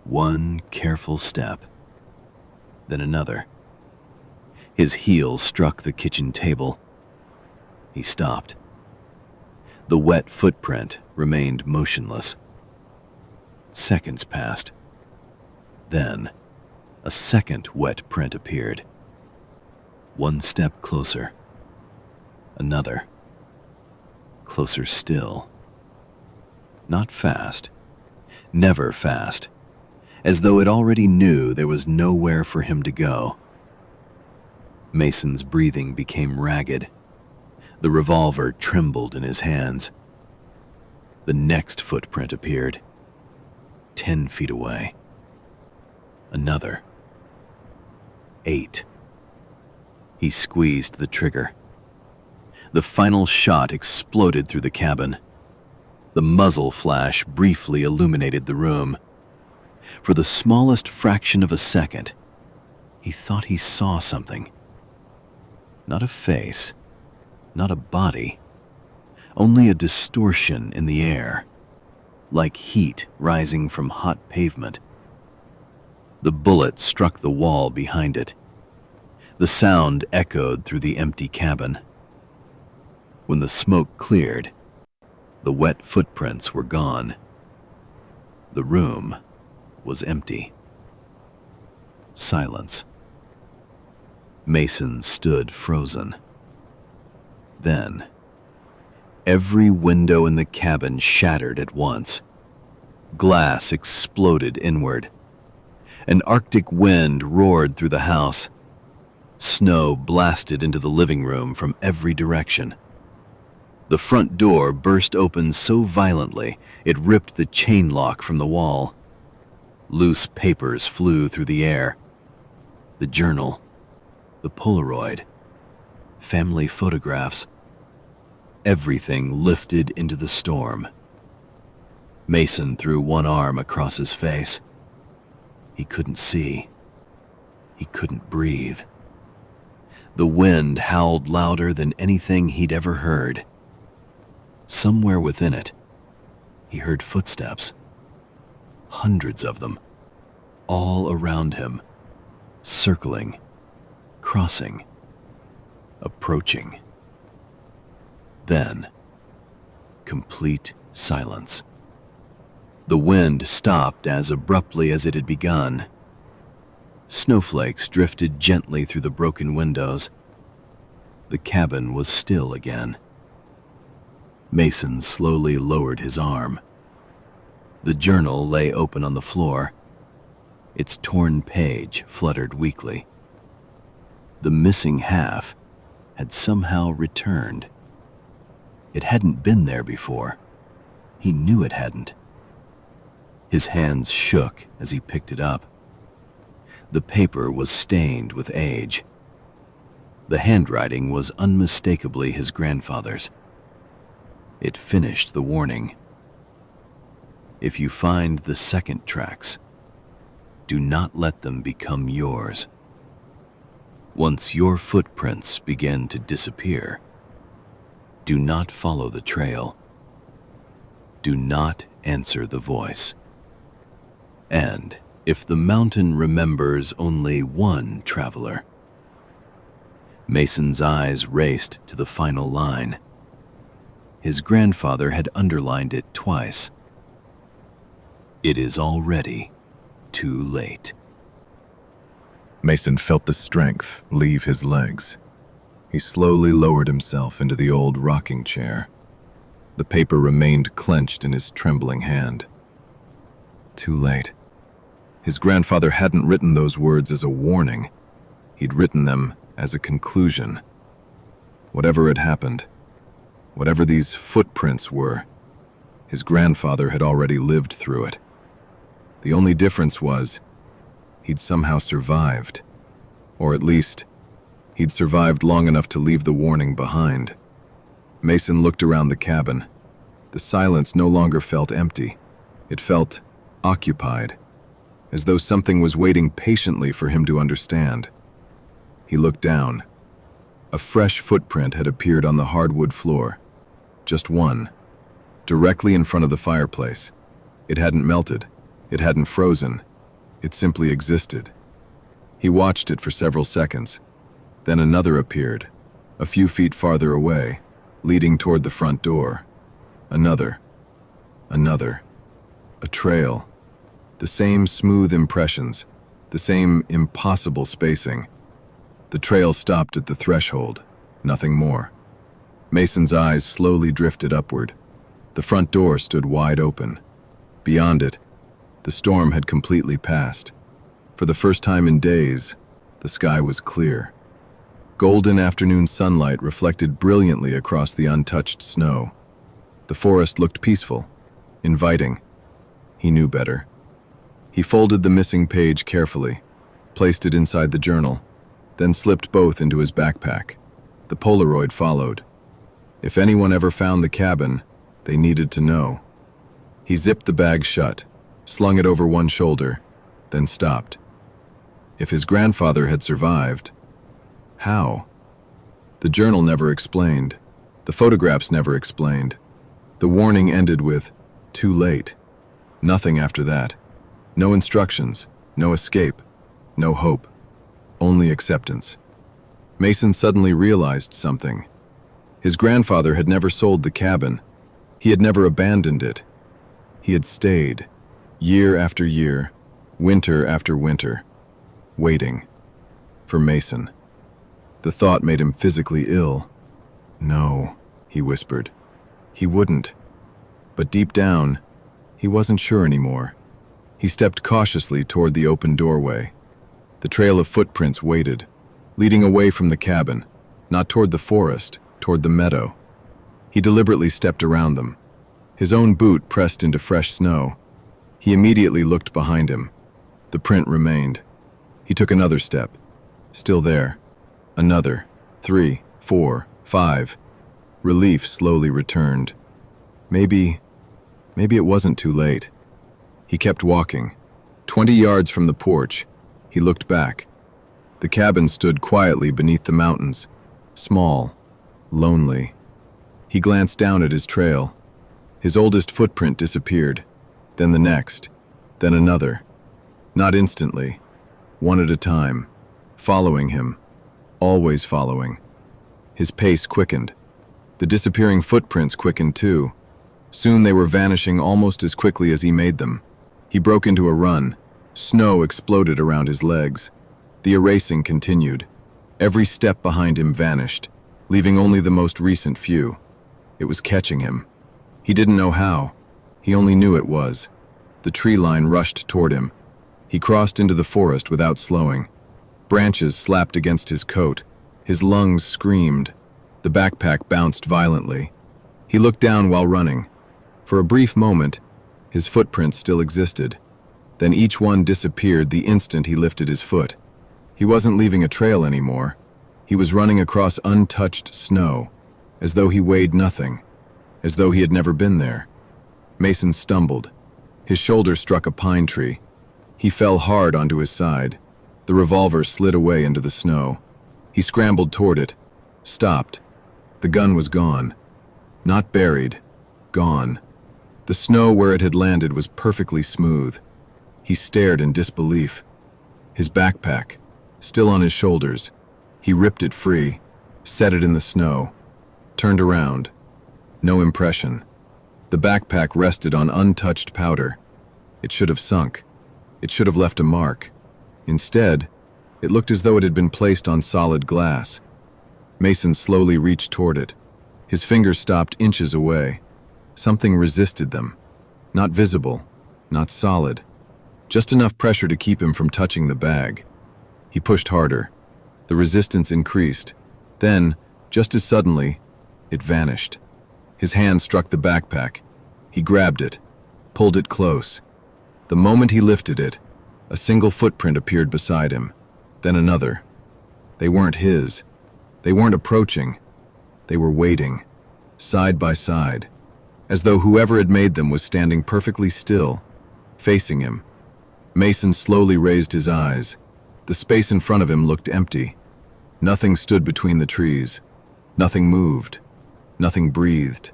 One careful step, then another. His heel struck the kitchen table. He stopped. The wet footprint remained motionless. Seconds passed. Then, a second wet print appeared. One step closer. Another. Closer still. Not fast. Never fast. As though it already knew there was nowhere for him to go. Mason's breathing became ragged. The revolver trembled in his hands. The next footprint appeared, 10 feet away. Another. 8. He squeezed the trigger. The final shot exploded through the cabin. The muzzle flash briefly illuminated the room. For the smallest fraction of a second, he thought he saw something. Not a face, not a body, only a distortion in the air, like heat rising from hot pavement. The bullet struck the wall behind it. The sound echoed through the empty cabin. When the smoke cleared, the wet footprints were gone. The room was empty. Silence. Mason stood frozen. Then, every window in the cabin shattered at once. Glass exploded inward. An Arctic wind roared through the house. Snow blasted into the living room from every direction. The front door burst open so violently it ripped the chain lock from the wall. Loose papers flew through the air. The journal, the Polaroid, family photographs. Everything lifted into the storm. Mason threw one arm across his face. He couldn't see. He couldn't breathe. The wind howled louder than anything he'd ever heard. Somewhere within it, he heard footsteps. Hundreds of them, all around him, circling, crossing, approaching. Then, complete silence. The wind stopped as abruptly as it had begun. Snowflakes drifted gently through the broken windows. The cabin was still again. Mason slowly lowered his arm. The journal lay open on the floor. Its torn page fluttered weakly. The missing half had somehow returned. It hadn't been there before. He knew it hadn't. His hands shook as he picked it up. The paper was stained with age. The handwriting was unmistakably his grandfather's. It finished the warning. If you find the second tracks, do not let them become yours. Once your footprints begin to disappear, do not follow the trail. Do not answer the voice. And if the mountain remembers only one traveler. Mason's eyes raced to the final line. His grandfather had underlined it twice. It is already too late. Mason felt the strength leave his legs. He slowly lowered himself into the old rocking chair. The paper remained clenched in his trembling hand. Too late. His grandfather hadn't written those words as a warning. He'd written them as a conclusion. Whatever had happened, whatever these footprints were, his grandfather had already lived through it. The only difference was, he'd somehow survived. Or at least, he'd survived long enough to leave the warning behind. Mason looked around the cabin. The silence no longer felt empty. It felt occupied, as though something was waiting patiently for him to understand. He looked down. A fresh footprint had appeared on the hardwood floor. Just one, directly in front of the fireplace. It hadn't melted. It hadn't frozen. It simply existed. He watched it for several seconds. Then another appeared, a few feet farther away, leading toward the front door. Another. A trail. The same smooth impressions, the same impossible spacing. The trail stopped at the threshold, nothing more. Mason's eyes slowly drifted upward. The front door stood wide open. Beyond it, the storm had completely passed. For the first time in days, the sky was clear. Golden afternoon sunlight reflected brilliantly across the untouched snow. The forest looked peaceful, inviting. He knew better. He folded the missing page carefully, placed it inside the journal, then slipped both into his backpack. The Polaroid followed. If anyone ever found the cabin, they needed to know. He zipped the bag shut, slung it over one shoulder, then stopped. If his grandfather had survived, how? The journal never explained. The photographs never explained. The warning ended with, "Too late." Nothing after that. No instructions, no escape, no hope. Only acceptance. Mason suddenly realized something. His grandfather had never sold the cabin. He had never abandoned it. He had stayed, year after year, winter after winter, waiting for Mason. The thought made him physically ill. No, he whispered. He wouldn't. But deep down, he wasn't sure anymore. He stepped cautiously toward the open doorway. The trail of footprints waited, leading away from the cabin, not toward the forest, toward the meadow. He deliberately stepped around them. His own boot pressed into fresh snow. He immediately looked behind him. The print remained. He took another step. Still there. Another. 3, 4, 5. Relief slowly returned. Maybe it wasn't too late. He kept walking. 20 yards from the porch, he looked back. The cabin stood quietly beneath the mountains, small, lonely. He glanced down at his trail. His oldest footprint disappeared, then the next, then another. Not instantly, one at a time, following him, always following. His pace quickened. The disappearing footprints quickened too. Soon they were vanishing almost as quickly as he made them. He broke into a run. Snow exploded around his legs. The erasing continued. Every step behind him vanished, leaving only the most recent few. It was catching him. He didn't know how. He only knew it was. The tree line rushed toward him. He crossed into the forest without slowing. Branches slapped against his coat. His lungs screamed. The backpack bounced violently. He looked down while running. For a brief moment, his footprints still existed. Then each one disappeared the instant he lifted his foot. He wasn't leaving a trail anymore. He was running across untouched snow, as though he weighed nothing, as though he had never been there. Mason stumbled. His shoulder struck a pine tree. He fell hard onto his side. The revolver slid away into the snow. He scrambled toward it, stopped. The gun was gone. Not buried, gone. The snow where it had landed was perfectly smooth. He stared in disbelief. His backpack, still on his shoulders. He ripped it free, set it in the snow, turned around. No impression. The backpack rested on untouched powder. It should have sunk. It should have left a mark. Instead, it looked as though it had been placed on solid glass. Mason slowly reached toward it. His fingers stopped inches away. Something resisted them. Not visible, not solid. Just enough pressure to keep him from touching the bag. He pushed harder. The resistance increased. Then, just as suddenly, it vanished. His hand struck the backpack. He grabbed it, pulled it close. The moment he lifted it, a single footprint appeared beside him, then another. They weren't his. They weren't approaching. They were waiting, side by side, as though whoever had made them was standing perfectly still, facing him. Mason slowly raised his eyes. The space in front of him looked empty. Nothing stood between the trees. Nothing moved. Nothing breathed.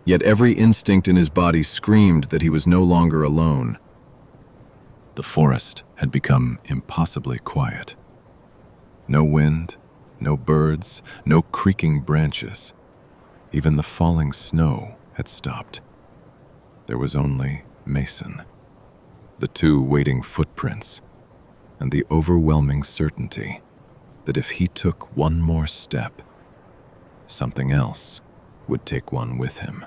Yet every instinct in his body screamed that he was no longer alone. The forest had become impossibly quiet. No wind, no birds, no creaking branches. Even the falling snow had stopped. There was only Mason, the two waiting footprints, and the overwhelming certainty that if he took one more step, something else would take one with him.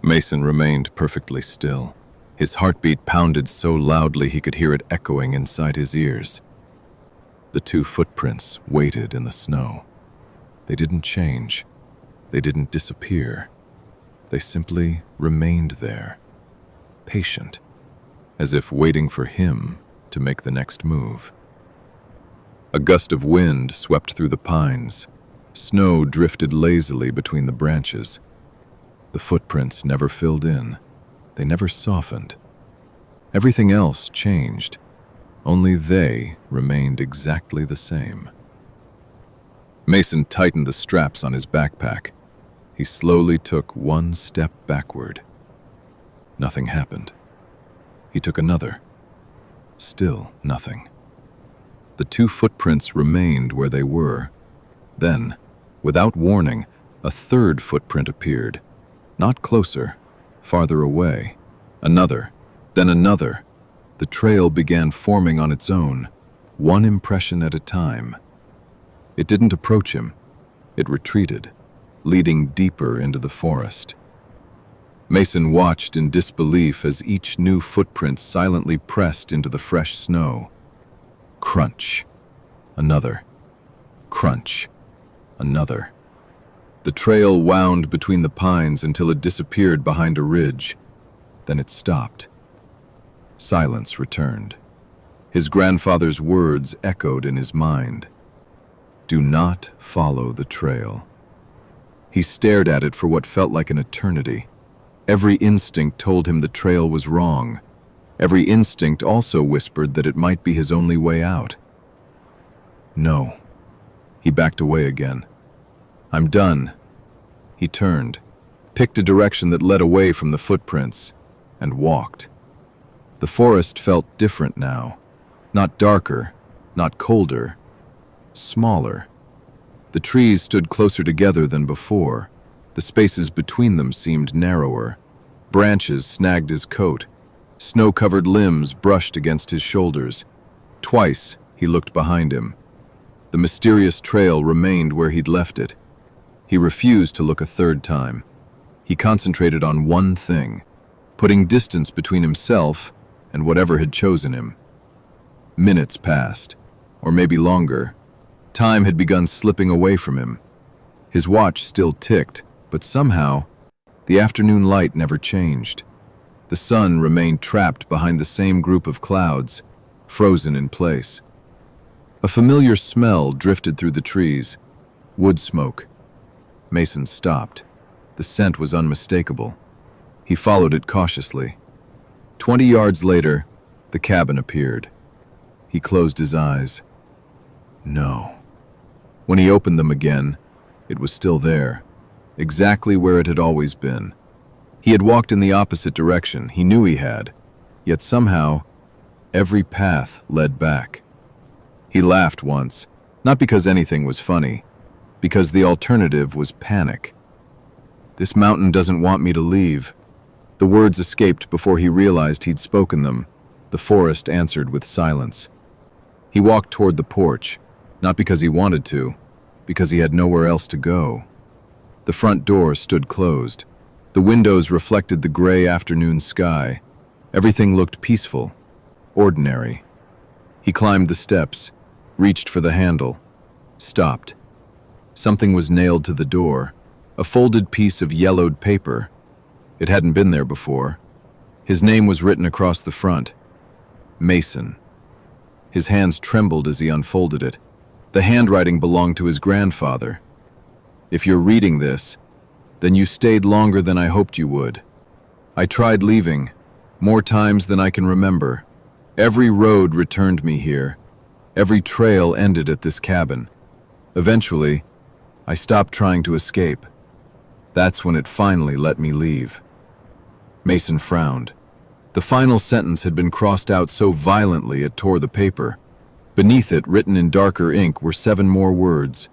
Mason remained perfectly still. His heartbeat pounded so loudly he could hear it echoing inside his ears. The two footprints waited in the snow. They didn't change. They didn't disappear. They simply remained there, patient, as if waiting for him to make the next move. A gust of wind swept through the pines. Snow drifted lazily between the branches. The footprints never filled in. They never softened. Everything else changed. Only they remained exactly the same. Mason tightened the straps on his backpack. He slowly took one step backward. Nothing happened. He took another. Still nothing. The two footprints remained where they were. Then, without warning, a third footprint appeared. Not closer, farther away. Another, then another. The trail began forming on its own, one impression at a time. It didn't approach him. It retreated, leading deeper into the forest. Mason watched in disbelief as each new footprint silently pressed into the fresh snow. Crunch. Another. Crunch. Another. The trail wound between the pines until it disappeared behind a ridge. Then it stopped. Silence returned. His grandfather's words echoed in his mind. Do not follow the trail. He stared at it for what felt like an eternity. Every instinct told him the trail was wrong. Every instinct also whispered that it might be his only way out. No. He backed away again. I'm done. He turned, picked a direction that led away from the footprints, and walked. The forest felt different now. Not darker, not colder, smaller. The trees stood closer together than before. The spaces between them seemed narrower. Branches snagged his coat. Snow-covered limbs brushed against his shoulders. Twice he looked behind him. The mysterious trail remained where he'd left it. He refused to look a third time. He concentrated on one thing, putting distance between himself and whatever had chosen him. Minutes passed, or maybe longer. Time had begun slipping away from him. His watch still ticked, but somehow, the afternoon light never changed. The sun remained trapped behind the same group of clouds, frozen in place. A familiar smell drifted through the trees. Wood smoke. Mason stopped. The scent was unmistakable. He followed it cautiously. 20 yards later, the cabin appeared. He closed his eyes. No. When he opened them again, it was still there, exactly where it had always been. He had walked in the opposite direction, he knew he had, yet somehow, every path led back. He laughed once, not because anything was funny, because the alternative was panic. This mountain doesn't want me to leave. The words escaped before he realized he'd spoken them. The forest answered with silence. He walked toward the porch, not because he wanted to, because he had nowhere else to go. The front door stood closed. The windows reflected the gray afternoon sky. Everything looked peaceful, ordinary. He climbed the steps, reached for the handle, stopped. Something was nailed to the door, a folded piece of yellowed paper. It hadn't been there before. His name was written across the front. Mason. His hands trembled as he unfolded it. The handwriting belonged to his grandfather. If you're reading this, then you stayed longer than I hoped you would. I tried leaving, more times than I can remember. Every road returned me here. Every trail ended at this cabin. Eventually, I stopped trying to escape. That's when it finally let me leave. Mason frowned. The final sentence had been crossed out so violently it tore the paper. Beneath it, written in darker ink, were 7 more words.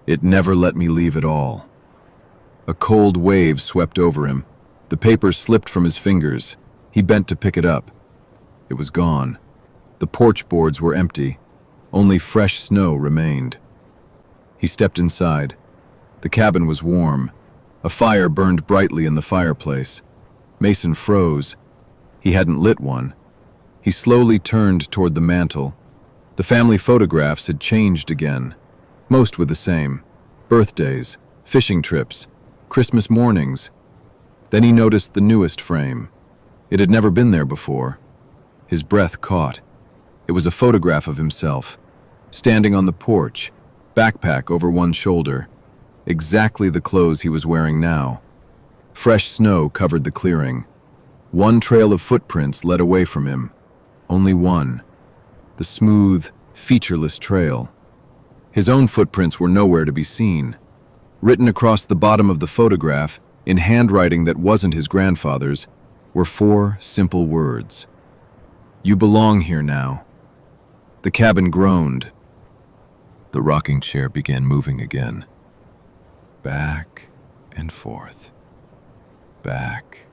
It never let me leave at all. A cold wave swept over him. The paper slipped from his fingers. He bent to pick it up. It was gone. The porch boards were empty. Only fresh snow remained. He stepped inside. The cabin was warm. A fire burned brightly in the fireplace. Mason froze. He hadn't lit one. He slowly turned toward the mantel. The family photographs had changed again. Most were the same. Birthdays, fishing trips, Christmas mornings. Then he noticed the newest frame. It had never been there before. His breath caught. It was a photograph of himself, standing on the porch, backpack over one shoulder. Exactly the clothes he was wearing now. Fresh snow covered the clearing. One trail of footprints led away from him. Only one. The smooth, featureless trail. His own footprints were nowhere to be seen. Written across the bottom of the photograph, in handwriting that wasn't his grandfather's, were 4 simple words. You belong here now. The cabin groaned. The rocking chair began moving again. Back and forth. Back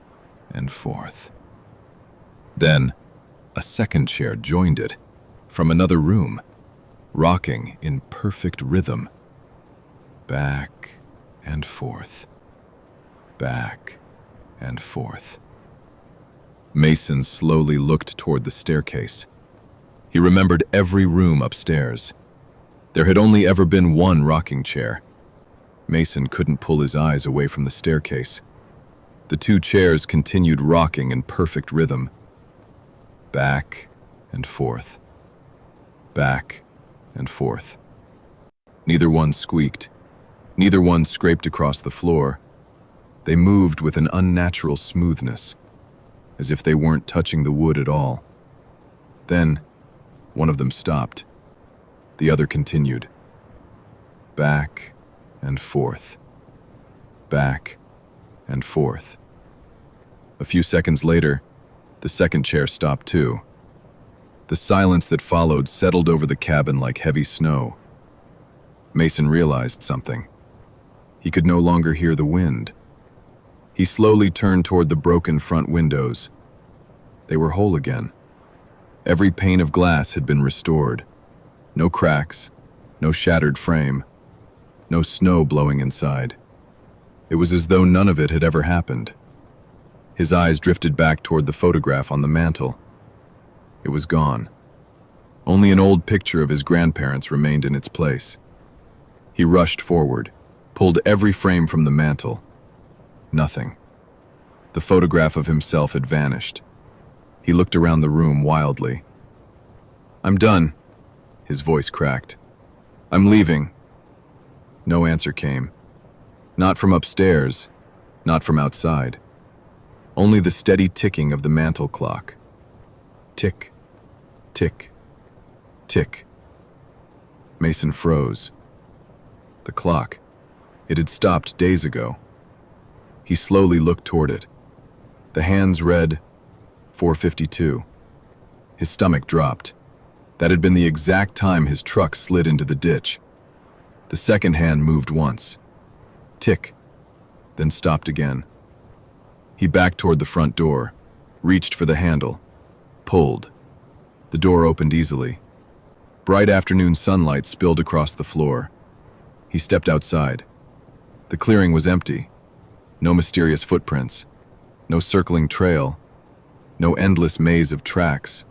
and forth. Then, a second chair joined it, from another room, rocking in perfect rhythm. Back and forth. Back and forth. Mason slowly looked toward the staircase. He remembered every room upstairs. There had only ever been one rocking chair. Mason couldn't pull his eyes away from the staircase. The 2 chairs continued rocking in perfect rhythm. Back and forth. Back and forth. Neither one squeaked. Neither one scraped across the floor. They moved with an unnatural smoothness, as if they weren't touching the wood at all. Then, one of them stopped. The other continued. Back and forth. Back and forth. A few seconds later, the second chair stopped too. The silence that followed settled over the cabin like heavy snow. Mason realized something. He could no longer hear the wind. He slowly turned toward the broken front windows. They were whole again. Every pane of glass had been restored. No cracks, no shattered frame, no snow blowing inside. It was as though none of it had ever happened. His eyes drifted back toward the photograph on the mantel. It was gone. Only an old picture of his grandparents remained in its place. He rushed forward, pulled every frame from the mantel. Nothing. The photograph of himself had vanished. He looked around the room wildly. "I'm done," his voice cracked. "I'm leaving." No answer came. Not from upstairs, not from outside. Only the steady ticking of the mantel clock. Tick, tick, tick. Mason froze. The clock. It had stopped days ago. He slowly looked toward it. The hands read 4:52. His stomach dropped. That had been the exact time his truck slid into the ditch. The second hand moved once. Tick, then stopped again. He backed toward the front door, reached for the handle, pulled. The door opened easily. Bright afternoon sunlight spilled across the floor. He stepped outside. The clearing was empty. No mysterious footprints. No circling trail. No endless maze of tracks.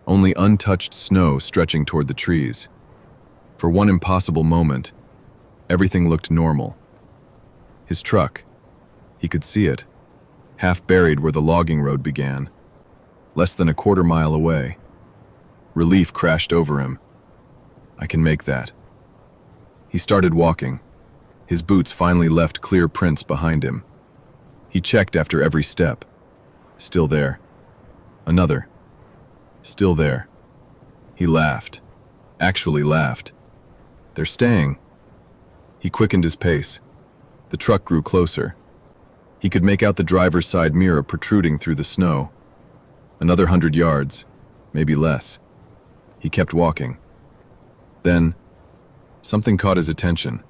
Only untouched snow stretching toward the trees. For one impossible moment, everything looked normal. His truck. He could see it, half buried where the logging road began, less than a quarter-mile away. Relief crashed over him. I can make that. He started walking. His boots finally left clear prints behind him. He checked after every step. Still there. Another. Still there. He laughed. Actually laughed. They're staying. He quickened his pace. The truck grew closer. He could make out the driver's side mirror protruding through the snow. Another 100 yards, maybe less. He kept walking. Then, something caught his attention.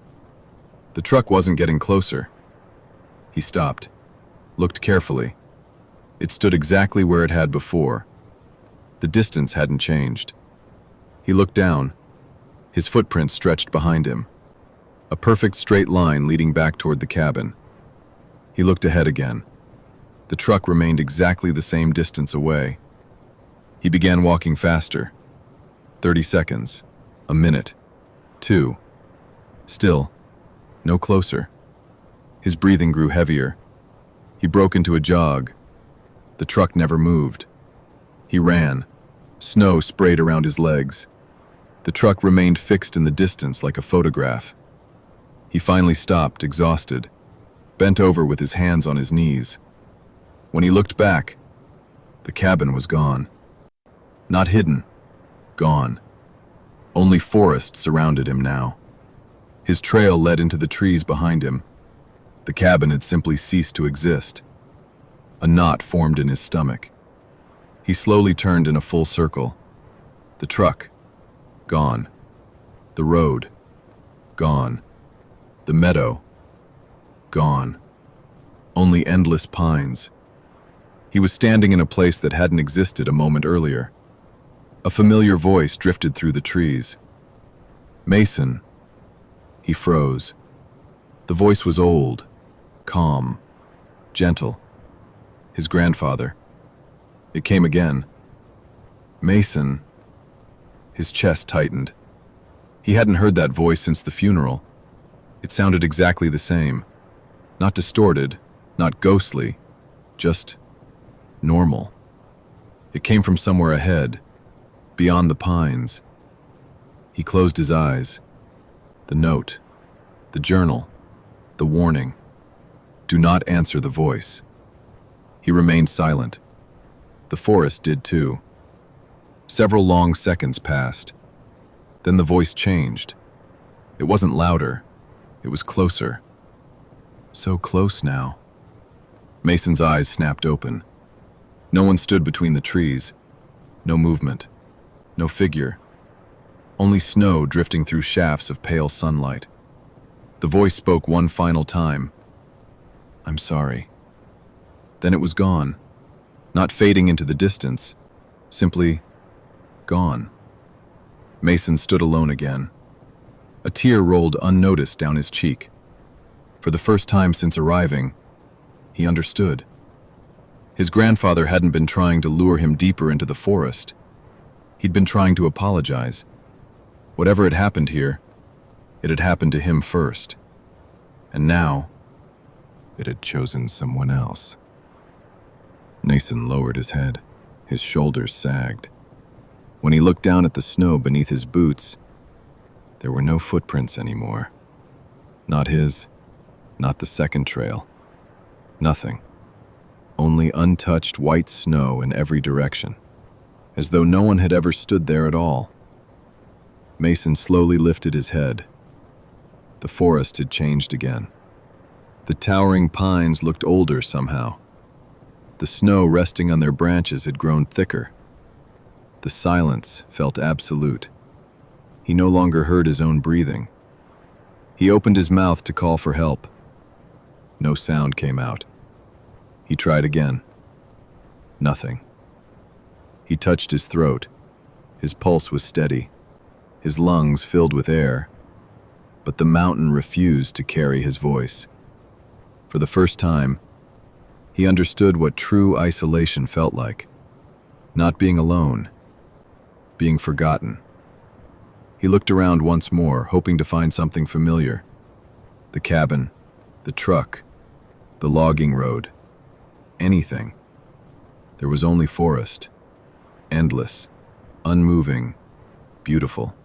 The truck wasn't getting closer. He stopped, looked carefully. It stood exactly where it had before. The distance hadn't changed. He looked down. His footprints stretched behind him. A perfect straight line leading back toward the cabin. He looked ahead again. The truck remained exactly the same distance away. He began walking faster. 30 seconds. A minute. 2. Still. No closer. His breathing grew heavier. He broke into a jog. The truck never moved. He ran. Snow sprayed around his legs. The truck remained fixed in the distance like a photograph. He finally stopped, exhausted, bent over with his hands on his knees. When he looked back, the cabin was gone. Not hidden. Gone. Only forest surrounded him now. His trail led into the trees behind him. The cabin had simply ceased to exist. A knot formed in his stomach. He slowly turned in a full circle. The truck. Gone. The road. Gone. The meadow. Gone. Only endless pines. He was standing in a place that hadn't existed a moment earlier. A familiar voice drifted through the trees. Mason. He froze. The voice was old, calm, gentle. His grandfather. It came again. Mason. His chest tightened. He hadn't heard that voice since the funeral. It sounded exactly the same. Not distorted, not ghostly, just normal. It came from somewhere ahead, beyond the pines. He closed his eyes. The note, the journal, the warning. Do not answer the voice. He remained silent. The forest did too. Several long seconds passed. Then the voice changed. It wasn't louder. It was closer. So close now. Mason's eyes snapped open. No one stood between the trees. No movement. No figure. Only snow drifting through shafts of pale sunlight. The voice spoke one final time. "I'm sorry." Then it was gone, not fading into the distance, simply gone. Mason stood alone again. A tear rolled unnoticed down his cheek. For the first time since arriving, he understood. His grandfather hadn't been trying to lure him deeper into the forest. He'd been trying to apologize. Whatever had happened here, it had happened to him first. And now, it had chosen someone else. Mason lowered his head. His shoulders sagged. When he looked down at the snow beneath his boots, there were no footprints anymore. Not his, not the second trail. Nothing. Only untouched white snow in every direction, as though no one had ever stood there at all. Mason slowly lifted his head. The forest had changed again. The towering pines looked older somehow. The snow resting on their branches had grown thicker. The silence felt absolute. He no longer heard his own breathing. He opened his mouth to call for help. No sound came out. He tried again. Nothing. He touched his throat. His pulse was steady. His lungs filled with air. But the mountain refused to carry his voice. For the first time, he understood what true isolation felt like. Not being alone. Being forgotten. He looked around once more, hoping to find something familiar. The cabin, the truck, the logging road. Anything. There was only forest. Endless, unmoving, beautiful.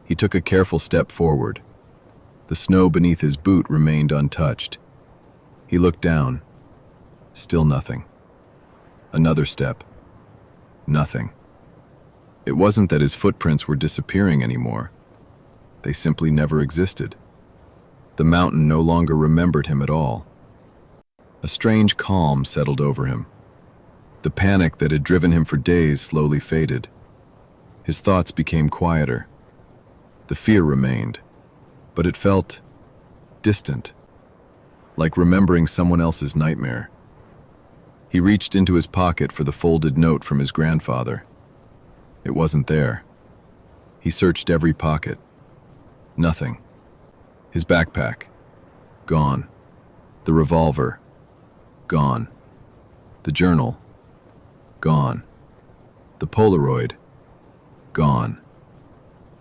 He took a careful step forward. The snow beneath his boot remained untouched. He looked down. Still nothing. Another step. Nothing. It wasn't that his footprints were disappearing anymore. They simply never existed. The mountain no longer remembered him at all. A strange calm settled over him. The panic that had driven him for days slowly faded. His thoughts became quieter. The fear remained, but it felt distant, like remembering someone else's nightmare. He reached into his pocket for the folded note from his grandfather. It wasn't there. He searched every pocket. Nothing. His backpack. Gone. The revolver. Gone. The journal. Gone. The Polaroid. Gone.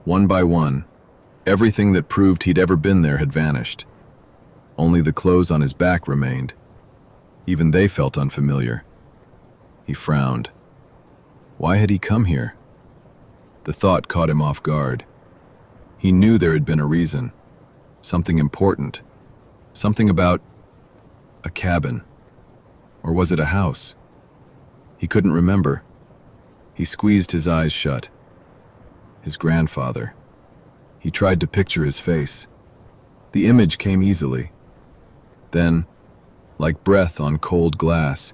One by one, everything that proved he'd ever been there had vanished. Only the clothes on his back remained. Even they felt unfamiliar. He frowned. Why had he come here? The thought caught him off guard. He knew there had been a reason. Something important. Something about a cabin. Or was it a house? He couldn't remember. He squeezed his eyes shut. His grandfather. He tried to picture his face. The image came easily. Then, like breath on cold glass,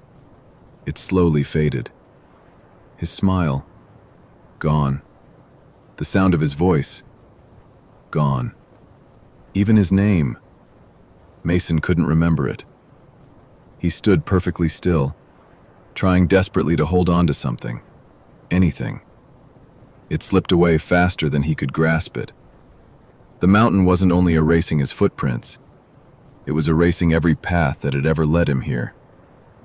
it slowly faded. His smile. Gone. The sound of his voice. Gone. Even his name. Mason couldn't remember it. He stood perfectly still, trying desperately to hold on to something. Anything. It slipped away faster than he could grasp it. The mountain wasn't only erasing his footprints. It was erasing every path that had ever led him here.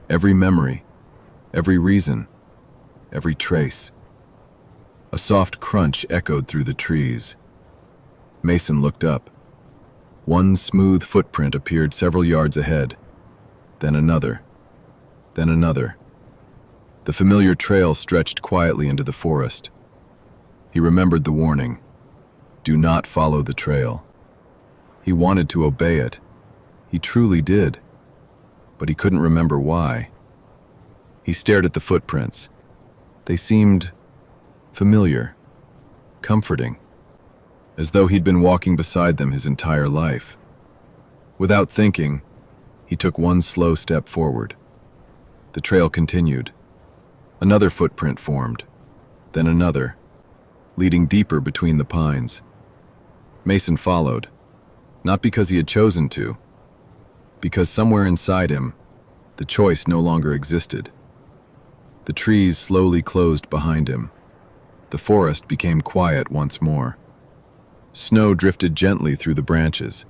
Every memory. Every reason. Every trace. A soft crunch echoed through the trees. Mason looked up. One smooth footprint appeared several yards ahead. Then another. Then another. The familiar trail stretched quietly into the forest. He remembered the warning. Do not follow the trail. He wanted to obey it. He truly did. But he couldn't remember why. He stared at the footprints. They seemed familiar, comforting, as though he'd been walking beside them his entire life. Without thinking, he took one slow step forward. The trail continued. Another footprint formed, then another, leading deeper between the pines. Mason followed. Not because he had chosen to, because somewhere inside him, the choice no longer existed. The trees slowly closed behind him. The forest became quiet once more. Snow drifted gently through the branches.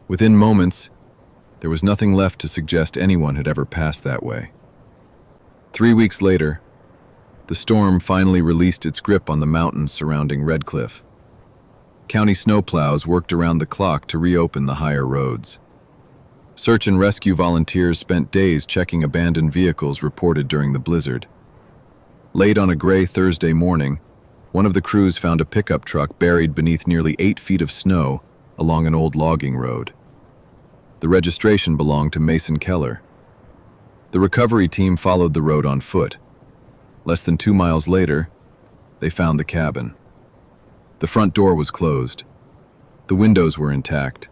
Within moments, there was nothing left to suggest anyone had ever passed that way. 3 weeks later, the storm finally released its grip on the mountains surrounding Red Cliff. County snowplows worked around the clock to reopen the higher roads. Search and rescue volunteers spent days checking abandoned vehicles reported during the blizzard. Late on a gray Thursday morning, one of the crews found a pickup truck buried beneath nearly 8 feet of snow along an old logging road. The registration belonged to Mason Keller. The recovery team followed the road on foot. Less than 2 miles later, they found the cabin. The front door was closed. The windows were intact.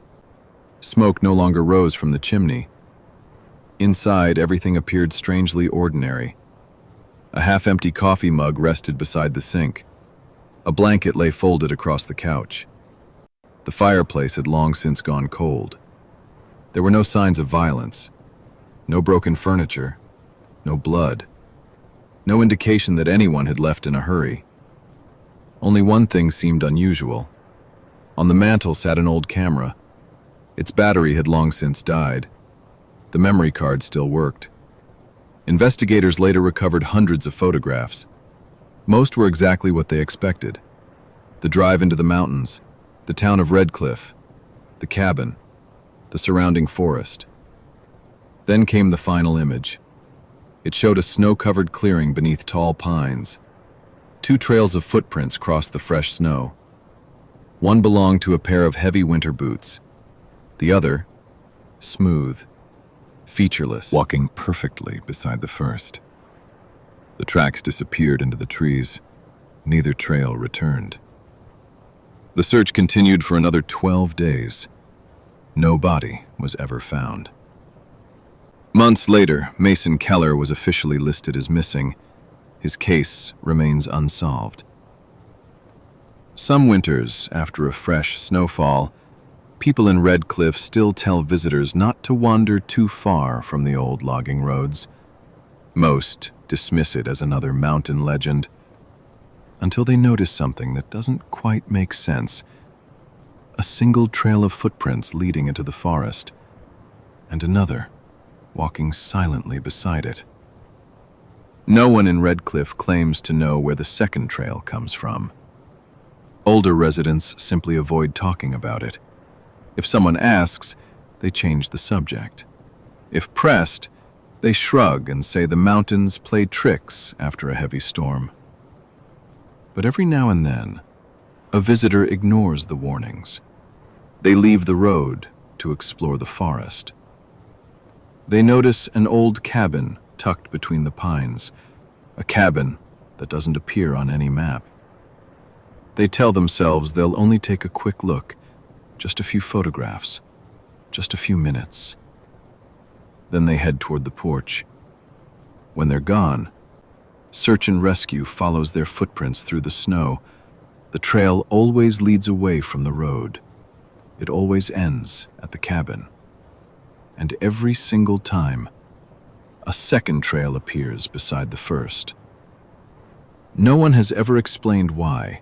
Smoke no longer rose from the chimney. Inside, everything appeared strangely ordinary. A half-empty coffee mug rested beside the sink. A blanket lay folded across the couch. The fireplace had long since gone cold. There were no signs of violence. No broken furniture. No blood. No indication that anyone had left in a hurry. Only one thing seemed unusual. On the mantel sat an old camera. Its battery had long since died. The memory card still worked. Investigators later recovered hundreds of photographs. Most were exactly what they expected. The drive into the mountains, the town of Red Cliff, the cabin, the surrounding forest. Then came the final image. It showed a snow-covered clearing beneath tall pines. 2 trails of footprints crossed the fresh snow. One belonged to a pair of heavy winter boots. The other, smooth, featureless, walking perfectly beside the first. The tracks disappeared into the trees. Neither trail returned. The search continued for another 12 days. No body was ever found. Months later, Mason Keller was officially listed as missing. His case remains unsolved. Some winters, after a fresh snowfall, people in Red Cliff still tell visitors not to wander too far from the old logging roads. Most dismiss it as another mountain legend, until they notice something that doesn't quite make sense. A single trail of footprints leading into the forest, and another walking silently beside it. No one in Red Cliff claims to know where the second trail comes from. Older residents simply avoid talking about it. If someone asks, they change the subject. If pressed, they shrug and say the mountains play tricks after a heavy storm. But every now and then, a visitor ignores the warnings. They leave the road to explore the forest. They notice an old cabin tucked between the pines, a cabin that doesn't appear on any map. They tell themselves they'll only take a quick look, just a few photographs, just a few minutes. Then they head toward the porch. When they're gone, search and rescue follows their footprints through the snow. The trail always leads away from the road. It always ends at the cabin. And every single time, a second trail appears beside the first. No one has ever explained why.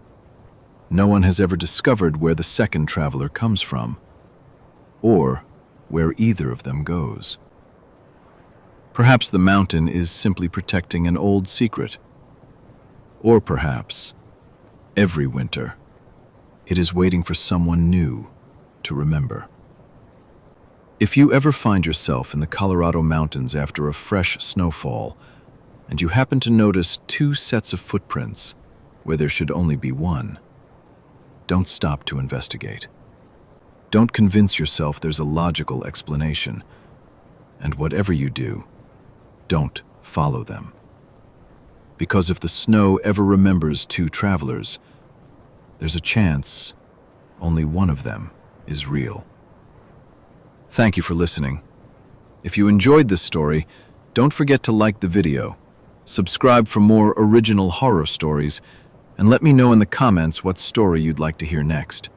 No one has ever discovered where the second traveler comes from, or where either of them goes. Perhaps the mountain is simply protecting an old secret. Or perhaps, every winter, it is waiting for someone new to remember. If you ever find yourself in the Colorado mountains after a fresh snowfall, and you happen to notice 2 sets of footprints where there should only be one, don't stop to investigate. Don't convince yourself there's a logical explanation. And whatever you do, don't follow them. Because if the snow ever remembers 2 travelers, there's a chance only one of them is real. Thank you for listening. If you enjoyed this story, don't forget to like the video, subscribe for more original horror stories, and let me know in the comments what story you'd like to hear next.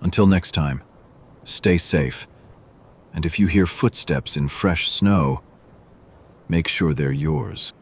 Until next time. stay safe, and if you hear footsteps in fresh snow, make sure they're yours.